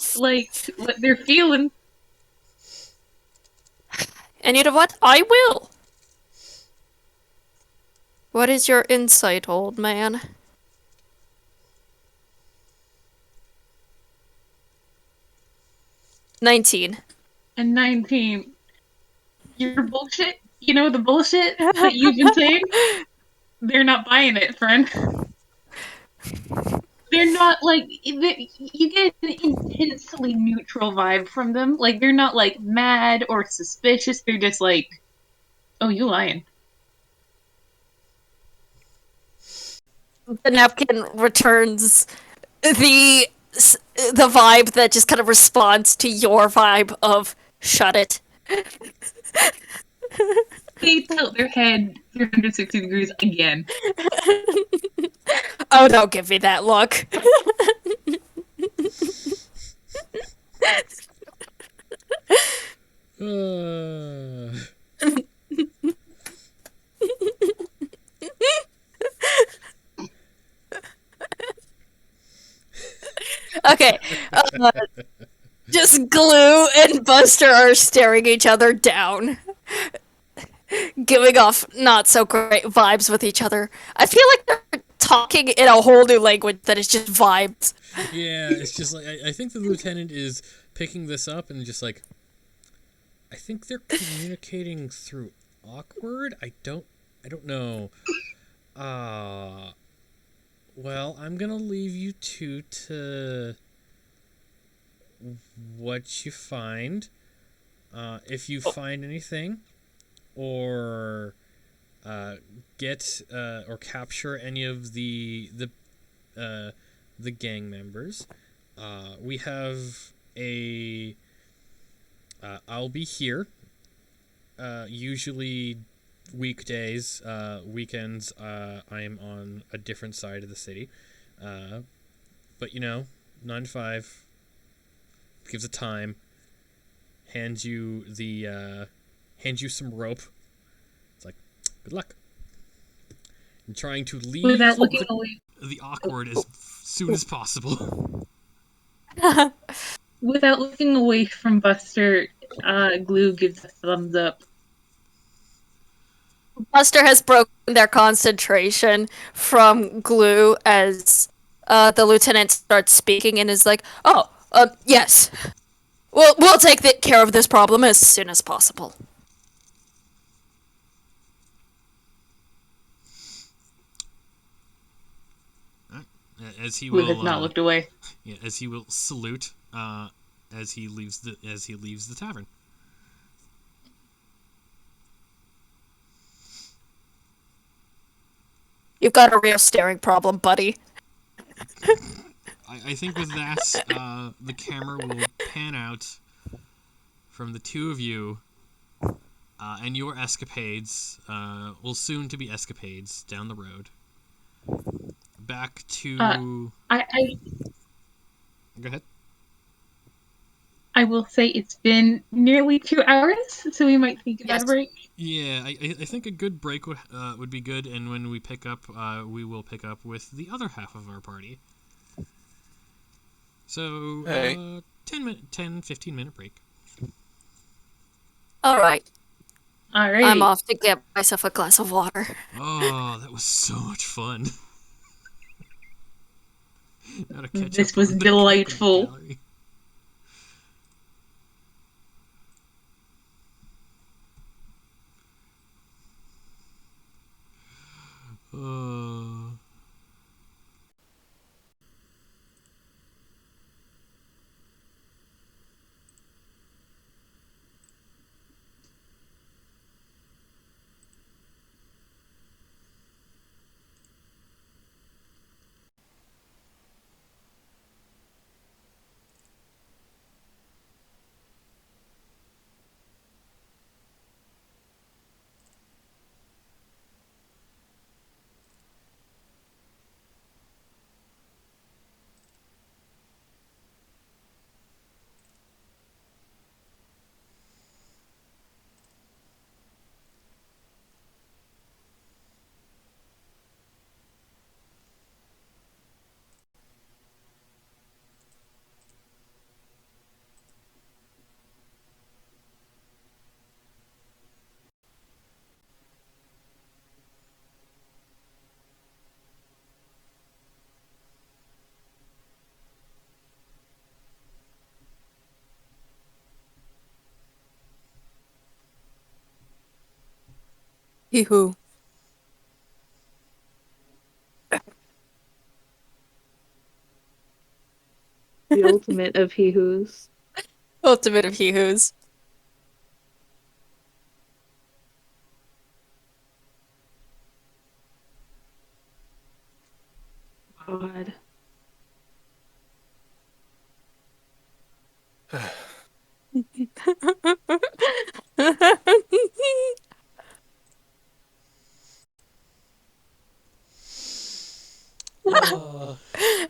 feeling. And you know what? I will. What is your insight, old man? 19. And 19. Your bullshit? You know the bullshit that you've been saying? They're not buying it, friend. They're not like you get an intensely neutral vibe from them. Like they're not like mad or suspicious. They're just like, "Oh, you lying." The napkin returns the the vibe that just kind of responds to your vibe of shut it. They tilt their head 360 degrees again. Oh, don't give me that look. Uh, Okay, just Glue and Buster are staring each other down, giving off not so great vibes with each other. I feel like they're talking in a whole new language that is just vibes. yeah, it's just like I think the lieutenant is picking this up and just like I think they're communicating through awkward. I don't know. Well, I'm gonna leave you two to what you find. If you find anything, or get or capture any of the gang members, we have a. I'll be here. Usually weekdays, weekends, I am on a different side of the city. But 9 to 5, gives a time, hands you some rope. It's like, good luck. And trying to leave Without looking away. the awkward as soon as possible. Without looking away from Buster, Glue gives a thumbs up. Buster has broken their concentration from Glue as the lieutenant starts speaking and is like, "Oh, yes, we'll take care of this problem as soon as possible." As he Glue will, has not looked away. yeah, as he will salute, as he leaves the tavern. You've got a real staring problem, buddy. I think with that, the camera will pan out from the two of you, and your escapades, will soon to be escapades down the road. Back to. I Go ahead. I will say it's been nearly 2 hours, so we might think about Yes. a break. Yeah, I think a good break would be good, and when we pick up, we will pick up with the other half of our party. So, Hey. 10-15 minute break. All right, Alrighty. I'm off to get myself a glass of water. Oh, that was so much fun. Now to catch This up was on the delightful. gallery. Uh, Hee-hoo. The ultimate of he-who's. Ultimate of hee-hoos. God.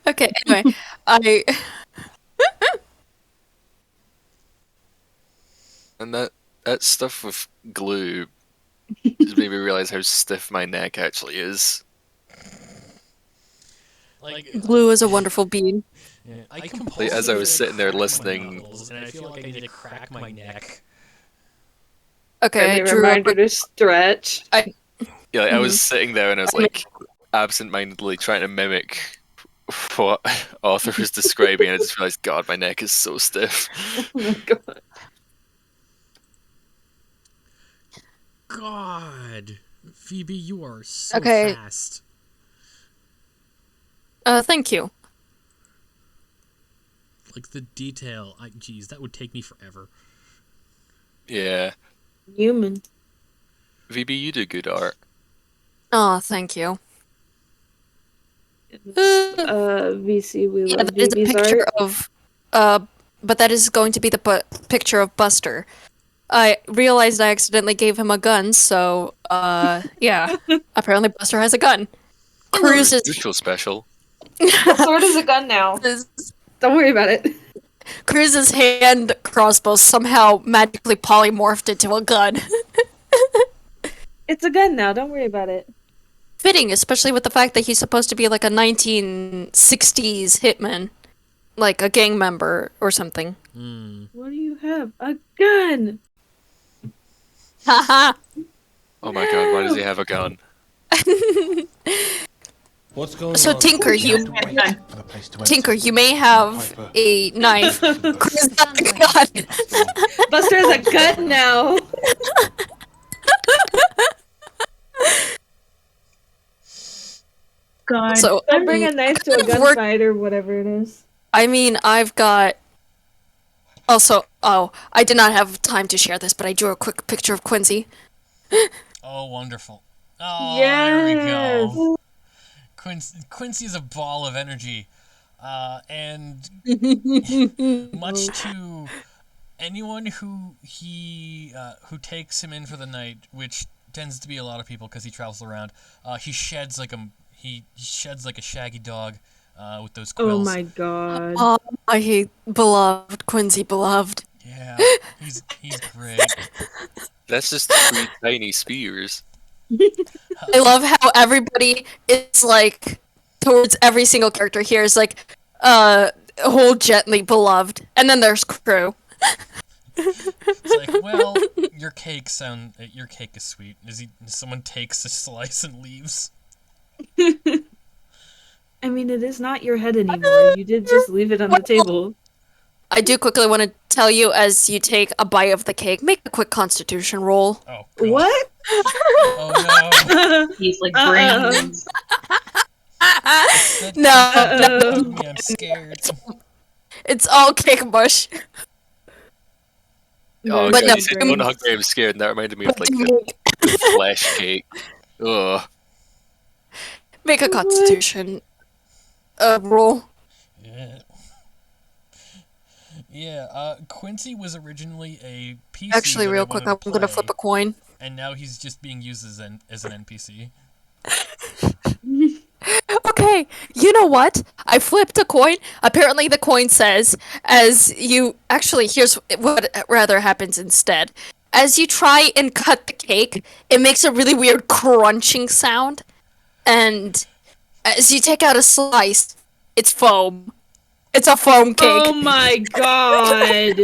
Okay, anyway, I And that stuff with glue just made me realize how stiff my neck actually is. Like, glue is a wonderful bean. yeah, I Like, compulsively as I was sitting there crack my listening, knuckles, and I feel like I need to crack my neck. Okay, I Friendly drew a reminder to stretch. I yeah, like, I was Mhm. sitting there and I was like absent-mindedly trying to mimic what author was describing, and I just realized, God, my neck is so stiff. Oh my god. God, Phoebe, you are so Okay. fast. Thank you. Like the detail, geez, that would take me forever. Yeah, Human. VB, you do good art. Oh, thank you. VC, we Yeah, love that is a VB's picture art. of, but that is going to be the picture of Buster. I realized I accidentally gave him a gun, so, yeah. Apparently Buster has a gun. Cruz's, Neutral special. The sword is a gun now. Don't worry about it. Cruz's hand crossbow somehow magically polymorphed into a gun. It's a gun now. Don't worry about it. Fitting, especially with the fact that he's supposed to be like a 1960s hitman. Like a gang member or something. What do you have? A gun. Haha! Oh my God, why does he have a gun? What's going So on? Tinker, We you have to wait for the place to empty. Tinker, you may have a knife. Cruz got a gun. Buster has a gun now. God. So I bring a knife to a We're- gunfight or whatever it is. I mean, I've got. Also, oh, I did not have time to share this, but I drew a quick picture of Quincy. Oh, wonderful. Oh, there we Yes. go. Quincy's a ball of energy. And much to anyone who takes him in for the night, which tends to be a lot of people because he travels around, he sheds like a shaggy dog with those Oh quills. my god. Oh, I hate beloved Quincy, beloved. Yeah, he's great. That's just 3 tiny spears. I love how everybody is like towards every single character here is like, hold gently, beloved, and then there's Crew. It's like, well, your cake is sweet. Someone takes a slice and leaves. I mean, it is not your head anymore. You did just leave it on the table. I do quickly want to tell you as you take a bite of the cake, make a quick Constitution roll. Oh, God. What? Oh no. He's like Uh-oh. brains. No, Me, I'm scared. it's all cake mush. Oh But God, no, you said don't hug me, I'm scared, and that reminded me of like the flesh cake. Ugh. Make a Constitution roll. Yeah. Yeah, Quincy was originally a PC. Actually, that real I quick, wanted I'm to gonna play, flip a coin. and now he's just being used as an NPC. Okay, you know what? I flipped a coin. Apparently, the coin says, as you. Actually, here's what rather happens instead. As you try and cut the cake, it makes a really weird crunching sound. And as you take out a slice, it's foam. It's a foam cake. Oh my god.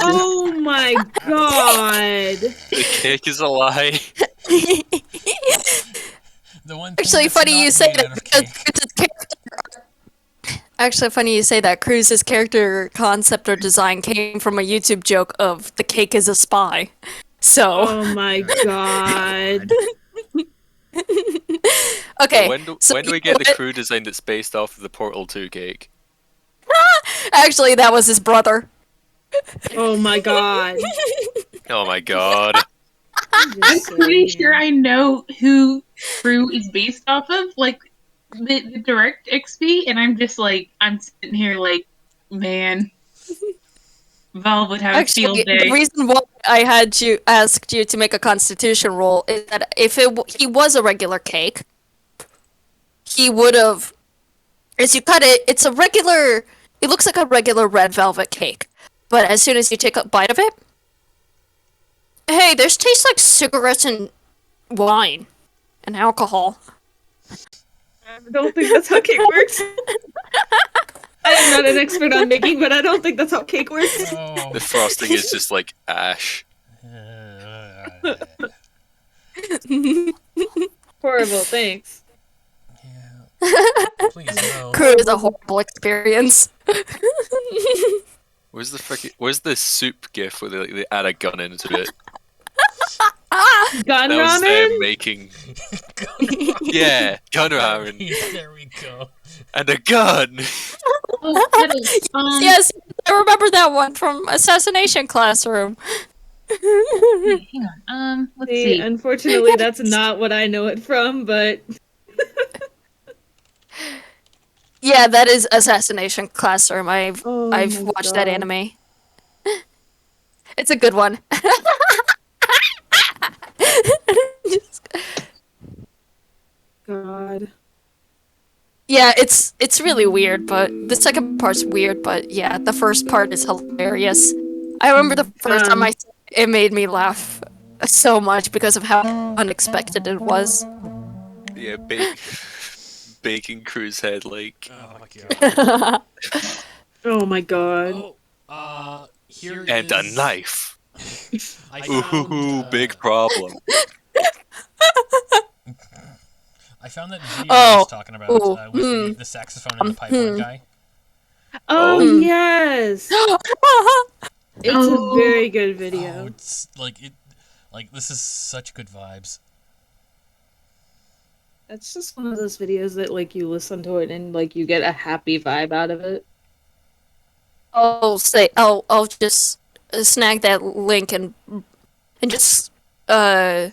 Oh my god. The cake is a lie. The one thing Actually, that's funny not you say made that out of because cake. Cruz's character. Actually, funny you say that. Cruz's character concept or design came from a YouTube joke of the cake is a spy. So Oh my god. okay. When do so we you get know the what? crew design that's based off of the Portal 2 cake? Actually, that was his brother. Oh my god. Oh my God. I'm pretty sure I know who Crew is based off of. Like, the direct XP, and I'm just like, I'm sitting here like, man, Valve would have a field Actually, the day. reason why I asked you to make a Constitution roll is that if he was a regular cake, he would have. As you cut it, it's a regular. It looks like a regular red velvet cake, but as soon as you take a bite of it, hey, this tastes like cigarettes and wine and alcohol. I don't think that's how cake works. I am not an expert on baking, but I don't think that's how cake works. Oh. The frosting is just like ash. Horrible, thanks. Please no. Crew is a horrible experience. Where's the soup gif where they add a gun into it? Gun That was ramen? them making. Yeah, gun ramen There we go. and a gun. Oh, Petals, Yes, I remember that one from Assassination Classroom. hang on. Let's See, see. unfortunately, that's not what I know it from, but Yeah, that is Assassination Classroom. I've Oh my watched that God. anime. It's a good one. God. Yeah, it's really weird, but the second part's weird, but yeah, the first part is hilarious. I remember the first time I saw it, it made me laugh so much because of how unexpected it was. Yeah, baking crew's head like. Oh my god. Oh my God. Oh, here And is... a knife. I Ooh, found, big problem. I found that video Oh, I was talking about ooh, with the saxophone and the pipeline guy. Oh, Oh. yes! It's Oh. a very good Oh, video. it's like this is such good vibes. It's just one of those videos that, like, you listen to it and, like, you get a happy vibe out of it. I'll just snag that link and just put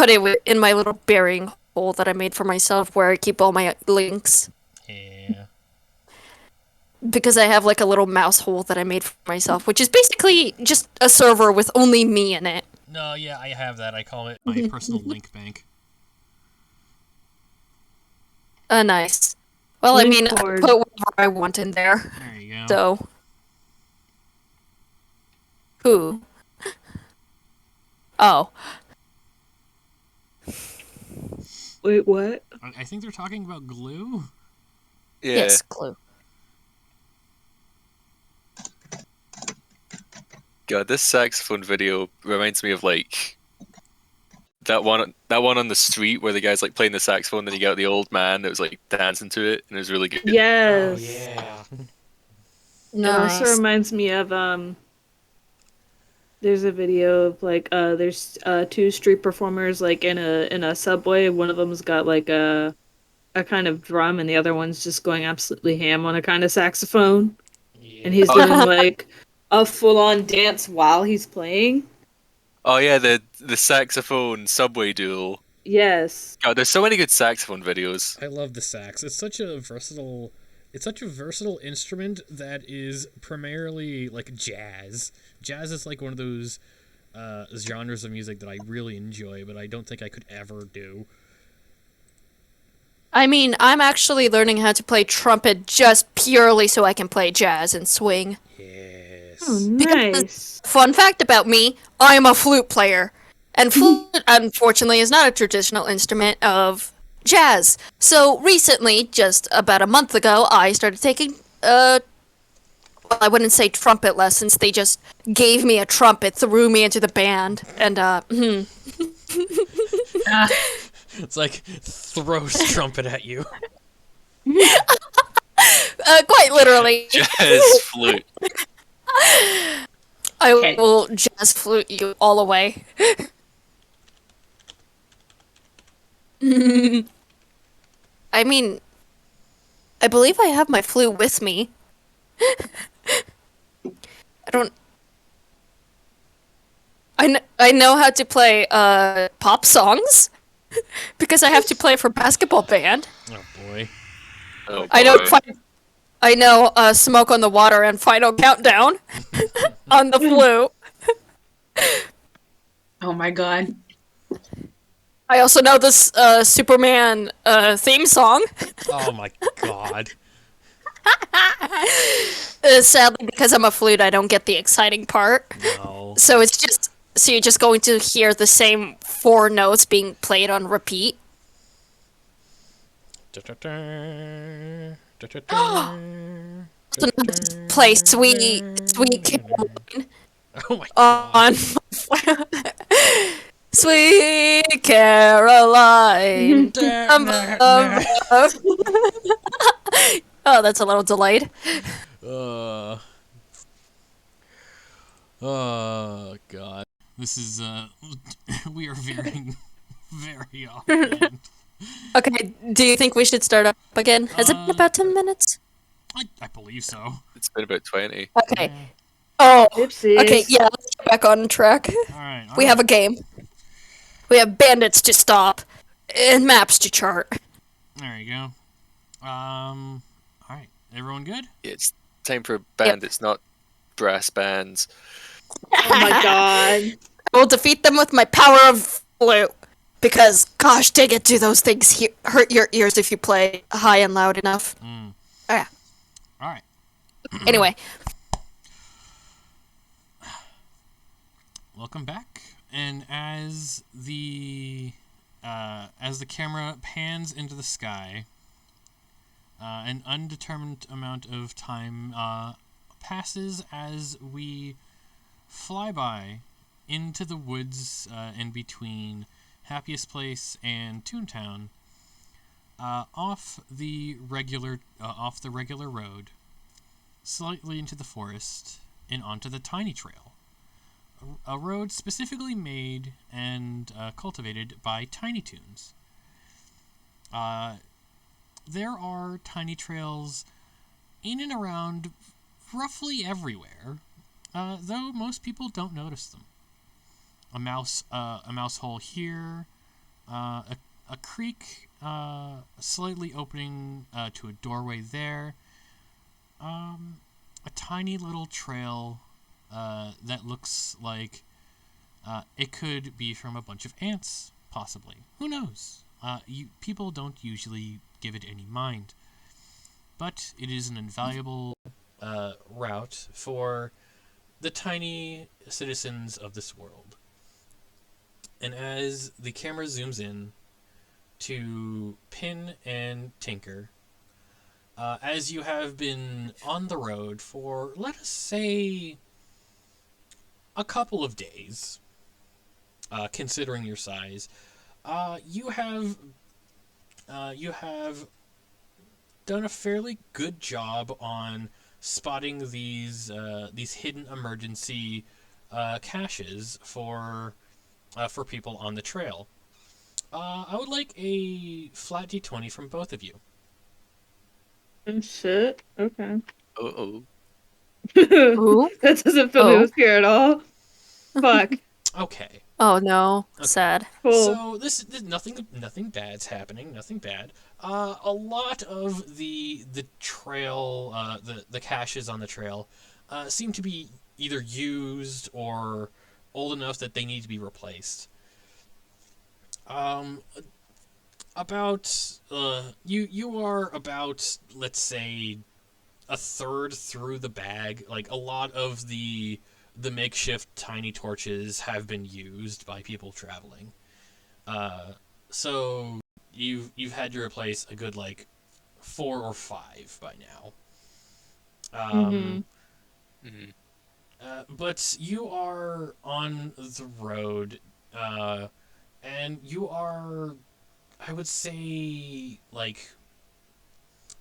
it in my little bearing hole that I made for myself where I keep all my links. Yeah. Because I have like a little mouse hole that I made for myself, which is basically just a server with only me in it. No, yeah, I have that. I call it my personal link bank. Nice. Well, I Link mean, I cord. put whatever I want in there. There you go. So. Who? Oh. Wait, what? I think they're talking about glue. Yeah. Yes, Clue. God, this saxophone video reminds me of like that one on the street where the guy's like playing the saxophone, then you got the old man that was like dancing to it, and it was really good. Yes. yeah. It also Nice. reminds me of, there's a video of, like, there's, two street performers, like, in a subway. One of them's got, like, a kind of drum, and the other one's just going absolutely ham on a kind of saxophone. And he's doing, like, a full-on dance while he's playing. Oh yeah, the saxophone subway duel. Yes. God, there's so many good saxophone videos. I love the sax. It's such a versatile instrument that is primarily like jazz. Jazz is like one of those genres of music that I really enjoy, but I don't think I could ever do. I mean, I'm actually learning how to play trumpet just purely so I can play jazz and swing. Yes. Oh, nice. Fun fact about me, I'm a flute player. And flute, unfortunately, is not a traditional instrument of jazz. So recently, just about a month ago, I started taking, well, I wouldn't say trumpet lessons, they just gave me a trumpet, threw me into the band, and, It's like throws trumpet at you. quite literally. Jazz flute. I Okay. will jazz flute you all the way. I mean, I believe I have my flute with me. I don't. I know how to play pop songs. because I have to play for basketball band. Oh boy. Oh I know. boy. I know. Smoke on the Water and Final Countdown on the flute. Oh my god. I also know this Superman theme song. Oh my god. Sadly, because I'm a flute, I don't get the exciting part. No. So you're just going to hear the same 4 notes being played on repeat. Play Sweet Caroline Oh my god. on Sweet Caroline. Oh, that's a little delayed. Oh god. This is we are veering very off again. Okay, do you think we should start up again? Has it been about 10 minutes? I believe so. It's been about 20. Okay. Oh, Oopsies. okay, yeah, let's get back on track. Alright. We have a game. We have bandits to stop and maps to chart. There you go. Alright. Everyone good? It's time for bandits, not brass bands. Oh my god. I will defeat them with my power of flute. Because, gosh dang it, do those things hurt your ears if you play high and loud enough. Oh, yeah. Alright. Anyway. Welcome back. And as the camera pans into the sky, an undetermined amount of time passes as we fly by into the woods in between Happyesplayes and Toon Town, off the regular road, slightly into the forest, and onto the tiny trail. A road specifically made and cultivated by Tiny Toons. There are tiny trails in and around roughly everywhere, though most people don't notice them. A mouse hole here, a creek slightly opening to a doorway there, a tiny little trail that looks like it could be from a bunch of ants, possibly. Who knows? People don't usually give it any mind. But it is an invaluable route for the tiny citizens of this world. And as the camera zooms in to Pin and Tinker, as you have been on the road for, let us say, a couple of days, considering your size, you have done a fairly good job on spotting these hidden emergency caches for people on the trail. I would like a flat d20 from both of you. Oh shit. Okay. Uh-oh. Ooh. That doesn't fill me with fear at all. Fuck. Okay. Oh no, sad. Cool. So this nothing bad's happening. Nothing bad. A lot of the trail, the caches on the trail, seem to be either used or old enough that they need to be replaced. You are about, let's say, a third through the bag. Like, a lot of the makeshift tiny torches have been used by people traveling. So you've had to replace a good 4 or 5 by now. But you are on the road, and you are, I would say,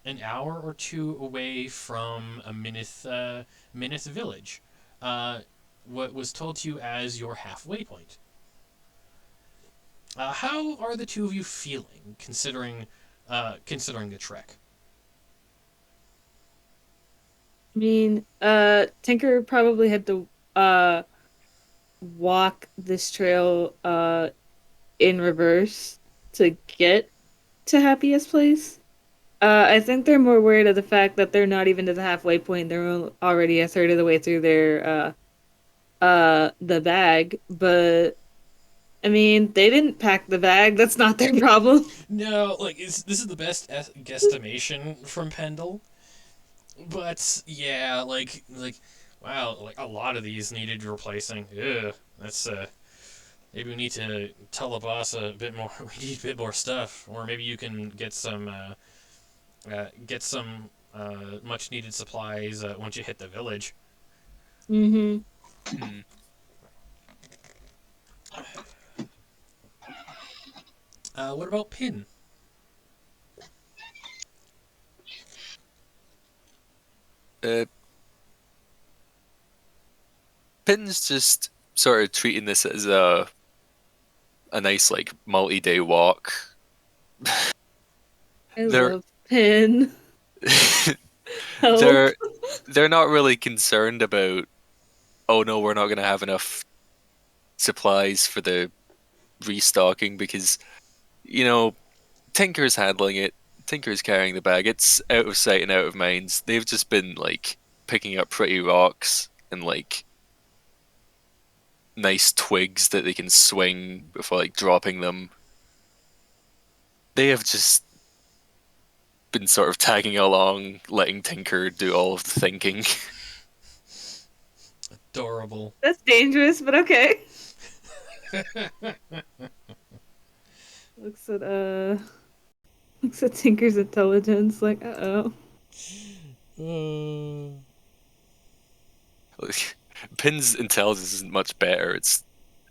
an hour or 2 away from a Minith village. What was told to you as your halfway point. How are the two of you feeling, considering the trek? I mean, Tinker probably had to walk this trail in reverse to get to Happiest Place. I think they're more worried of the fact that they're not even to the halfway point. They're already a third of the way through their the bag. But I mean, they didn't pack the bag. That's not their problem. No, like this is the best guesstimation from Pendle, but yeah, wow, like a lot of these needed replacing. Ugh, that's maybe we need to tell the boss a bit more. We need a bit more stuff, or maybe you can get some much needed supplies once you hit the village. Mm-hmm. Hmm. What about Pin? Uh, Pin's just sort of treating this as a nice like multi-day walk. I They're love Pin. Help. they're not really concerned about, oh no, we're not going to have enough supplies for the restocking because, you know, Tinker's handling it. Tinker's carrying the bag. It's out of sight and out of mind. They've just been like picking up pretty rocks and like nice twigs that they can swing before like dropping them. They have just been sort of tagging along, letting Tinker do all of the thinking. Adorable. That's dangerous, but okay. Looks at Tinker's intelligence, like, uh-oh. Pin's intelligence isn't much better. It's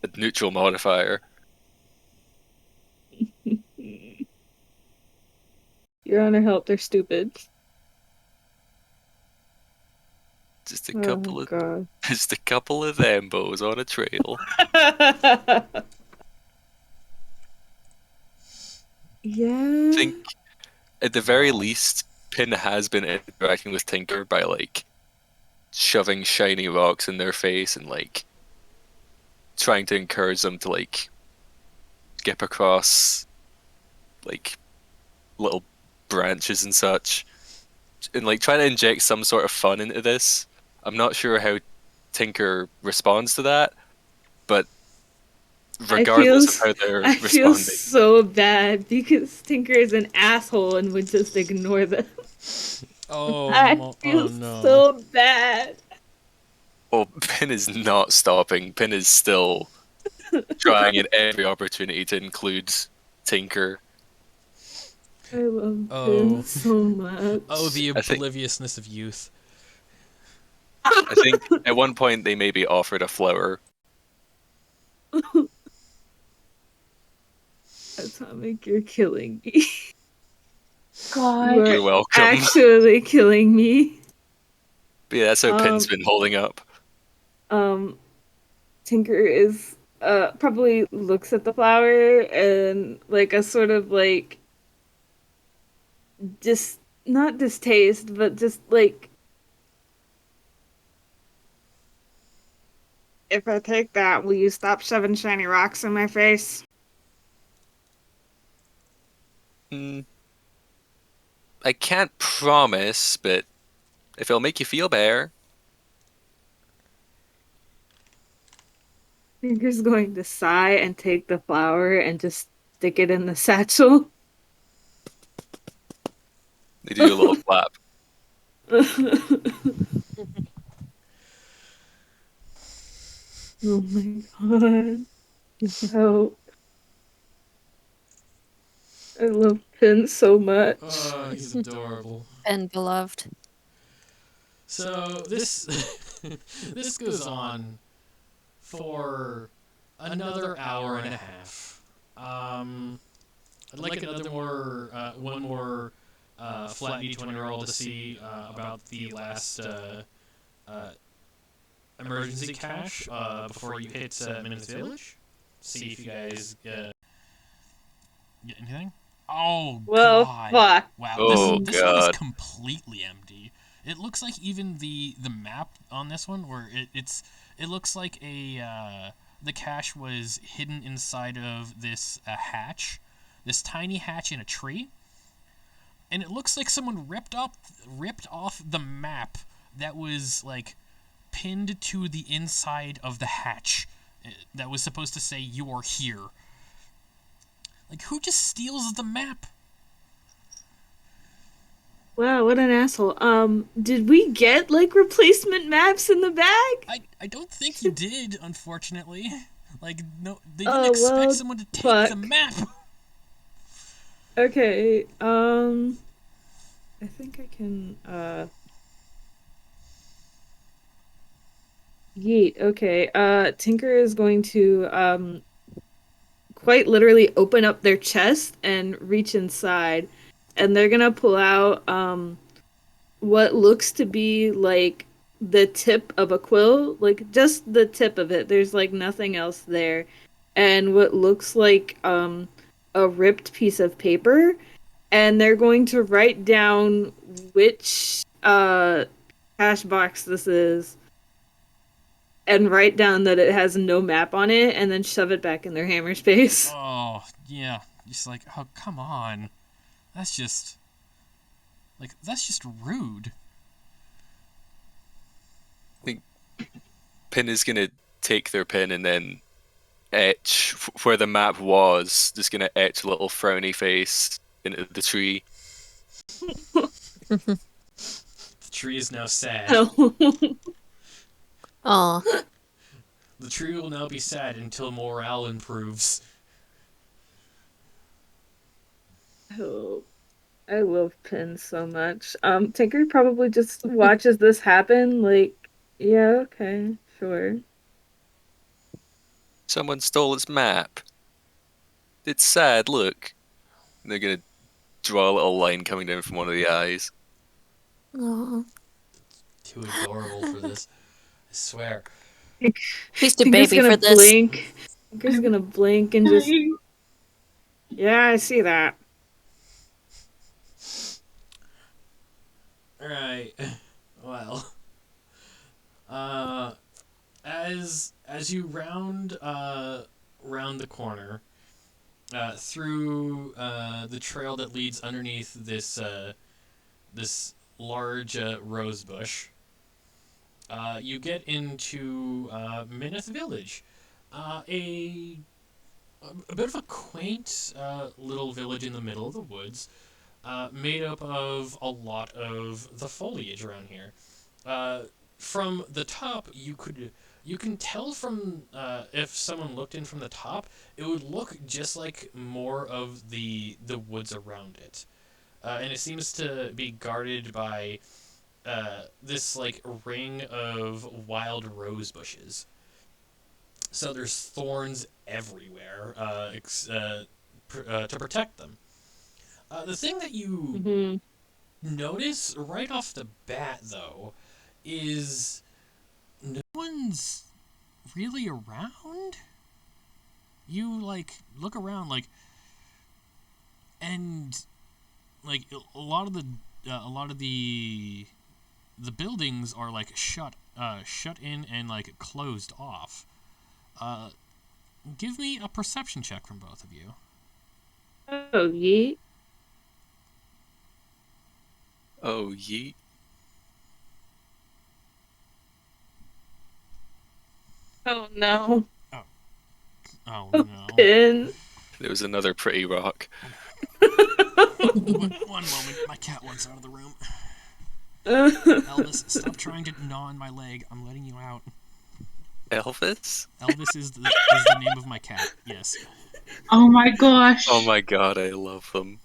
a neutral modifier. Your Honor, help, they're stupid. Just a Oh couple of god. just a couple of Ambos on a trail. Yeah. I think at the very least, Pin has been interacting with Tinker by like shoving shiny rocks in their face and like trying to encourage them to like skip across like little branches and such, and like trying to inject some sort of fun into this. I'm not sure how Tinker responds to that, but regardless of how they're I feel responding, so bad because Tinker is an asshole and would just ignore them. I feel no. so bad. well, Pin is not stopping. Pin is still trying at every opportunity to include Tinker. I love Oh. him so much. Oh, the I think- obliviousness of youth. I think at one point they maybe offered a flower. Atomic, you're killing me. God. You are You're welcome. actually killing me. But yeah, that's how Pin's been holding up. Tinker is probably looks at the flower and like a sort of like just not distaste, but just like if I take that, will you stop shoving shiny rocks in my face? Hmm. I can't promise, but if it'll make you feel better. Tinker's going to sigh and take the flower and just stick it in the satchel. They do a little flap. Oh my god. Help. I love Pin so much. Oh, he's adorable. And beloved. So this this goes on for another hour and a half. I'd like one more flat D20 roll to see about the last emergency cache before you hit Minutes Village. See if you guys get anything. Oh Well, god! fuck. Wow, Oh, this one is God. completely empty. It looks like even the map on this one, where it looks like the cache was hidden inside of this hatch this tiny hatch in a tree, and it looks like someone ripped off the map that was like pinned to the inside of the hatch that was supposed to say "You are here." Like, who just steals the map? Wow, what an asshole. Did we get, like, replacement maps in the bag? I don't think you did, unfortunately. Like, no, they didn't Oh, expect well, someone to take fuck. the map. Okay, I think I can, yeet, okay. Tinker is going to, quite literally open up their chest and reach inside. And they're gonna pull out, what looks to be, like, the tip of a quill. Like, just the tip of it. There's, like, nothing else there. And what looks like, a ripped piece of paper. And they're going to write down which, cash box this is. And write down that it has no map on it, and then shove it back in their hammer space. Oh, yeah. Just like, oh, come on. That's just rude. I think Pin is gonna take their pen and then etch where the map was. Just gonna etch a little frowny face into the tree. The tree is now sad. Aw. The tree will now be sad until morale improves. Oh, I love Pin so much. Tinker probably just watches this happen, like, yeah, okay, sure. Someone stole its map. It's sad, look. And they're gonna draw a little line coming down from one of the eyes. Aw. Too adorable for this. I swear. He's too Tinker's baby gonna for this. blink. Tinker's gonna blink and just, yeah, I see that. Alright. Well. As you round the corner, through the trail that leads underneath this large rose bush, you get into Mineth Village, a bit of a quaint little village in the middle of the woods, made up of a lot of the foliage around here. From the top, you can tell from if someone looked in from the top, it would look just like more of the woods around it, and it seems to be guarded by this like ring of wild rose bushes. So there's thorns everywhere to protect them. The thing that you notice right off the bat, though, is no one's really around. You like look around, like, and like a lot of the buildings are like shut in and like closed off. Give me a perception check from both of you. Oh, yeet. Oh, yeet. Oh, no. Oh no. Pin. There was another pretty rock. One moment, my cat wants out of the room. Elvis, stop trying to gnaw on my leg. I'm letting you out. Elvis? Elvis is the name of my cat. Yes, Oh my gosh. Oh my god, I love them.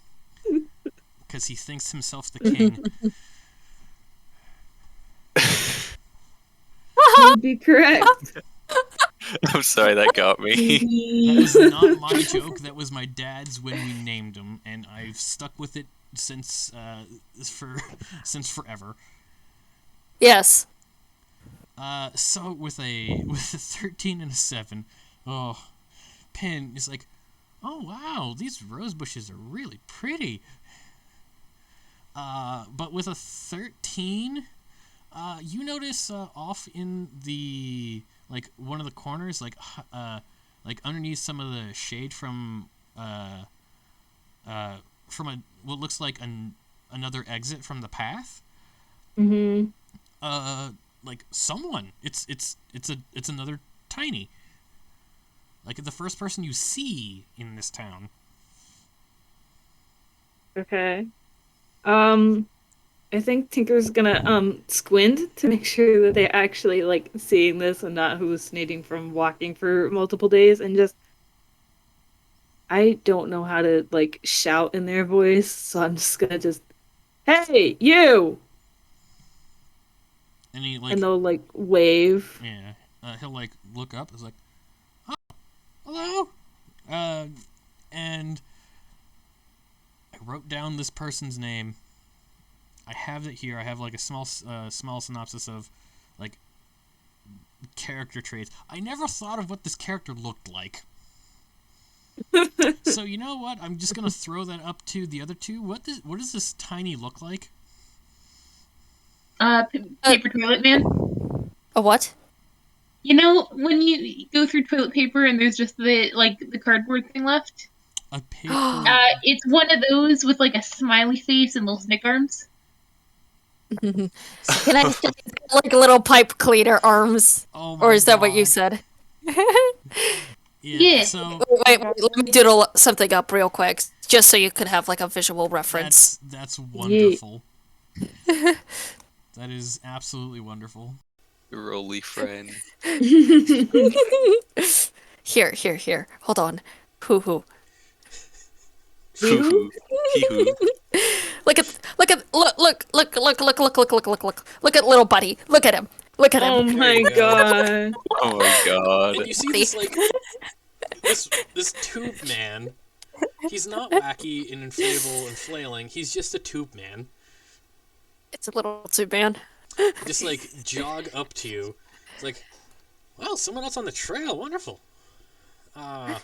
because he thinks himself the king. You'd be correct. I'm sorry, that got me. That was not my joke. That was my dad's when we named him, and I've stuck with it since forever. Yes. So with a 13 and a 7, oh, Pin is like, oh wow, these rose bushes are really pretty. But with a 13, you notice off in the like one of the corners, like underneath some of the shade from from what looks like another exit from the path. Mm-hmm. Like someone. It's another Tiny. Like the first person you see in this town. Okay. I think Tinker's gonna squint to make sure that they're actually like seeing this and not hallucinating from walking for multiple days, and just I don't know how to like shout in their voice, so I'm just gonna just, hey, you! And he like And they'll like wave. yeah, he'll like look up. It's like, oh, hello. And I wrote down this person's name. I have it here. I have like a small synopsis of like character traits. I never thought of what this character looked like. So you know what? I'm just gonna throw that up to the other two. What does this Tiny look like? Paper toilet man. A what? You know when you go through toilet paper and there's just the cardboard thing left? A paper. It's one of those with like a smiley face and little snick arms. Can I like little pipe cleaner arms? Oh Or my is that what you God. said? Yeah. So Wait, let me doodle something up real quick, just so you could have like a visual reference. that's wonderful. That is absolutely wonderful. Rolly friend. Here. Hold on. Hoo. Hoo-hoo. Hee-hoo. Look at look at little buddy. Look at him. Look at Oh him. my you go. god. Oh my god. And you see this like this tube man. He's not wacky and inflatable and flailing. He's just a tube man. It's a little too man. Just like jog up to you. It's like, well, someone else on the trail. Wonderful. Kind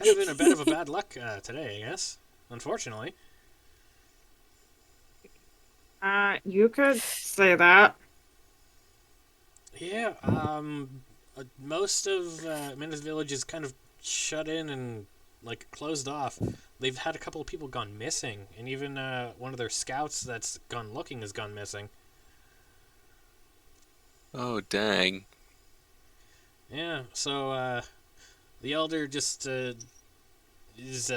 of in a bit of a bad luck today, I guess. Unfortunately. You could say that. Yeah. Most of Menace Village is kind of shut in and like closed off. They've had a couple of people gone missing, and even one of their scouts that's gone looking has gone missing. Oh dang. Yeah. So the elder just is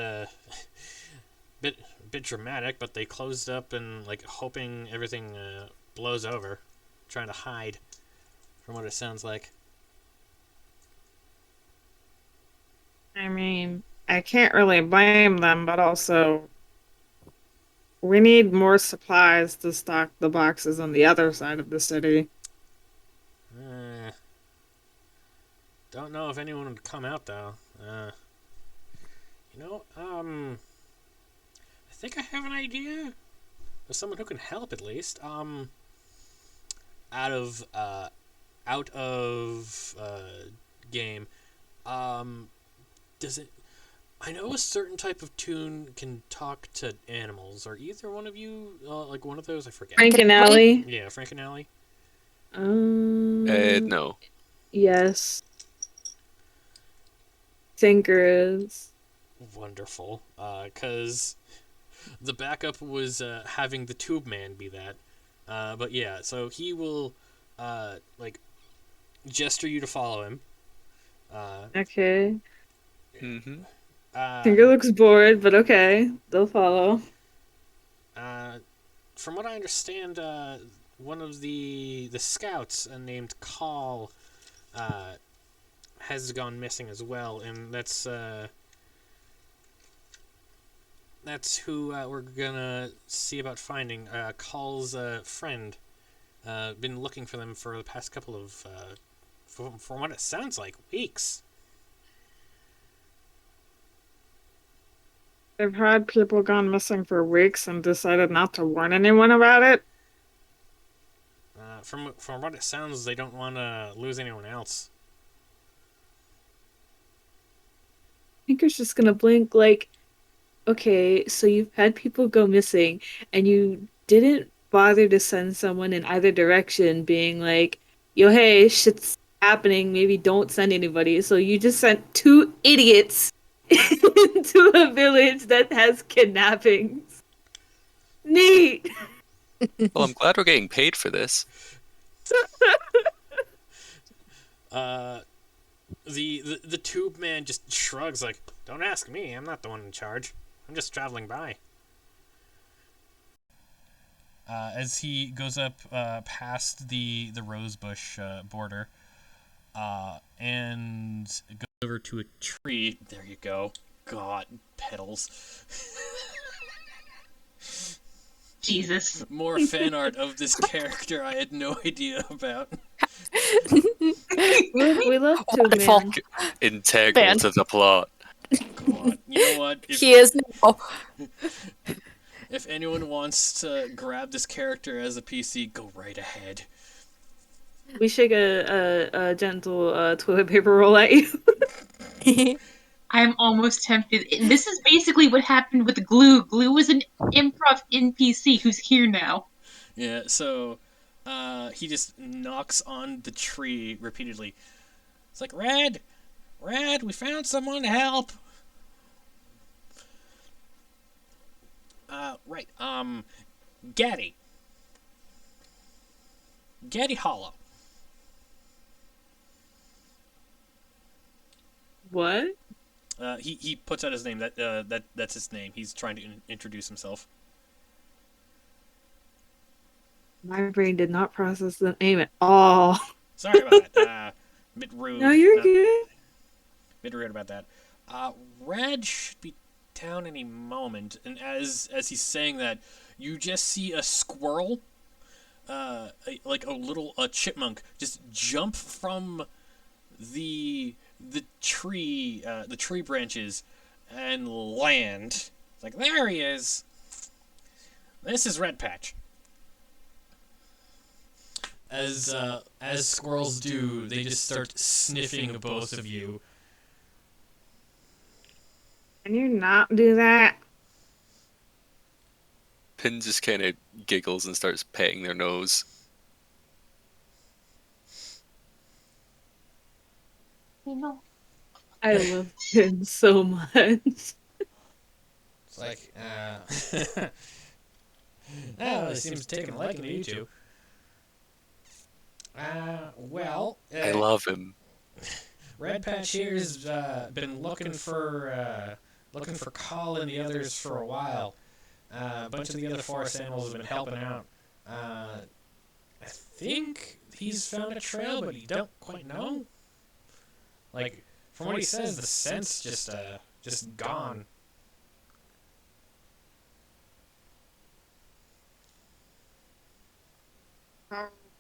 bit dramatic, but they closed up and like hoping everything blows over, trying to hide from what it sounds like. I mean, I can't really blame them, but also we need more supplies to stock the boxes on the other side of the city. Don't know if anyone would come out though. I think I have an idea of someone who can help at least. Out of game. Does it? I know a certain type of toon can talk to animals. Are either one of you like one of those? I forget. Frank and Allie? Yeah, Frank and Allie. No. Yes. Tinker is. Wonderful. Because the backup was having the tube man be that. But yeah, so he will like gesture you to follow him. Okay. Mm-hmm. Tinker looks bored, but okay. They'll follow. From what I understand, one of the scouts named Call has gone missing as well, and that's who we're gonna see about finding. Call's friend. Been looking for them for the past couple of, from what it sounds like, weeks. They've had people gone missing for weeks and decided not to warn anyone about it. From what it sounds, they don't want to lose anyone else. Tinker's just gonna blink like, okay, so you've had people go missing and you didn't bother to send someone in either direction being like, yo, hey, shit's happening, maybe don't send anybody. So you just sent two idiots into a village that has kidnappings. Neat. Well, I'm glad we're getting paid for this. The tube man just shrugs like, "Don't ask me. I'm not the one in charge. I'm just traveling by." As he goes up past the rosebush border, and goes over to a tree. There you go. God, petals. Jesus. More fan art of this character I had no idea about. We love Toon Wonderful. Man. Integral Fan. to the plot. God, you know what? He is now. If anyone wants to grab this character as a PC, go right ahead. We shake a gentle toilet paper roll at you. I'm almost tempted. This is basically what happened with Glue. Glue was an improv NPC who's here now. Yeah, so he just knocks on the tree repeatedly. It's like, Red, we found someone to help. Right, Gaddy Hollow. What? He puts out his name. That's his name. He's trying to introduce himself. My brain did not process the name at all. Sorry about that. Bit rude. No, you're good. Bit rude about that. Red should be down any moment, and as he's saying that, you just see a squirrel, like a chipmunk, just jump from the tree branches and land. It's like, there he is. This is Red Patch. As squirrels do, they just start sniffing both of you. Can you not do that? Pin just kind of giggles and starts petting their nose. You know. I love him so much. It's like, oh, it seems to take a liking to you two. Well, I love him. Red Patch here's been looking for Call and the others for a while. A bunch of the other forest animals have been helping out. I think he's found a trail, but he don't quite know. Like, from what he says, the scent's just gone.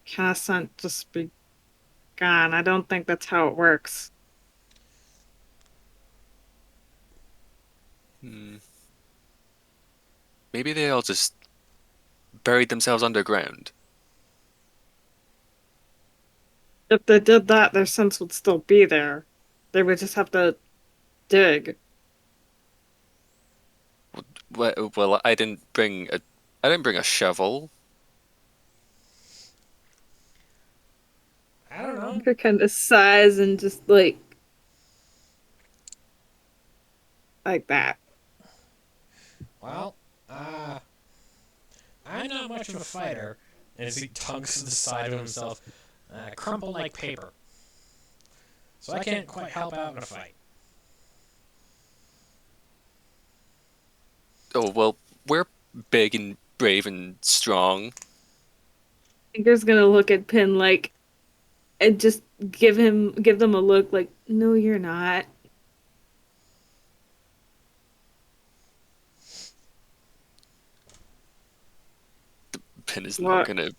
Can't just be gone. I don't think that's how it works. Maybe they all just buried themselves underground. If they did that, their sense would still be there. They would just have to dig. Well, I didn't bring a shovel. I don't know. Her kind of sighs and just like that. Well, I'm not much of a fighter. As he tunks to the side of himself, crumple like paper. So I can't quite help out in a fight. Oh, well, we're big and brave and strong. Finger's gonna look at Pin like and just give them a look like, no, you're not. Pin is What? not gonna.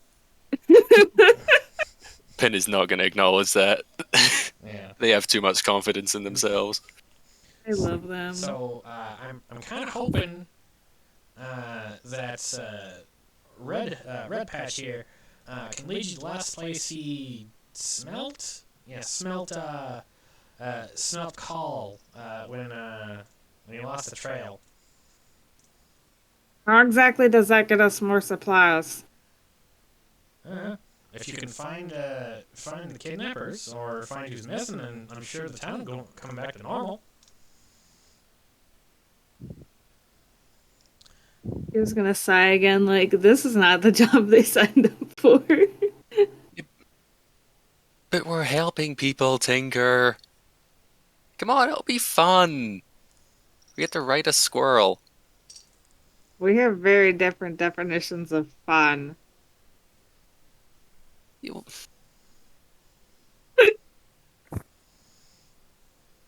Pin is not gonna acknowledge that. Yeah. They have too much confidence in themselves. I love them. So I'm kind of hoping that Red Patch here can lead you to the last place he smelt. Yeah, smelt Call when he lost the trail. How exactly does that get us more supplies? If you can find the kidnappers or find who's missing, then I'm sure the town will come back to normal. Tinker's gonna sigh again, like, this is not the job they signed up for. But we're helping people, Tinker. Come on, it'll be fun. We get to ride a squirrel. We have very different definitions of fun. You-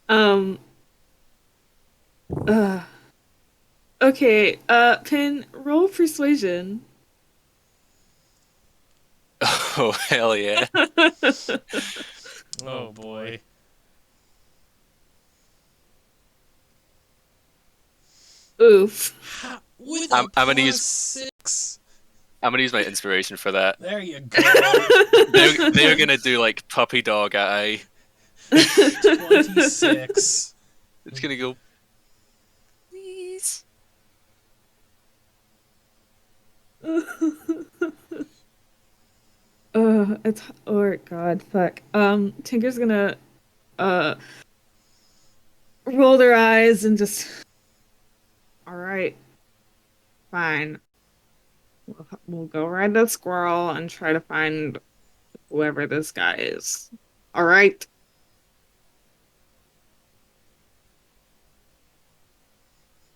Um, uh, okay, Pin, roll persuasion. Oh, hell yeah. Oh boy. Oof. With I'm a gonna plus use- 6. I'm gonna use my inspiration for that. There you go. They're gonna do like puppy dog eye. 26. It's gonna go. Please. It's oh god, fuck. Tinker's gonna uh roll their eyes and just. All right, fine. We'll go ride that squirrel and try to find whoever this guy is. All right.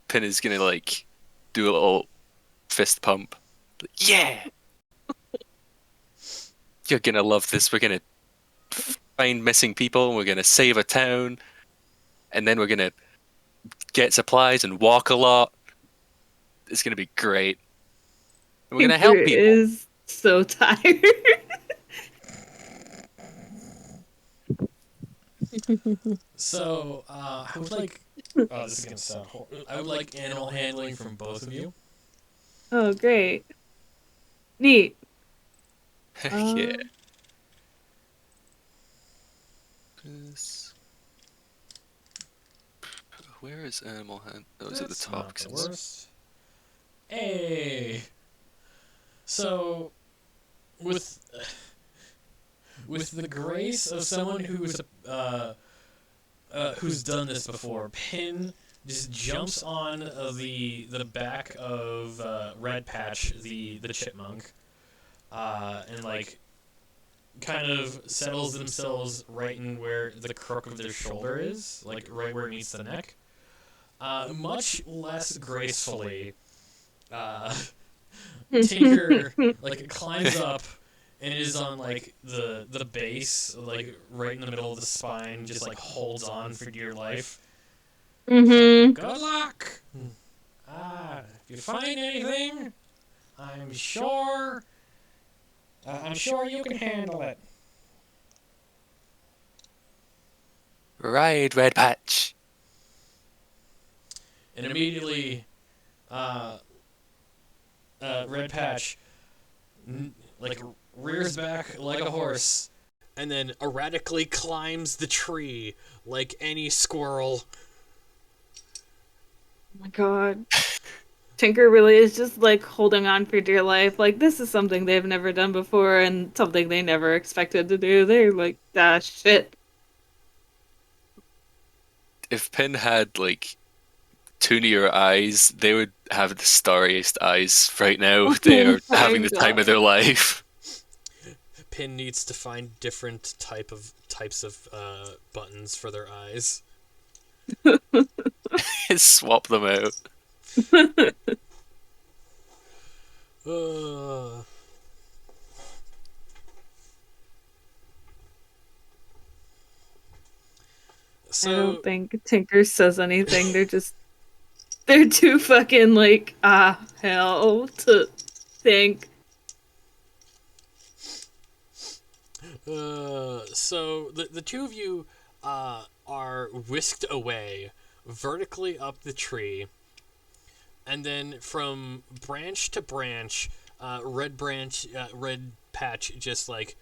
Pin is gonna like do a little fist pump. Yeah. You're gonna love this. We're gonna find missing people. And we're gonna save a town, and then we're gonna get supplies and walk a lot. It's gonna be great. And we're gonna help Tinker people. is so tired. So, I would like. Oh, this is gonna sound horrible. I would like animal handling from both of you. Oh, great. Neat. Yeah. Um, Where is animal hand? Oh, it's at the That's top. not the 'Cause worst. Hey. So, with the grace of someone who's done this before, Pin just jumps on the back of Red Patch, the chipmunk, and like kind of settles themselves right in where the crook of their shoulder is, like right where it meets the neck. Much less gracefully, Tinker like climbs up and is on like the base, like right in the middle of the spine, just like holds on for dear life. mm-hmm. Good luck. If you find anything, I'm sure you can handle it. Ride, Red Patch. And immediately, Red Patch like rears back like a horse, and then erratically climbs the tree like any squirrel. Oh my god. Tinker really is just like holding on for dear life. Like, this is something they've never done before and something they never expected to do. They're like, ah, shit. If Pin had like toonier eyes, they would have the starriest eyes right now. Oh They're my having the time of their life. Pin needs to find different types of buttons for their eyes. Swap them out. I don't think Tinker says anything. They're too fucking like, hell to think. So the two of you are whisked away vertically up the tree, and then from branch to branch, Red Patch just like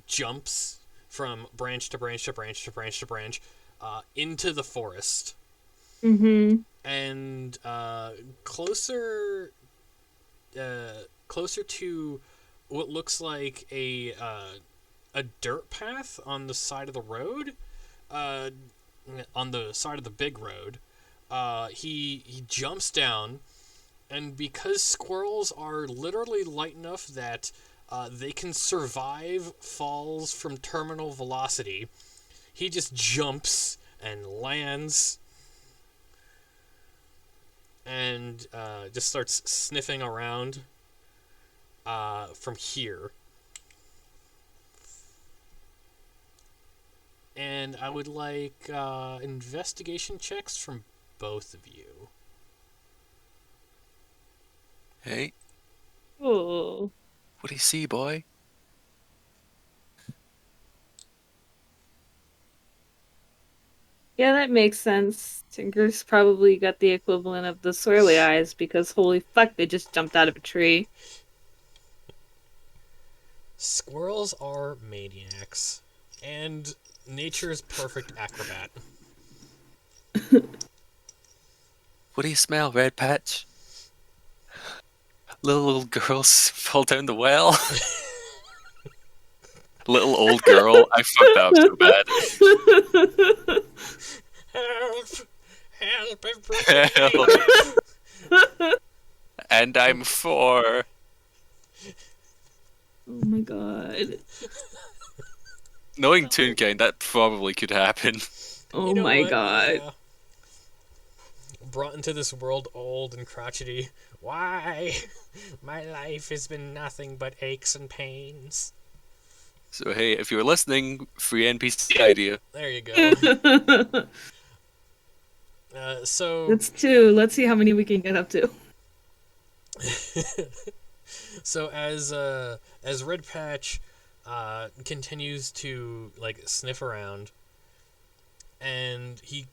jumps from branch to branch to branch to branch to branch into the forest. Mm-hmm. And closer to what looks like a dirt path on the side of the road, on the side of the big road. He jumps down And because squirrels are literally light enough that they can survive falls from terminal velocity, he just jumps and lands and just starts sniffing around from here. And I would like investigation checks from both of you. Hey, Oh. what do you see, boy? Yeah, that makes sense. Tinker's probably got the equivalent of the swirly eyes because holy fuck, they just jumped out of a tree. Squirrels are maniacs, and nature's perfect acrobat. What do you smell, Red Patch? Little girls fall down the well. Little old girl. I fucked up so bad. Help! Help! Help. And I'm 4. Oh my god. Knowing Toontown, that probably could happen. Oh You know my what? god. Yeah. Brought into this world old and crotchety. Why? My life has been nothing but aches and pains. So hey, if you're listening, free NPC idea. There you go. So That's 2. Let's see how many we can get up to. so as Red Patch continues to like sniff around, and he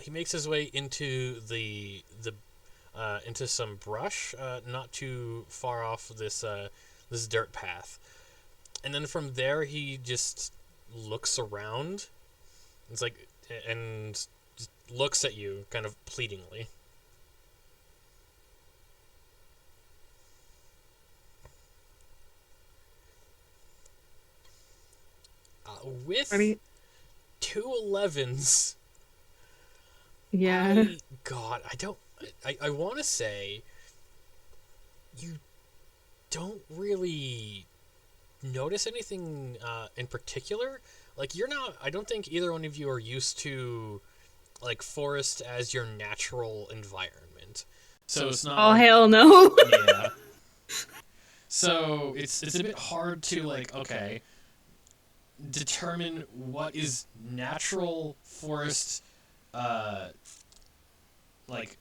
makes his way into the into some brush, not too far off this this dirt path, and then from there he just looks around. It's like and just looks at you kind of pleadingly. With I mean, 2 11s, yeah. I want to say you don't really notice anything in particular. Like, you're not, I don't think either one of you are used to, like, forest as your natural environment. So it's not. Oh, like, hell no. yeah. So it's a bit hard to, like, okay, determine what is natural forest like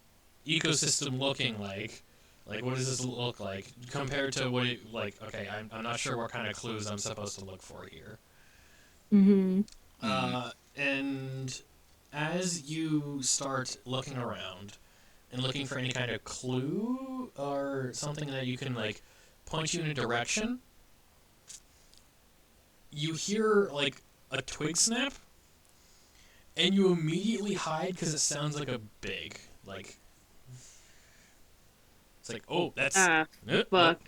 ecosystem looking like what does this look like compared to what it, like, okay, I'm not sure what kind of clues I'm supposed to look for here. Mm-hmm. And as you start looking around and looking for any kind of clue or something that you can, like, point you in a direction, you hear, like, a twig snap, and you immediately hide because it sounds like a big, like, it's like, oh, that's... Fuck.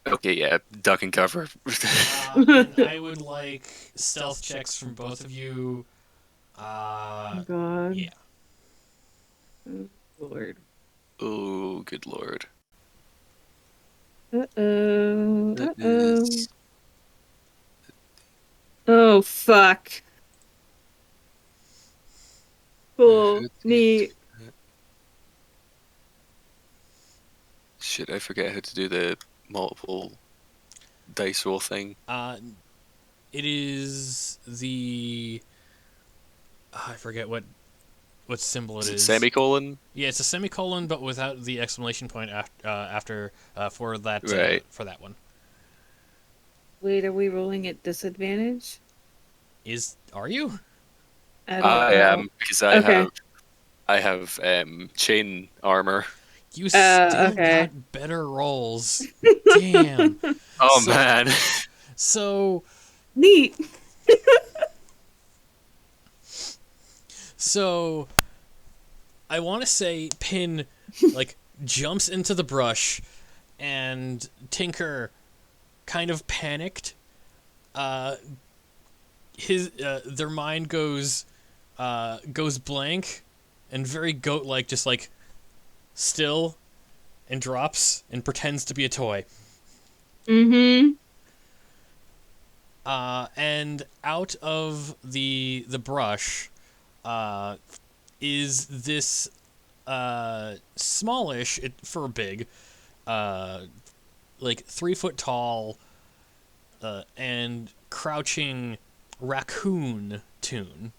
Okay, yeah, duck and cover. And I would like stealth checks from both of you. Oh god. Yeah. Oh, Lord. Oh, good lord. Uh-oh. That Uh-oh. is- Oh, fuck. Cool. Neat. Shit, I forget how to do the multiple dice roll thing. It is the... I forget what symbol it Is it is. semicolon? Yeah, it's a semicolon, but without the exclamation point after for that Right. for that one. Wait, are we rolling at disadvantage? Are you? I don't I know. am, because I Okay. have chain armor. You still okay. got better rolls. Damn. Oh So- man. So Neat. So, I want to say Pin, like, jumps into the brush, and Tinker, kind of panicked. Their mind goes blank, and very goat-like, just like, still and drops and pretends to be a toy. Mm-hmm. And out of the brush is this smallish for big, like 3 foot tall and crouching raccoon Toon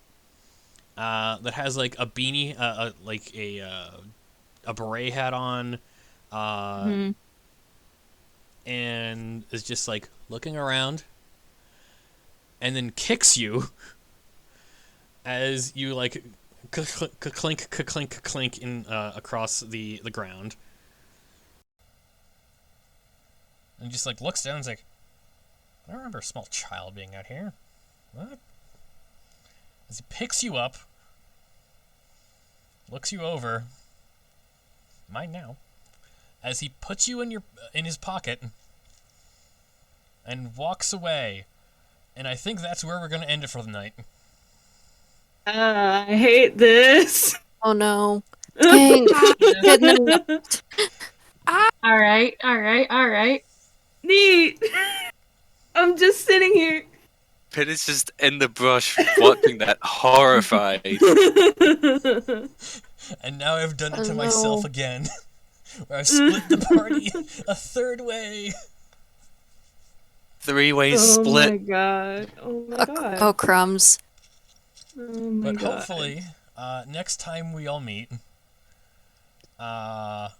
that has like a beanie, like a beret hat on, and is just like looking around, and then kicks you as you like clink clink in across the ground, and just like looks down and is like, I don't remember a small child being out here. What? As he picks you up, looks you over, mine now, as he puts you in his pocket and walks away. And I think that's where we're going to end it for the night. I hate this. Oh no. Dang. Kidnapped. All right. Neat. I'm just sitting here. Pin is just in the brush watching that, horrified. And now I've done it to Oh, myself no. again. Where I've split the party a third way. Three-way Oh split. my god. Oh my god. Oh, crumbs. Oh my But god. hopefully, next time we all meet, the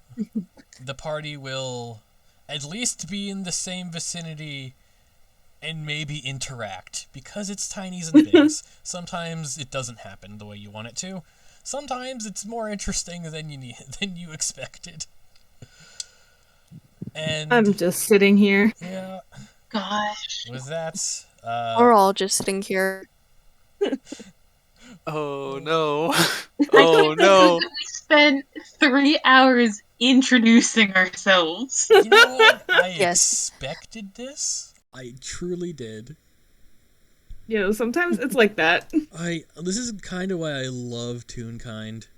party will at least be in the same vicinity and maybe interact. Because it's Tinies and Bigs, sometimes it doesn't happen the way you want it to. Sometimes it's more interesting than you expected. And I'm just sitting here. yeah, Gosh. with that, We're all just sitting here. Oh no. I Oh can't no. believe that we spent 3 hours introducing ourselves. you know what? I Yes. expected this. I truly did. You know, sometimes it's like that. This is kind of why I love Toonkind.